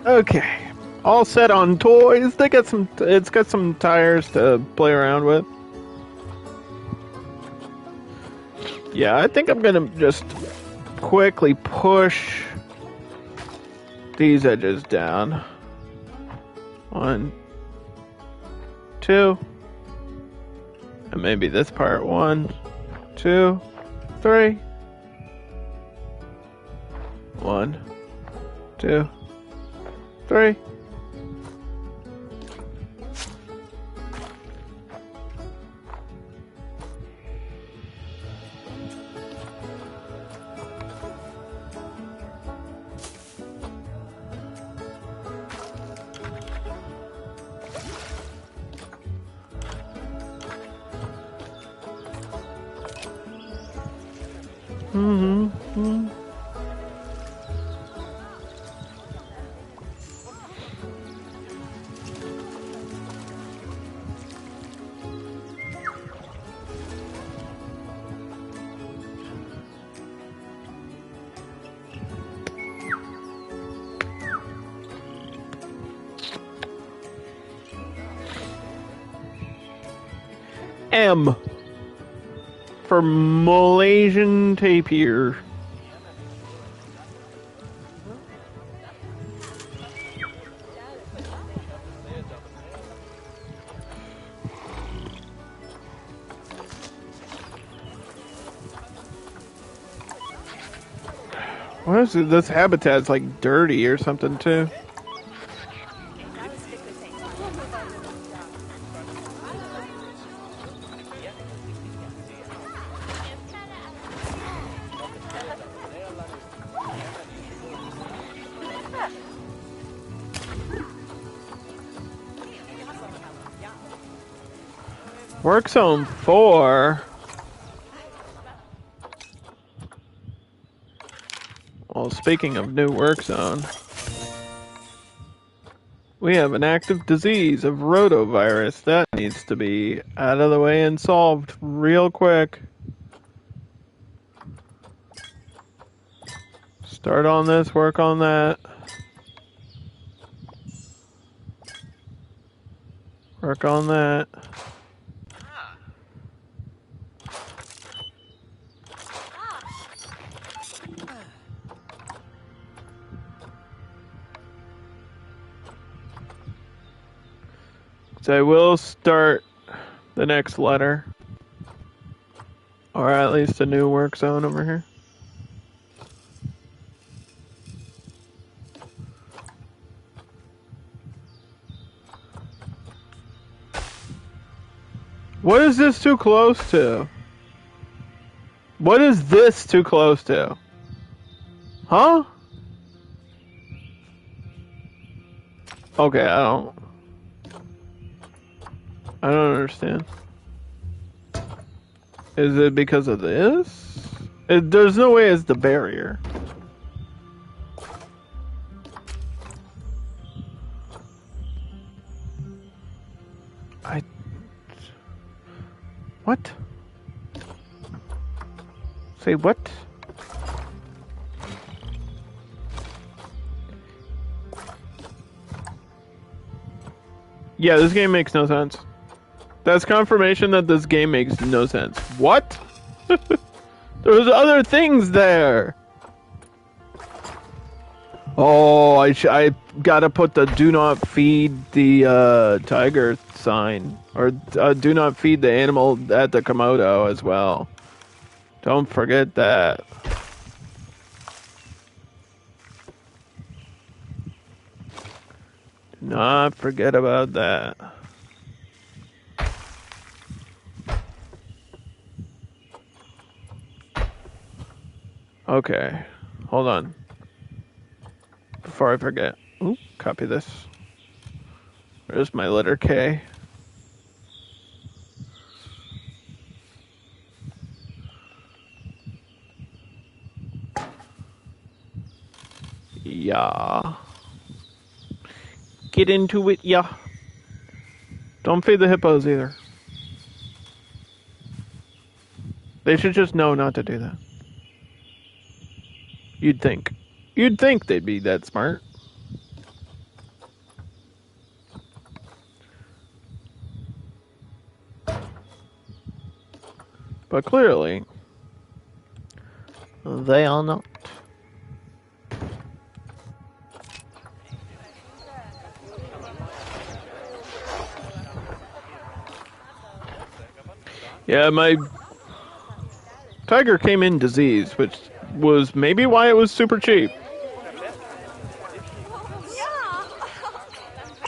Okay, all set on toys. They got some. It's got some tires to play around with. Yeah, I think I'm gonna just quickly push these edges down. 1, 2. And maybe this part. 1, 2, 3. 1, 2, 3. Mm-hmm. M for Malaysian tapir. What is it? This habitat's like dirty or something too. Work zone 4. Well, speaking of new work zone, we have an active disease of rotavirus. That needs to be out of the way and solved real quick. Start on this, work on that. Work on that. So I will start the next letter. Or at least a new work zone over here. What is this too close to? What is this too close to? Huh? Okay, I don't understand. Is it because of this? There's no way it's the barrier. What? Say what? Yeah, this game makes no sense. That's confirmation that this game makes no sense. What? There's other things there. Oh, I gotta put the do not feed the tiger sign. Or do not feed the animal at the Komodo as well. Don't forget that. Do not forget about that. Okay, hold on. Before I forget. Ooh, copy this. Where's my letter K? Yeah. Get into it, yeah. Don't feed the hippos either. They should just know not to do that. You'd think. You'd think they'd be that smart. But clearly, they are not. Yeah, my tiger came in diseased, which was maybe why it was super cheap.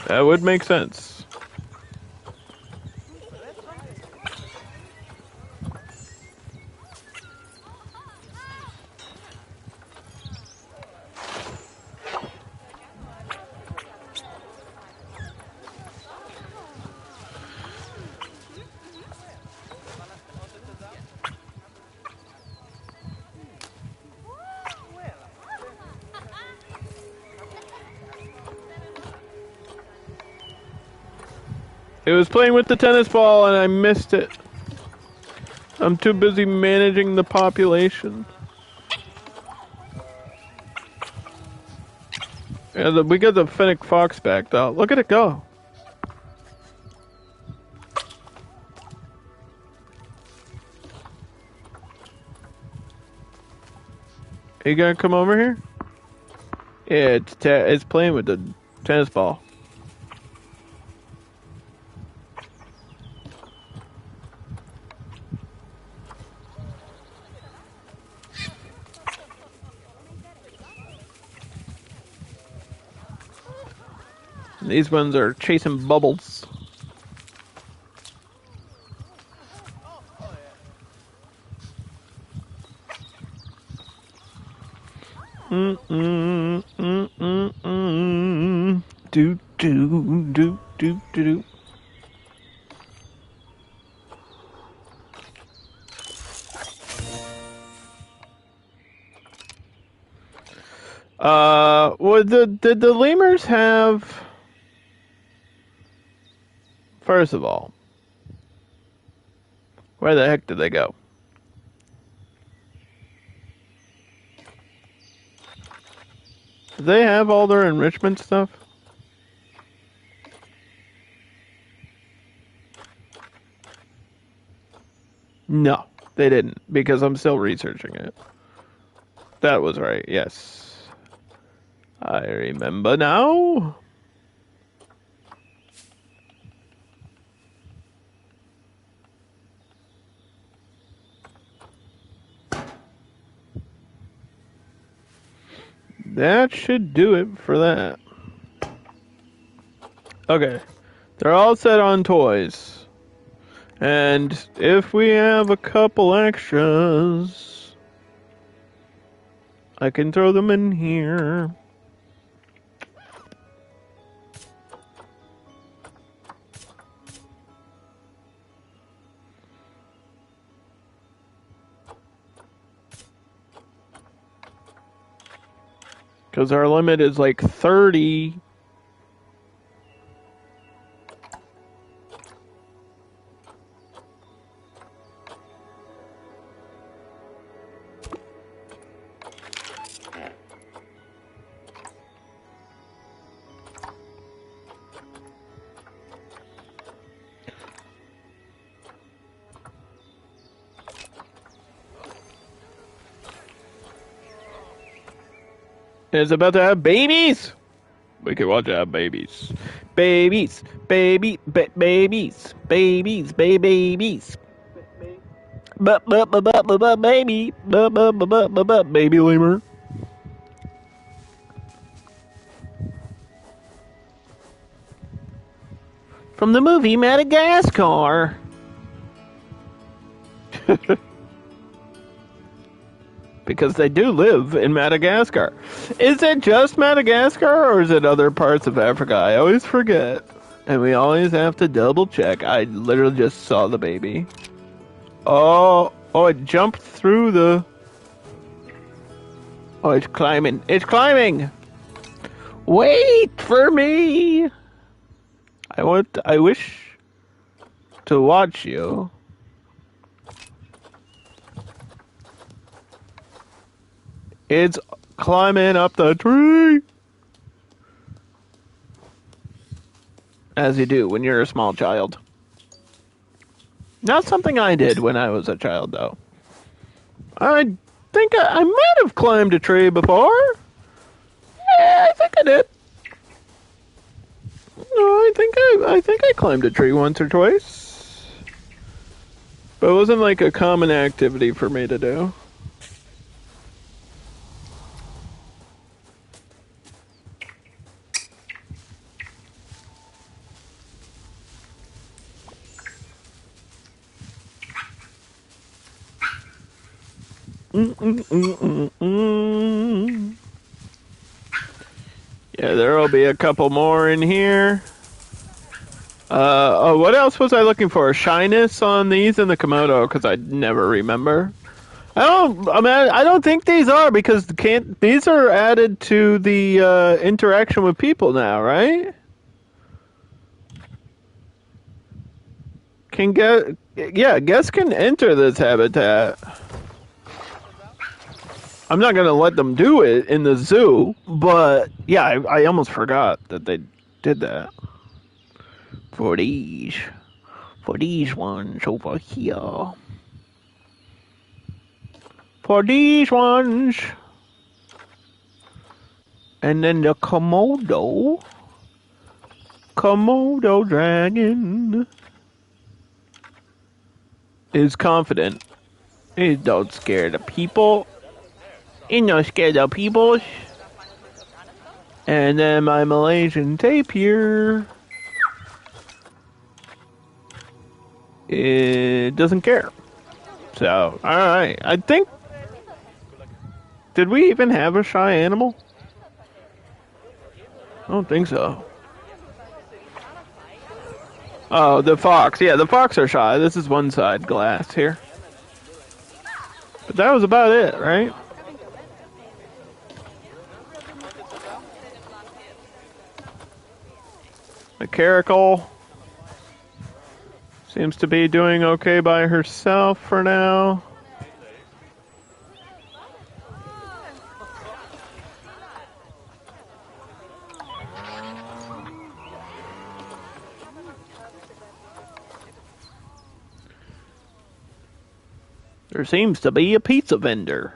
That would make sense. It was playing with the tennis ball and I missed it. I'm too busy managing the population. Yeah, we got the fennec fox back though. Look at it go. You gonna come over here? Yeah, it's playing with the tennis ball. These ones are chasing bubbles. Do do do do do. Did the lemurs have? First of all, where the heck did they go? Do they have all their enrichment stuff? No, they didn't, because I'm still researching it. That was right, yes. I remember now. That should do it for that. Okay. They're all set on toys. And if we have a couple extras, I can throw them in here. Because our limit is like 30. It's about to have babies. We can watch it have babies. Babies, babies, babies, babies, babies. Baby, baby lemur. From the movie Madagascar. Because they do live in Madagascar. Is it just Madagascar or is it other parts of Africa? I always forget. And we always have to double check. I literally just saw the baby. Oh, it jumped through the... Oh, it's climbing. It's climbing! Wait for me! I wish to watch you. It's climbing up the tree. As you do when you're a small child. Not something I did when I was a child, though. I think I might have climbed a tree before. Yeah, I think I did. No, I think I climbed a tree once or twice. But it wasn't like a common activity for me to do. Yeah, there'll be a couple more in here. Oh, what else was I looking for? Shyness on these in the Komodo, because I never remember. I don't think these are, because these are added to the interaction with people now, right? Guests can enter this habitat. I'm not gonna let them do it in the zoo, but yeah, I almost forgot that they did that. For these ones over here. For these ones. And then the Komodo dragon is confident. He don't scare the people. He not scared of people. And then my Malaysian tapir, it doesn't care. So, alright. I think... Did we even have a shy animal? I don't think so. Oh, the fox. Yeah, the fox are shy. This is one side glass here. But that was about it, right? The caracal seems to be doing okay by herself for now. There seems to be a pizza vendor.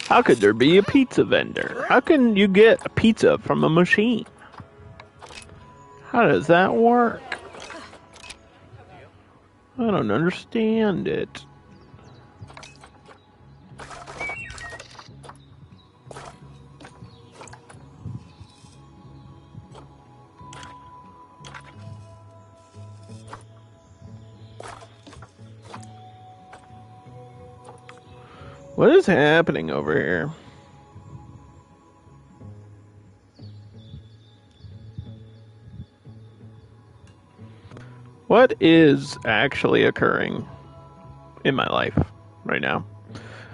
How could there be a pizza vendor? How can you get a pizza from a machine? How does that work? I don't understand it. What is happening over here? What is actually occurring in my life right now?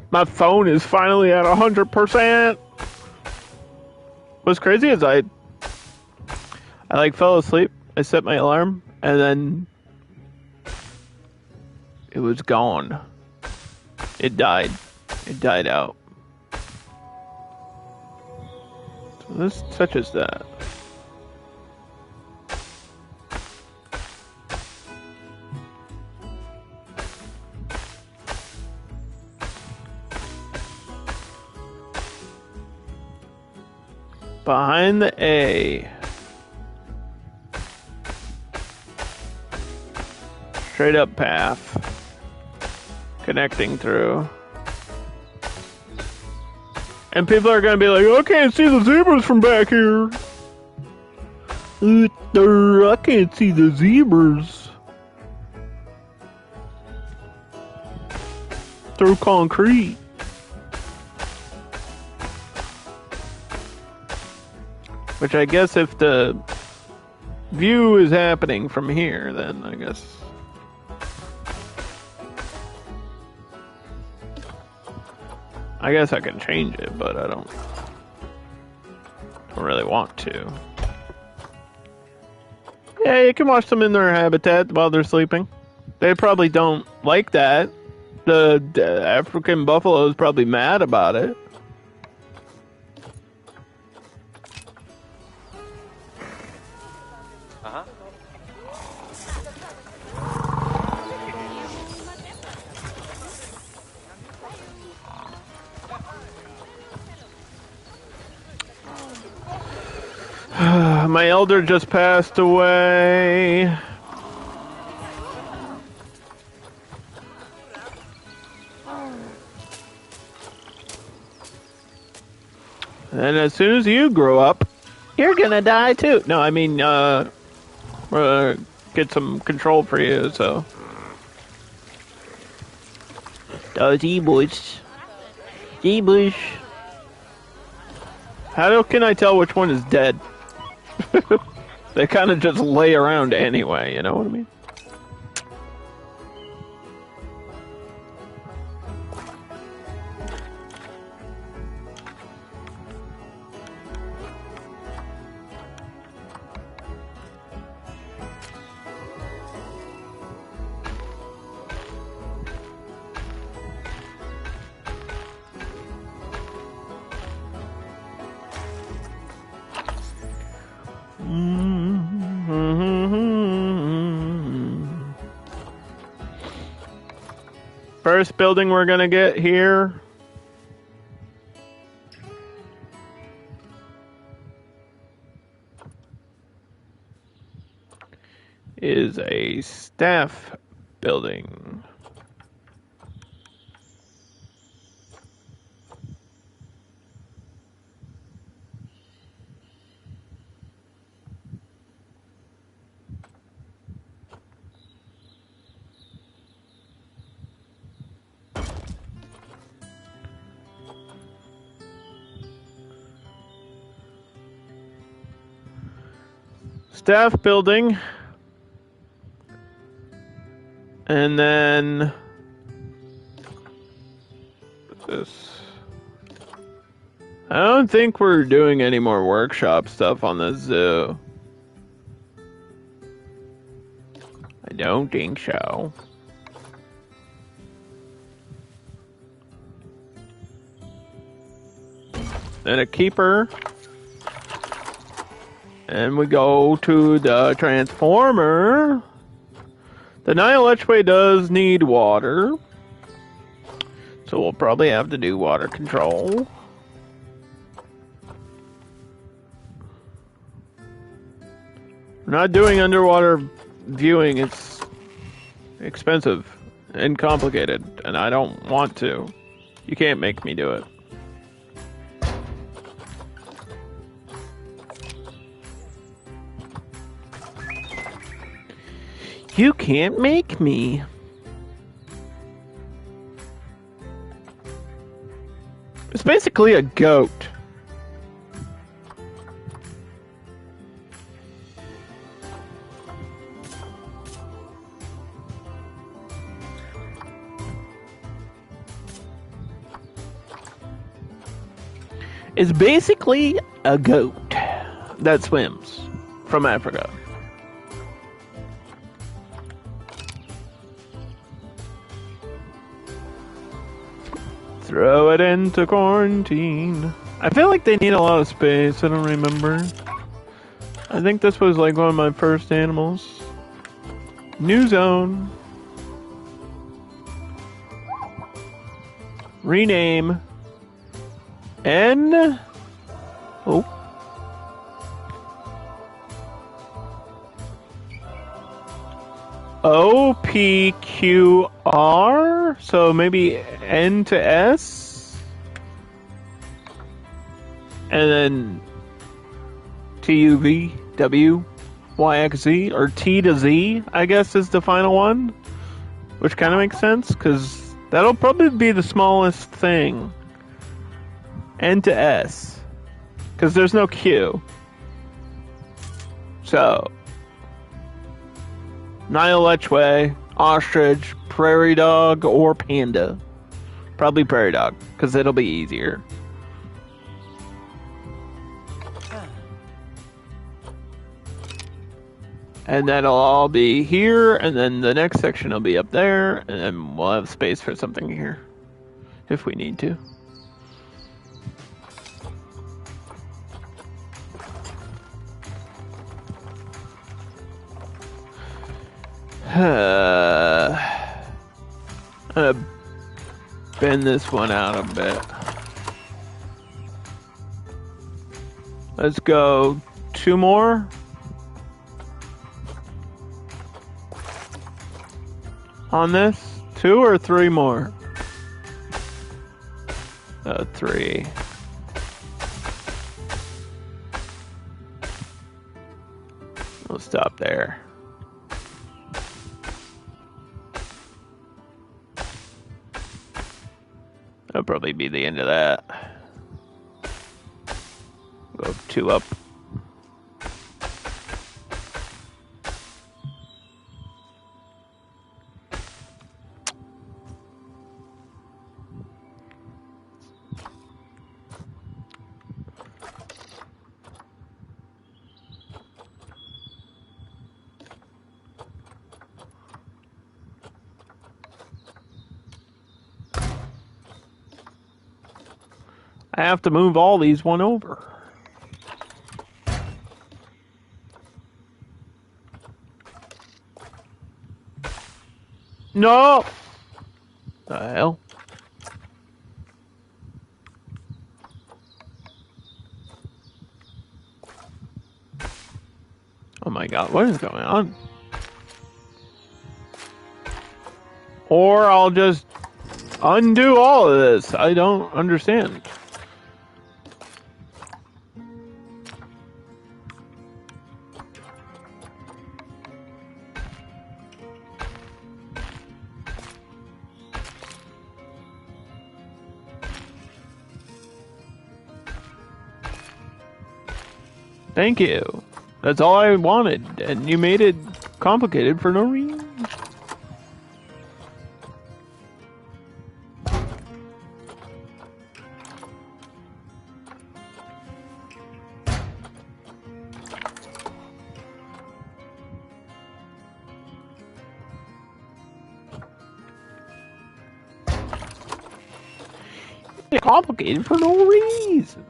My phone is finally at 100%. What's crazy is I fell asleep. I set my alarm and then it was gone. It died. It died out. So this touches that. Behind the A. Straight up path. Connecting through. And people are gonna be like, I can't see the zebras from back here. I can't see the zebras. Through concrete. Which I guess if the view is happening from here, then I guess... I can change it, but I don't really want to. Yeah, you can watch them in their habitat while they're sleeping. They probably don't like that. The African buffalo is probably mad about it. My elder just passed away. And as soon as you grow up, you're gonna die too. No, I mean, get some control for you, so. G-Bush. G-Bush. How can I tell which one is dead? They kind of just lay around anyway, you know what I mean? First building we're gonna get here is a staff building. Staff building, and then this. I don't think we're doing any more workshop stuff on the zoo. I don't think so. Then a keeper. And we go to the transformer. The Nihilechwe does need water. So we'll probably have to do water control. We're not doing underwater viewing. It's expensive and complicated. And I don't want to. You can't make me do it. You can't make me. It's basically a goat. It's basically a goat that swims from Africa. Throw it into quarantine. I feel like they need a lot of space. I don't remember. I think this was like one of my first animals. New zone. Rename. N. Oh. OPQR, so maybe N to S, and then TUVWYXZ, or T to Z, I guess is the final one, which kind of makes sense, because that'll probably be the smallest thing. N to S, because there's no Q. So Nihilechwe, ostrich, prairie dog, or panda. Probably prairie dog, because it'll be easier. And that'll all be here, and then the next section will be up there, and then we'll have space for something here, if we need to. I'm gonna bend this one out a bit. Let's go 2 more. On this? 2 or 3 more? 3. We'll stop there. That'll probably be the end of that. Go 2 up. I have to move all these 1 over. No! The hell? Oh my god, what is going on? Or I'll just undo all of this. I don't understand. Thank you. That's all I wanted, and you made it complicated for no reason. It's complicated for no reason.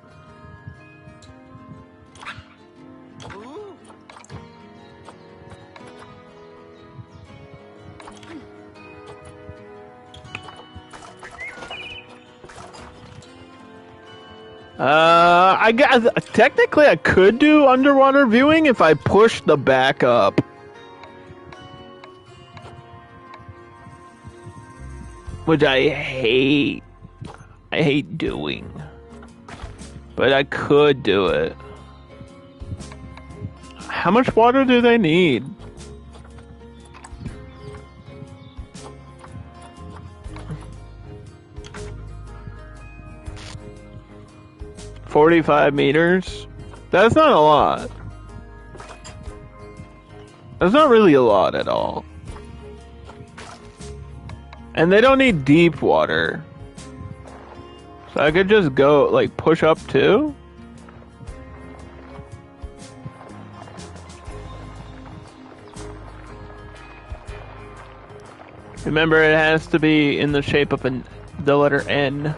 I guess technically I could do underwater viewing if I push the back up. Which I hate doing. But I could do it. How much water do they need? $45 meters? That's not a lot. That's not really a lot at all. And they don't need deep water. So I could just go, like, push up too? Remember, it has to be in the shape of the letter N.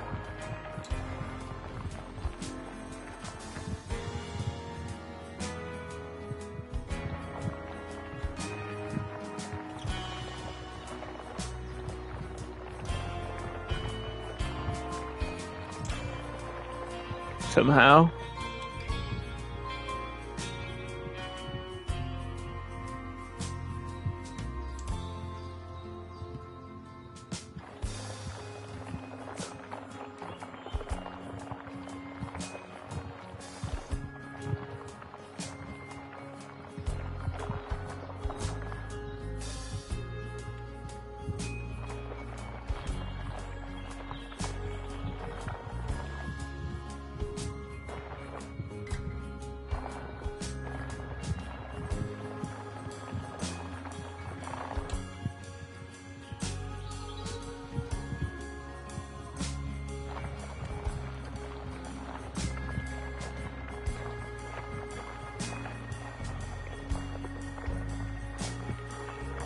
Somehow.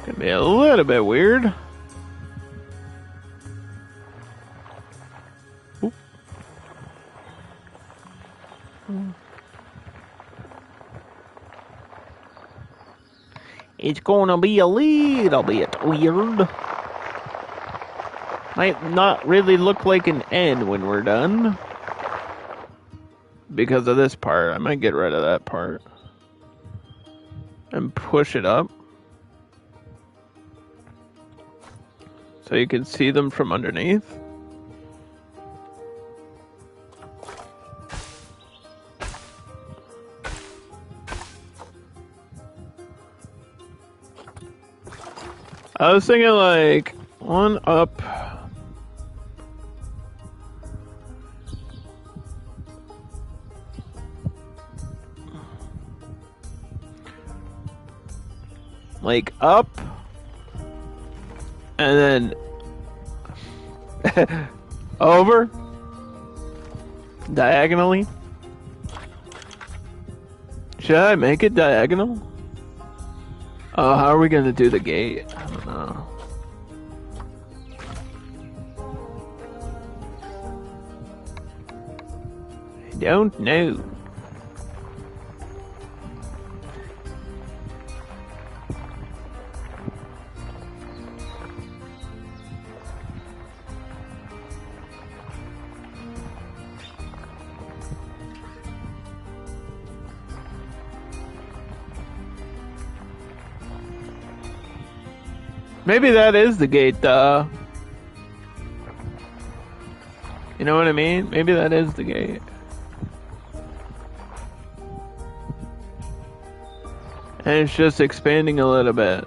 Could be a little bit weird. Oop. It's gonna be a little bit weird. Might not really look like an N when we're done. Because of this part. I might get rid of that part. and push it up so you can see them from underneath. I was thinking like one up. Like up and then over diagonally. Should I make it diagonal? Oh, how are we gonna do the gate? I don't know. I don't know. Maybe that is the gate, You know what I mean? Maybe that is the gate. And it's just expanding a little bit.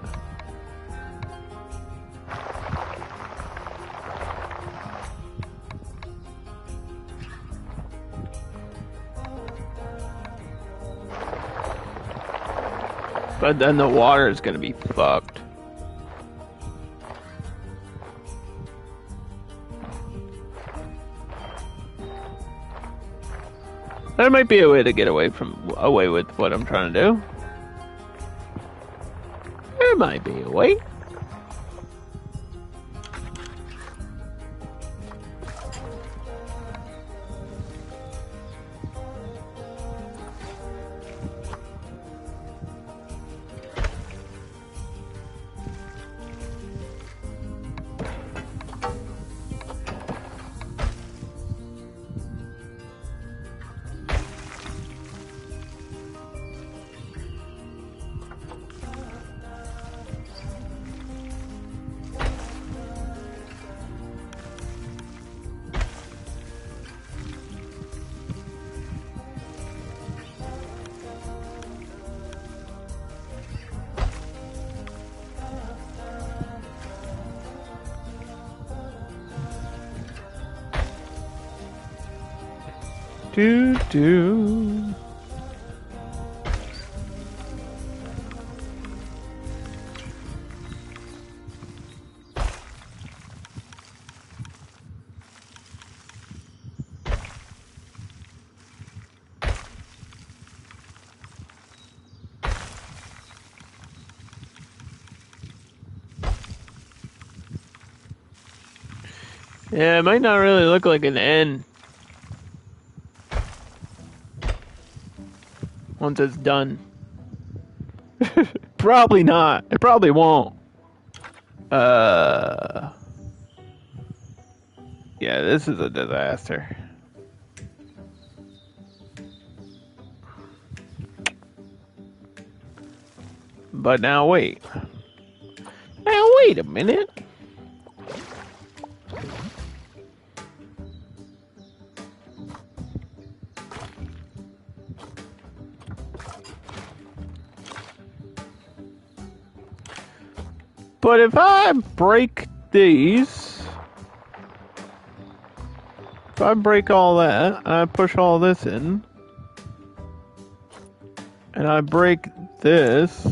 But then the water is gonna be fucked. There might be a way to get away with what I'm trying to do. There might be a way. Do. Yeah, it might not really look like an N once it's done. Probably not. It probably won't. Yeah, this is a disaster. But now wait. Now wait a minute. But if I break these, if I break all that, and I push all this in, and I break this,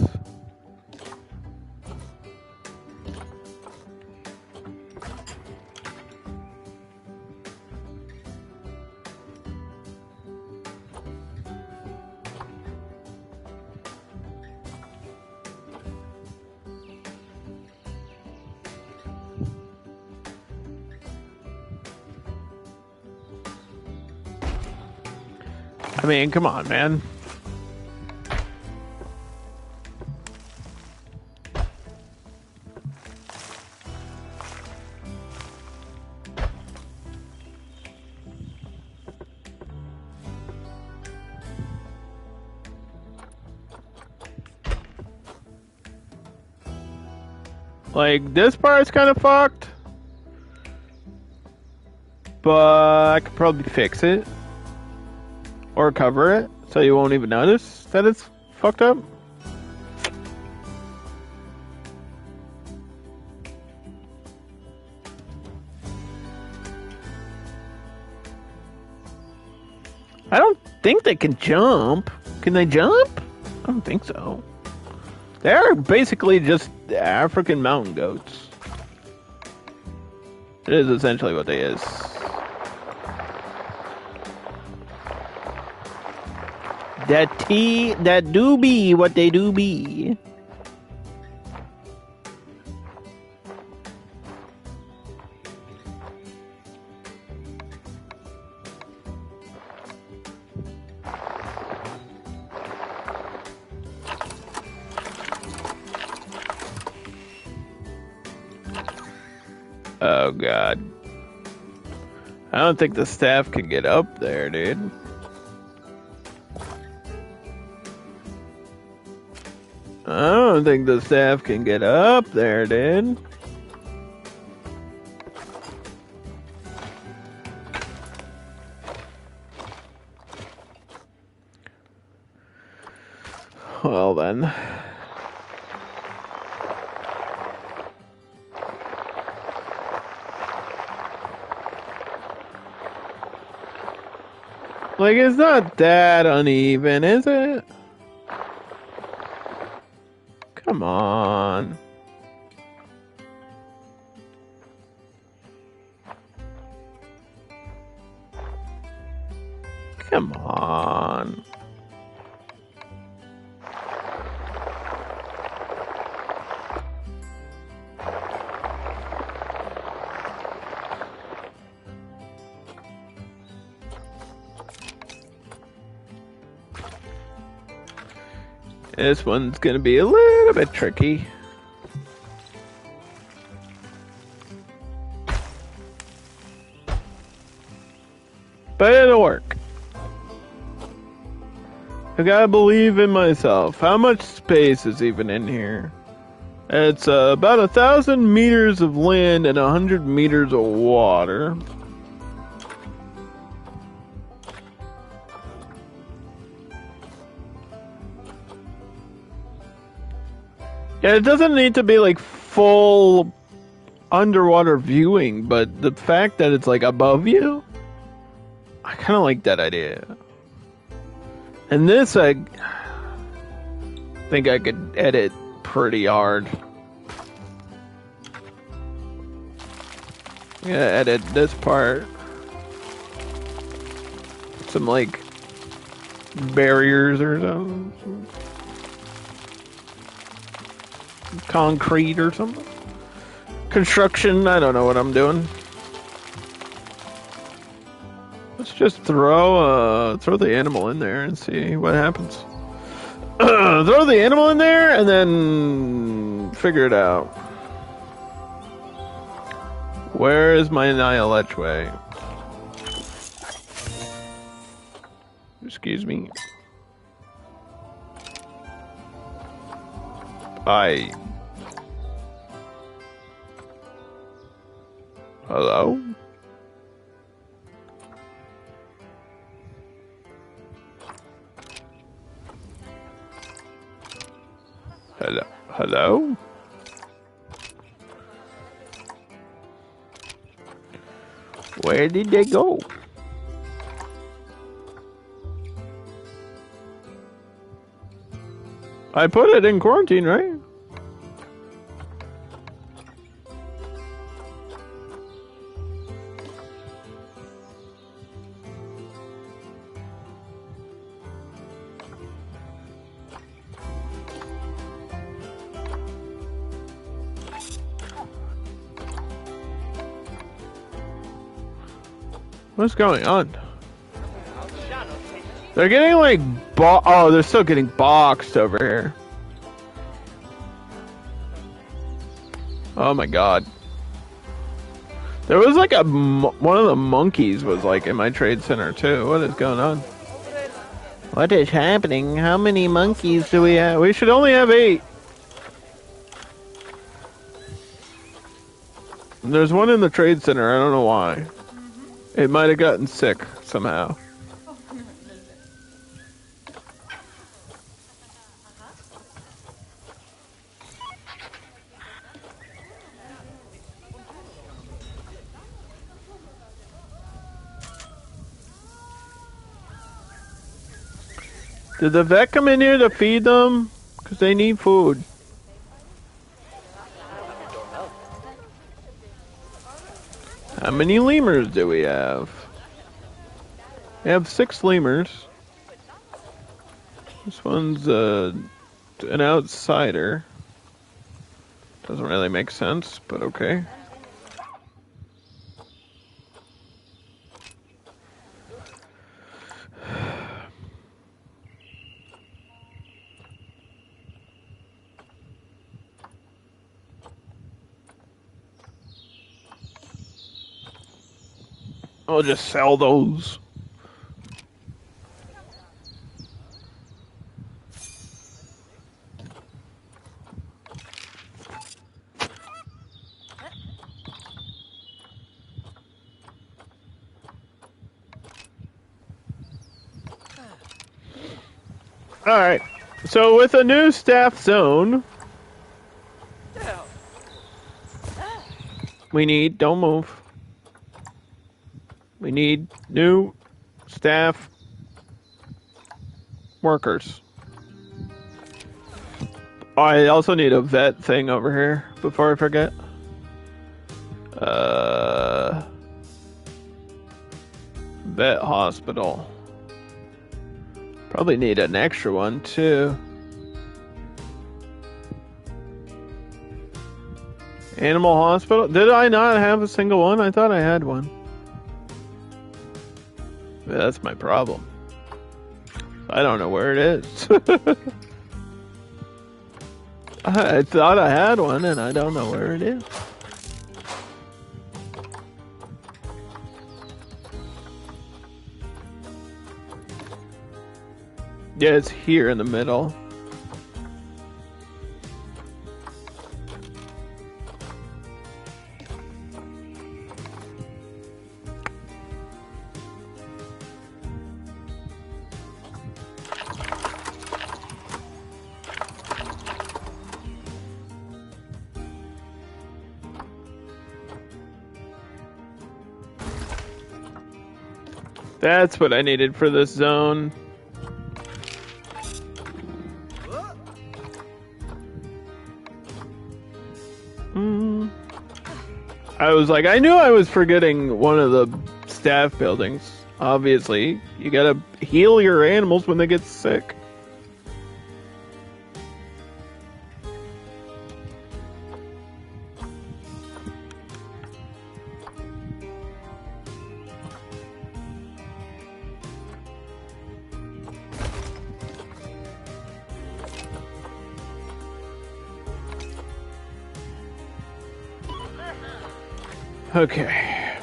I mean, come on, man. Like, this part's kind of fucked. But I could probably fix it. Or cover it, so you won't even notice that it's fucked up. I don't think they can jump. Can they jump? I don't think so. They're basically just African mountain goats. It is essentially what they is. That do be what they do be. Oh god. I don't think the staff can get up there, dude. I don't think the staff can get up there, dude. Well then. Like, it's not that uneven, is it? Come on. Come on. This one's gonna be a little bit tricky. But it'll work. I gotta believe in myself. How much space is even in here? It's about 1,000 meters of land and 100 meters of water. Yeah, it doesn't need to be like full underwater viewing, but the fact that it's like above you, I kind of like that idea. And this, I think I could edit pretty hard. Yeah, edit this part. Some like barriers or something. Concrete or something. Construction, I don't know what I'm doing. Let's just throw the animal in there and see what happens. Throw the animal in there and then figure it out. Where is my Nihiletchway? Excuse me. Hello? Hello? Where did they go? I put it in quarantine, right? What's going on? They're getting like oh, they're still getting boxed over here. Oh my god. There was like one of the monkeys was like in my trade center too. What is going on? What is happening? How many monkeys do we have? We should only have 8. There's one in the trade center. I don't know why. It might have gotten sick somehow. Did the vet come in here to feed them? Because they need food. How many lemurs do we have? We have 6 lemurs. This one's an outsider. Doesn't really make sense, but okay. I'll just sell those. Alright, so with a new staff zone, we need, don't move, we need new staff workers. I also need a vet thing over here before I forget. Vet hospital. Probably need an extra one too. Animal hospital? Did I not have a single one? I thought I had one. Yeah, that's my problem. I don't know where it is. I thought I had one and I don't know where it is. Yeah, it's here in the middle. That's what I needed for this zone. I was like, I knew I was forgetting one of the staff buildings. Obviously, you gotta heal your animals when they get sick. Okay.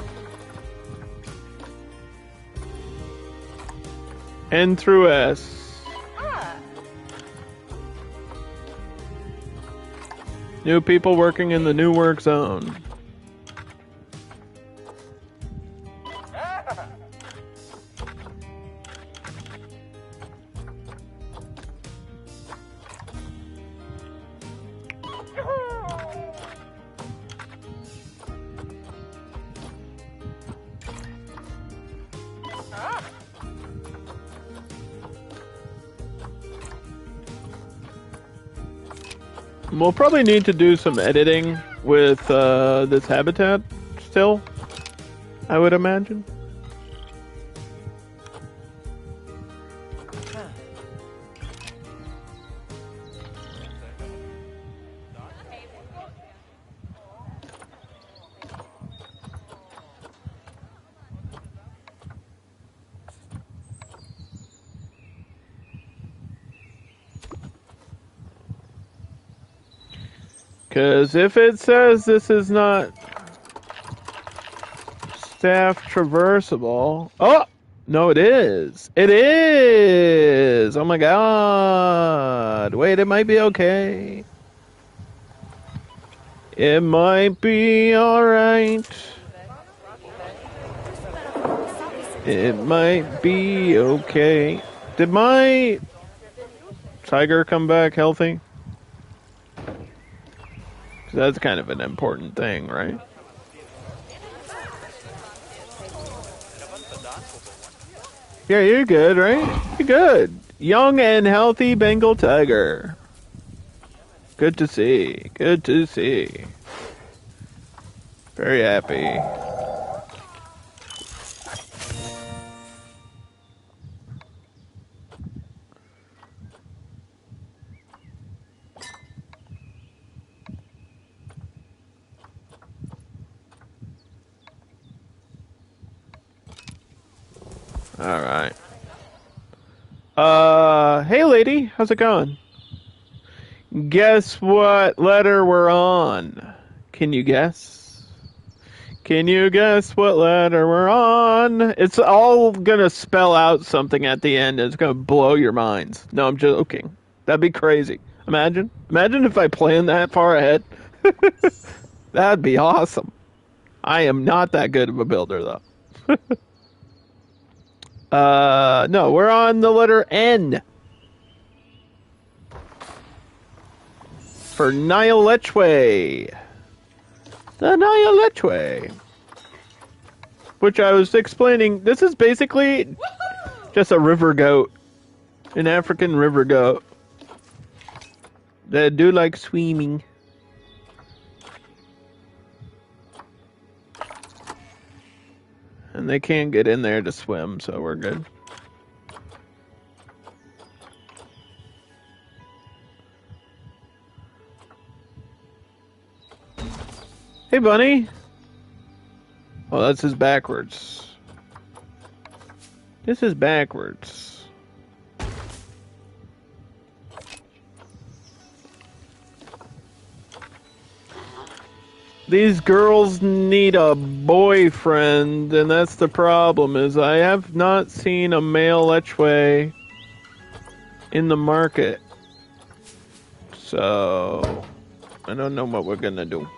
N through S. New people working in the new work zone. We'll probably need to do some editing with this habitat still, I would imagine. Because if it says this is not staff traversable... Oh! No, it is. It is! Oh my god. Wait, it might be okay. It might be alright. It might be okay. Did my tiger come back healthy? 'Cause that's kind of an important thing, right? Yeah, you're good, right? You're good. Young and healthy Bengal tiger. Good to see. Good to see. Very happy. Alright. Hey lady, how's it going? Guess what letter we're on? Can you guess? Can you guess what letter we're on? It's all gonna spell out something at the end. It's gonna blow your minds. No, I'm joking. That'd be crazy. Imagine if I planned that far ahead. That'd be awesome. I am not that good of a builder, though. No, we're on the letter N. For Nihilechwe. The Nihilechwe. Which I was explaining, this is basically just a river goat. An African river goat. That do like swimming. And they can't get in there to swim, so we're good. Hey, bunny. Oh, that's his backwards. This is backwards. These girls need a boyfriend, and that's the problem, is I have not seen a male Lechwe in the market. So, I don't know what we're gonna do.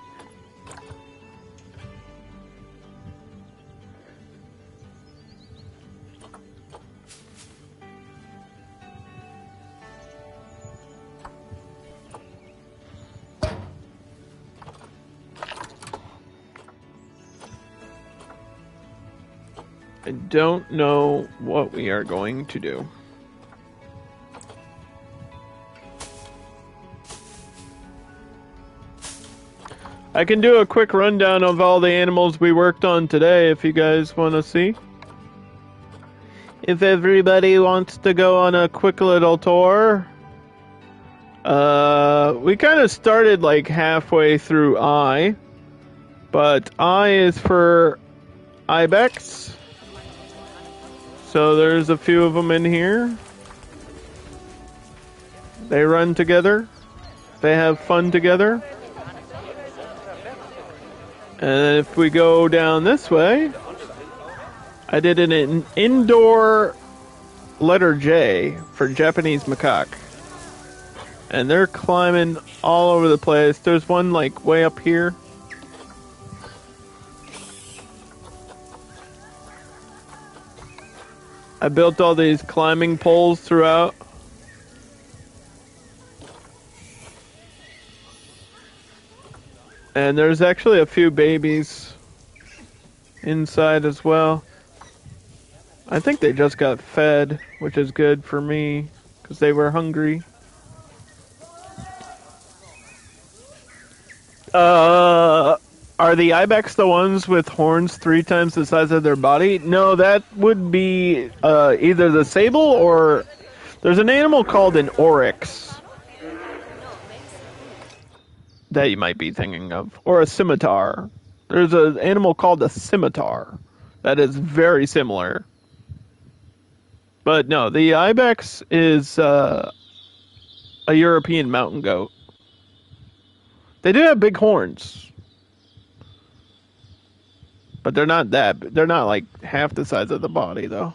I don't know what we are going to do. I can do a quick rundown of all the animals we worked on today if you guys want to see. If everybody wants to go on a quick little tour. We kind of started like halfway through I. But I is for Ibex. So there's a few of them in here. They run together. They have fun together. And if we go down this way, I did an indoor letter J for Japanese macaque. And they're climbing all over the place. There's one like way up here. I built all these climbing poles throughout. And there's actually a few babies inside as well. I think they just got fed, which is good for me, because they were hungry. Are the ibex the ones with horns 3 times the size of their body? No, that would be either the sable or... There's an animal called an oryx that you might be thinking of. Or a scimitar. There's an animal called a scimitar that is very similar. But no, the ibex is a European mountain goat. They do have big horns. But they're not like half the size of the body though.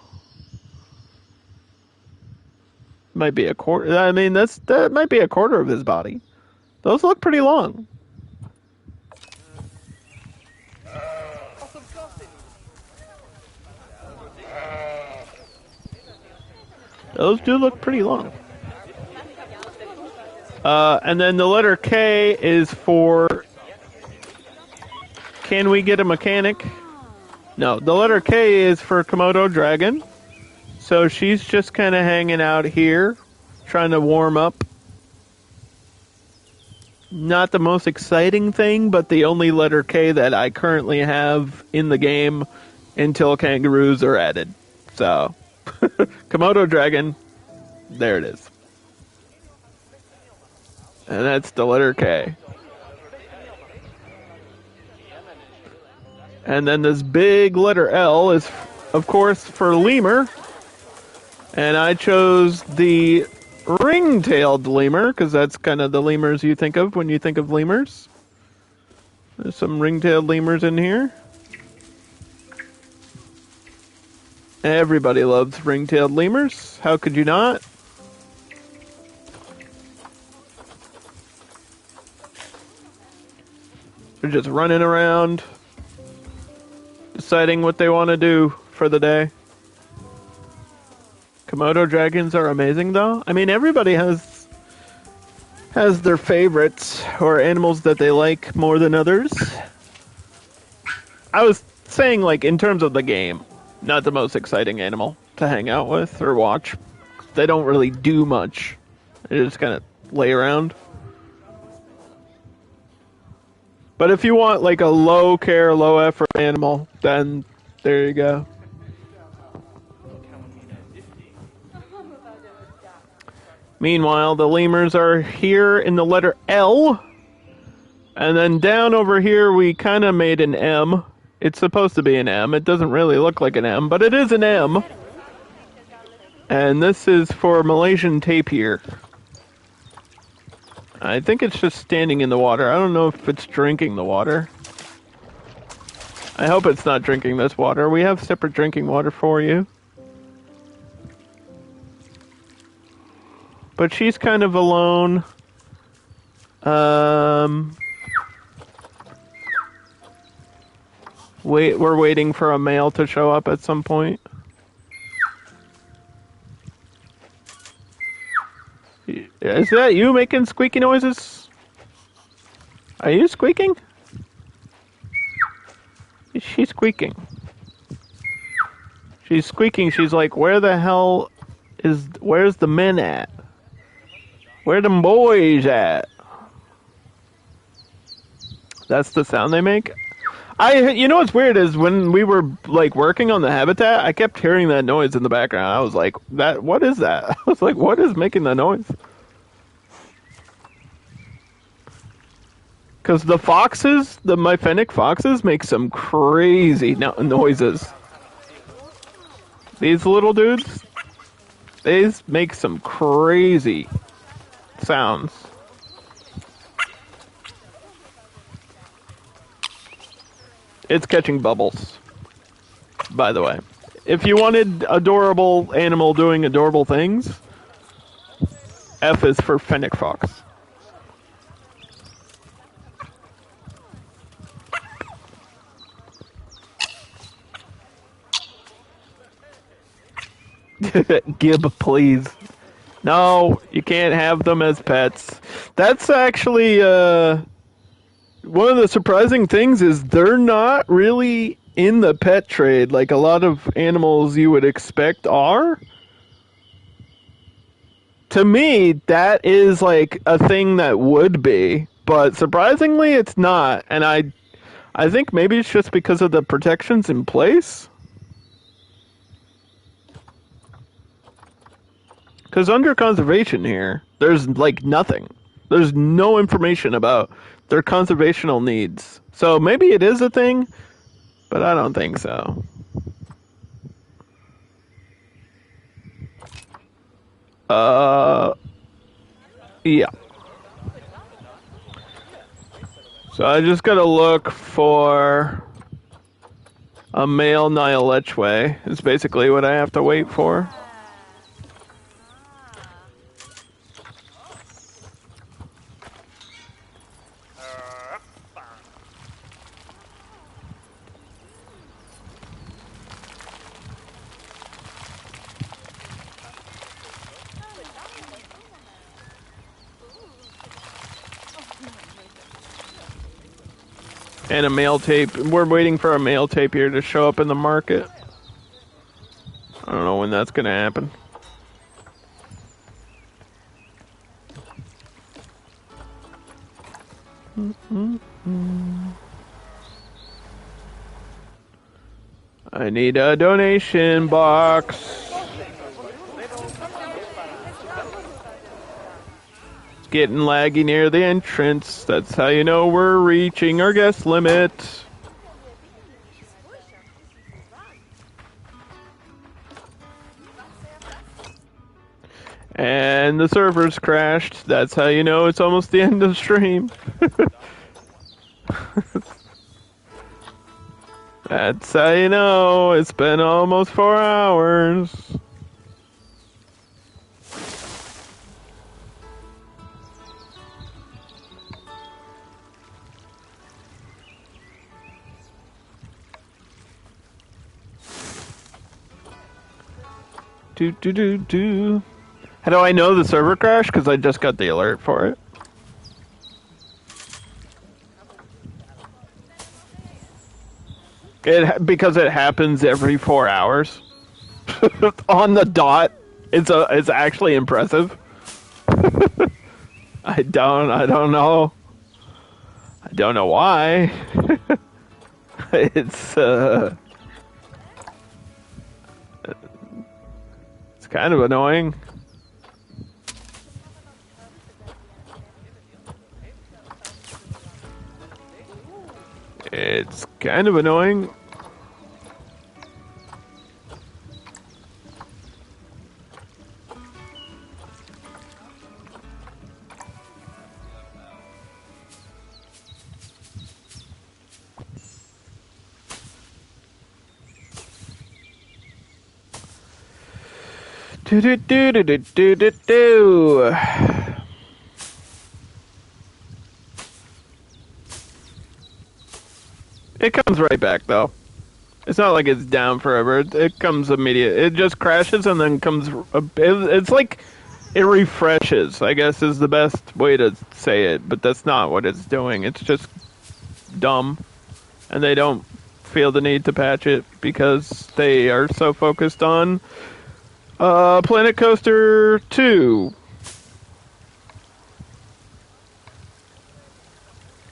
Might be a quarter. I mean, that might be a quarter of his body. Those look pretty long. Those do look pretty long. And then the letter K is for... Can we get a mechanic? No, the letter K is for Komodo dragon. So she's just kind of hanging out here, trying to warm up. Not the most exciting thing, but the only letter K that I currently have in the game until kangaroos are added. So, Komodo dragon, there it is. And that's the letter K. And then this big letter L is, of course, for lemur. And I chose the ring-tailed lemur, because that's kind of the lemurs you think of when you think of lemurs. There's some ring-tailed lemurs in here. Everybody loves ring-tailed lemurs. How could you not? They're just running around, deciding what they want to do for the day. Komodo dragons are amazing, though. I mean, everybody has their favorites or animals that they like more than others. I was saying, like, in terms of the game, not the most exciting animal to hang out with or watch. They don't really do much. They just kind of lay around. But if you want, like, a low-care, low-effort animal, then there you go. Meanwhile, the lemurs are here in the letter L. And then down over here, we kind of made an M. It's supposed to be an M. It doesn't really look like an M, but it is an M. And this is for Malaysian tapir. I think it's just standing in the water. I don't know if it's drinking the water. I hope it's not drinking this water. We have separate drinking water for you. But she's kind of alone. We're waiting for a male to show up at some point. Is that you making squeaky noises? Are you squeaking? Is she squeaking? She's squeaking. She's like, where's the men at? Where them boys at? That's the sound they make? You know what's weird is when we were like working on the habitat, I kept hearing that noise in the background. I was like, what is that? I was like, what is making that noise? Because the foxes, my fennec foxes, make some crazy noises. These little dudes, they make some crazy sounds. It's catching bubbles, by the way. If you wanted adorable animal doing adorable things, F is for fennec fox. Gib, please. No, you can't have them as pets. That's actually, one of the surprising things is they're not really in the pet trade like a lot of animals you would expect are. To me, that is like a thing that would be, but surprisingly it's not. And I think maybe it's just because of the protections in place. Because under conservation here, there's like nothing. There's no information about their conservational needs. So maybe it is a thing, but I don't think so. Yeah. So I just gotta look for a male Nile Lechwe, is basically what I have to wait for. And a mail tape. We're waiting for a mail tape here to show up in the market. I don't know when that's gonna happen. I need a donation box. It's getting laggy near the entrance. That's how you know we're reaching our guest limit. And the server's crashed. That's how you know it's almost the end of the stream. That's how you know it's been almost 4 hours. Do. How do I know the server crashed? Because I just got the alert for it. Because it happens every 4 hours on the dot. It's actually impressive. I don't know. I don't know why. It's kind of annoying. It's kind of annoying. Do. It comes right back though. It's not like it's down forever. It comes immediate. It just crashes and then comes. It's like it refreshes, I guess is the best way to say it. But that's not what it's doing. It's just dumb, and they don't feel the need to patch it because they are so focused on Planet Coaster 2.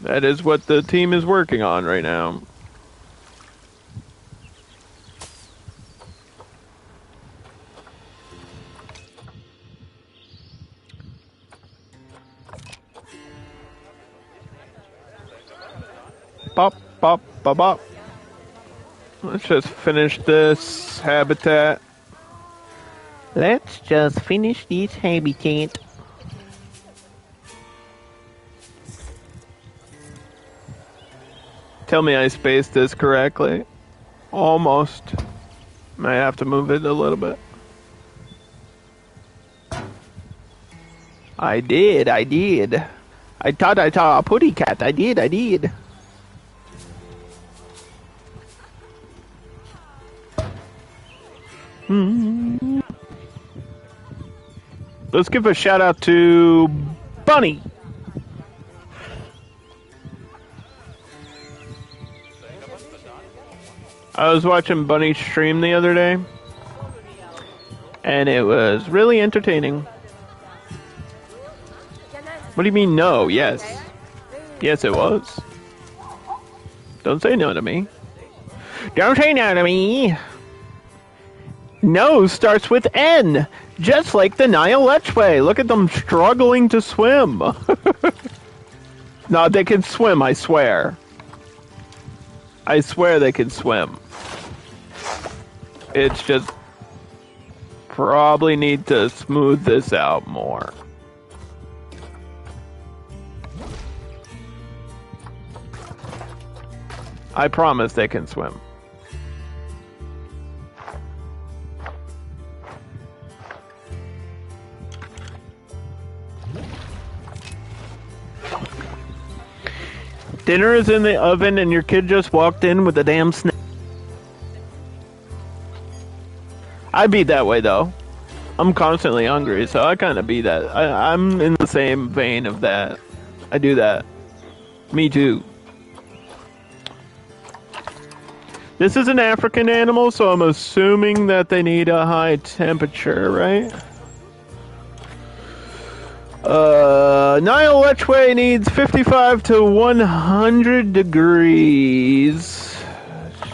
That is what the team is working on right now. Bop, bop, bop, bop. Let's just finish this habitat. Let's just finish this habitat. Tell me I spaced this correctly. Almost. Might have to move it a little bit. I did. I thought I saw a putty cat. I did. Let's give a shout out to Bunny. I was watching Bunny stream the other day, and it was really entertaining. What do you mean no? Yes. Yes, it was. Don't say no to me. Don't say no to me. No starts with N, just like the Nile Lechwe. Look at them struggling to swim. No, they can swim, I swear. I swear they can swim. It's just probably need to smooth this out more. I promise they can swim. Dinner is in the oven and your kid just walked in with a damn snack. I be that way though. I'm constantly hungry, so I kind of be that. I'm in the same vein of that. I do that. Me too. This is an African animal, so I'm assuming that they need a high temperature, right? Nile Lechwe needs 55 to 100 degrees.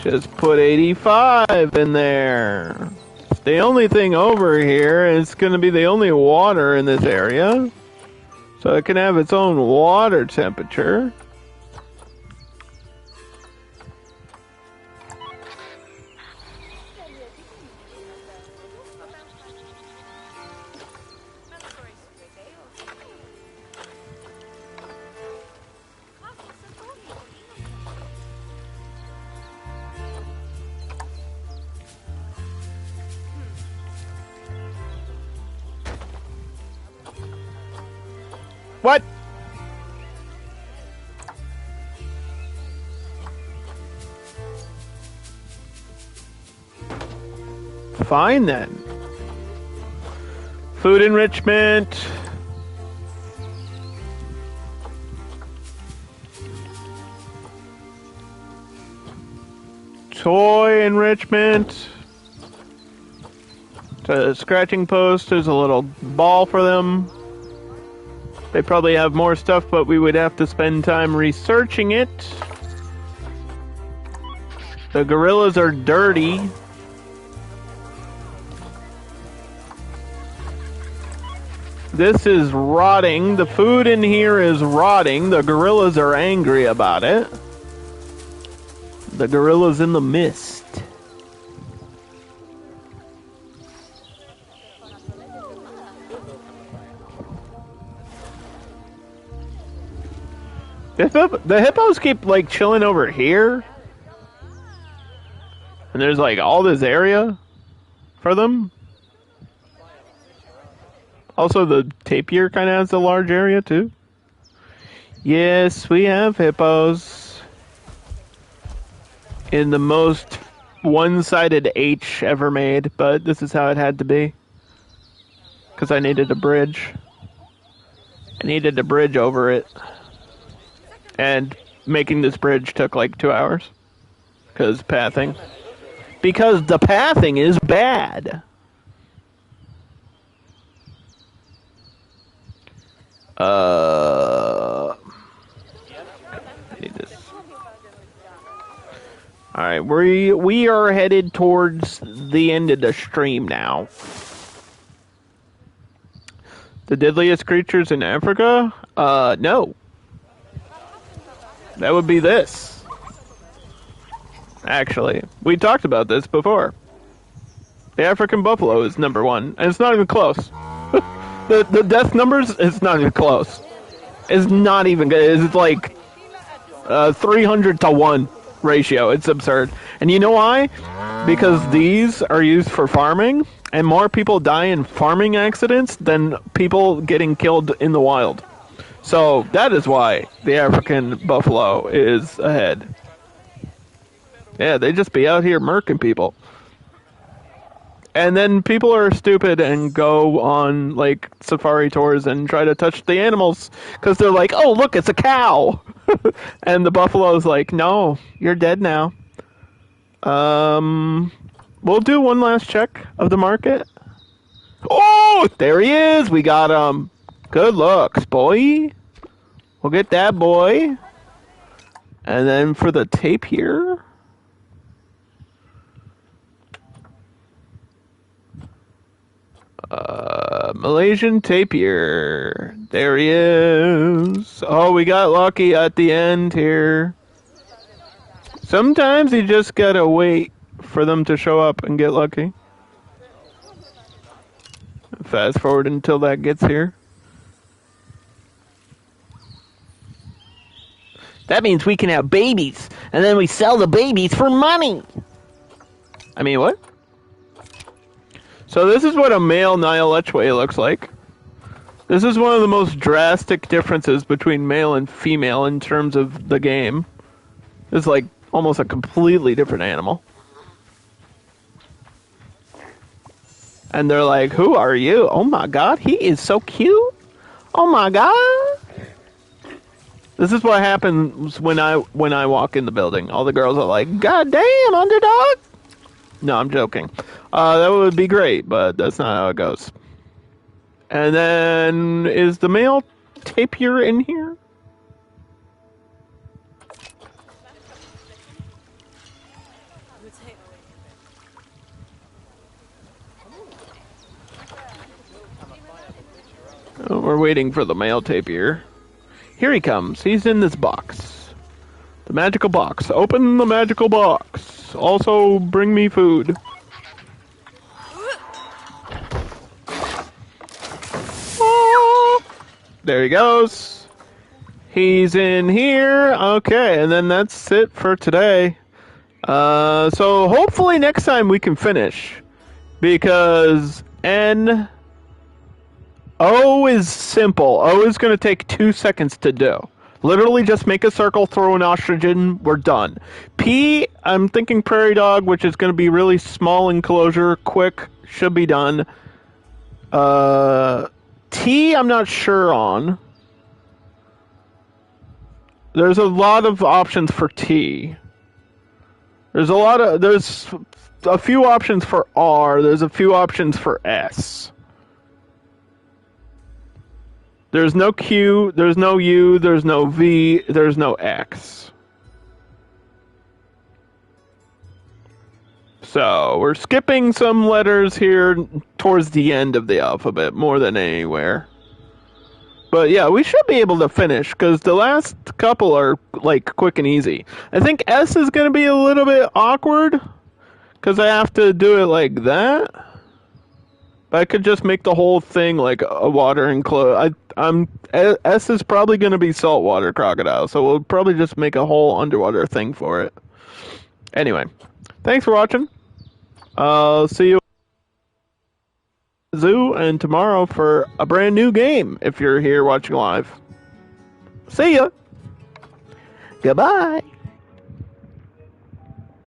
Just put 85 in there. The only thing over here is going to be the only water in this area. So it can have its own water temperature. What? Fine then. Food enrichment. Toy enrichment. The scratching post, there's a little ball for them. They probably have more stuff, but we would have to spend time researching it. The gorillas are dirty. This is rotting. The food in here is rotting. The gorillas are angry about it. The gorillas in the mist. The hippos keep, like, chilling over here. And there's, like, all this area for them. Also, the tapir kind of has a large area, too. Yes, we have hippos. In the most one-sided H ever made, but this is how it had to be. Because I needed a bridge. I needed a bridge over it. And making this bridge took like 2 hours. Because pathing. Because the pathing is bad. I need this. Alright, we are headed towards the end of the stream now. The deadliest creatures in Africa? No. That would be this. Actually, we talked about this before. The African buffalo is number one, and it's not even close. the death numbers, it's not even close. It's not even good. It's like 300 to 1 ratio. It's absurd. And you know why? Because these are used for farming, and more people die in farming accidents than people getting killed in the wild. So that is why the African buffalo is ahead. Yeah, they just be out here murking people. And then people are stupid and go on, like, safari tours and try to touch the animals because they're like, oh, look, it's a cow. And the buffalo's like, no, you're dead now. We'll do one last check of the market. Oh, there he is. We got him. Good looks, boy. We'll get that boy. And then for the tape here. Malaysian tapir. There he is. Oh, we got lucky at the end here. Sometimes you just gotta wait for them to show up and get lucky. Fast forward until that gets here. That means we can have babies, and then we sell the babies for money. I mean, what? So this is what a male Nile Lechwe looks like. This is one of the most drastic differences between male and female in terms of the game. It's like almost a completely different animal. And they're like, who are you? Oh my god, he is so cute. Oh my god. This is what happens when I walk in the building. All the girls are like, "God damn, underdog!" No, I'm joking. That would be great, but that's not how it goes. And then, is the male tapir in here? Oh, we're waiting for the male tapir. Here he comes. He's in this box. The magical box. Open the magical box. Also, bring me food. Oh, there he goes. He's in here. Okay, and then that's it for today. So hopefully next time we can finish. Because O is simple. O is going to take 2 seconds to do. Literally just make a circle, throw an oxygen, we're done. P, I'm thinking prairie dog, which is going to be really small enclosure, quick, should be done. T, I'm not sure on. There's a lot of options for T. There's a few options for R, there's a few options for S. There's no Q, there's no U, there's no V, there's no X. So, we're skipping some letters here towards the end of the alphabet more than anywhere. But yeah, we should be able to finish, because the last couple are, like, quick and easy. I think S is going to be a little bit awkward, because I have to do it like that. I could just make the whole thing like a water enclosure. S is probably going to be saltwater crocodile, so we'll probably just make a whole underwater thing for it. Anyway, thanks for watching. I'll see you at the zoo and tomorrow for a brand new game if you're here watching live. See ya. Goodbye.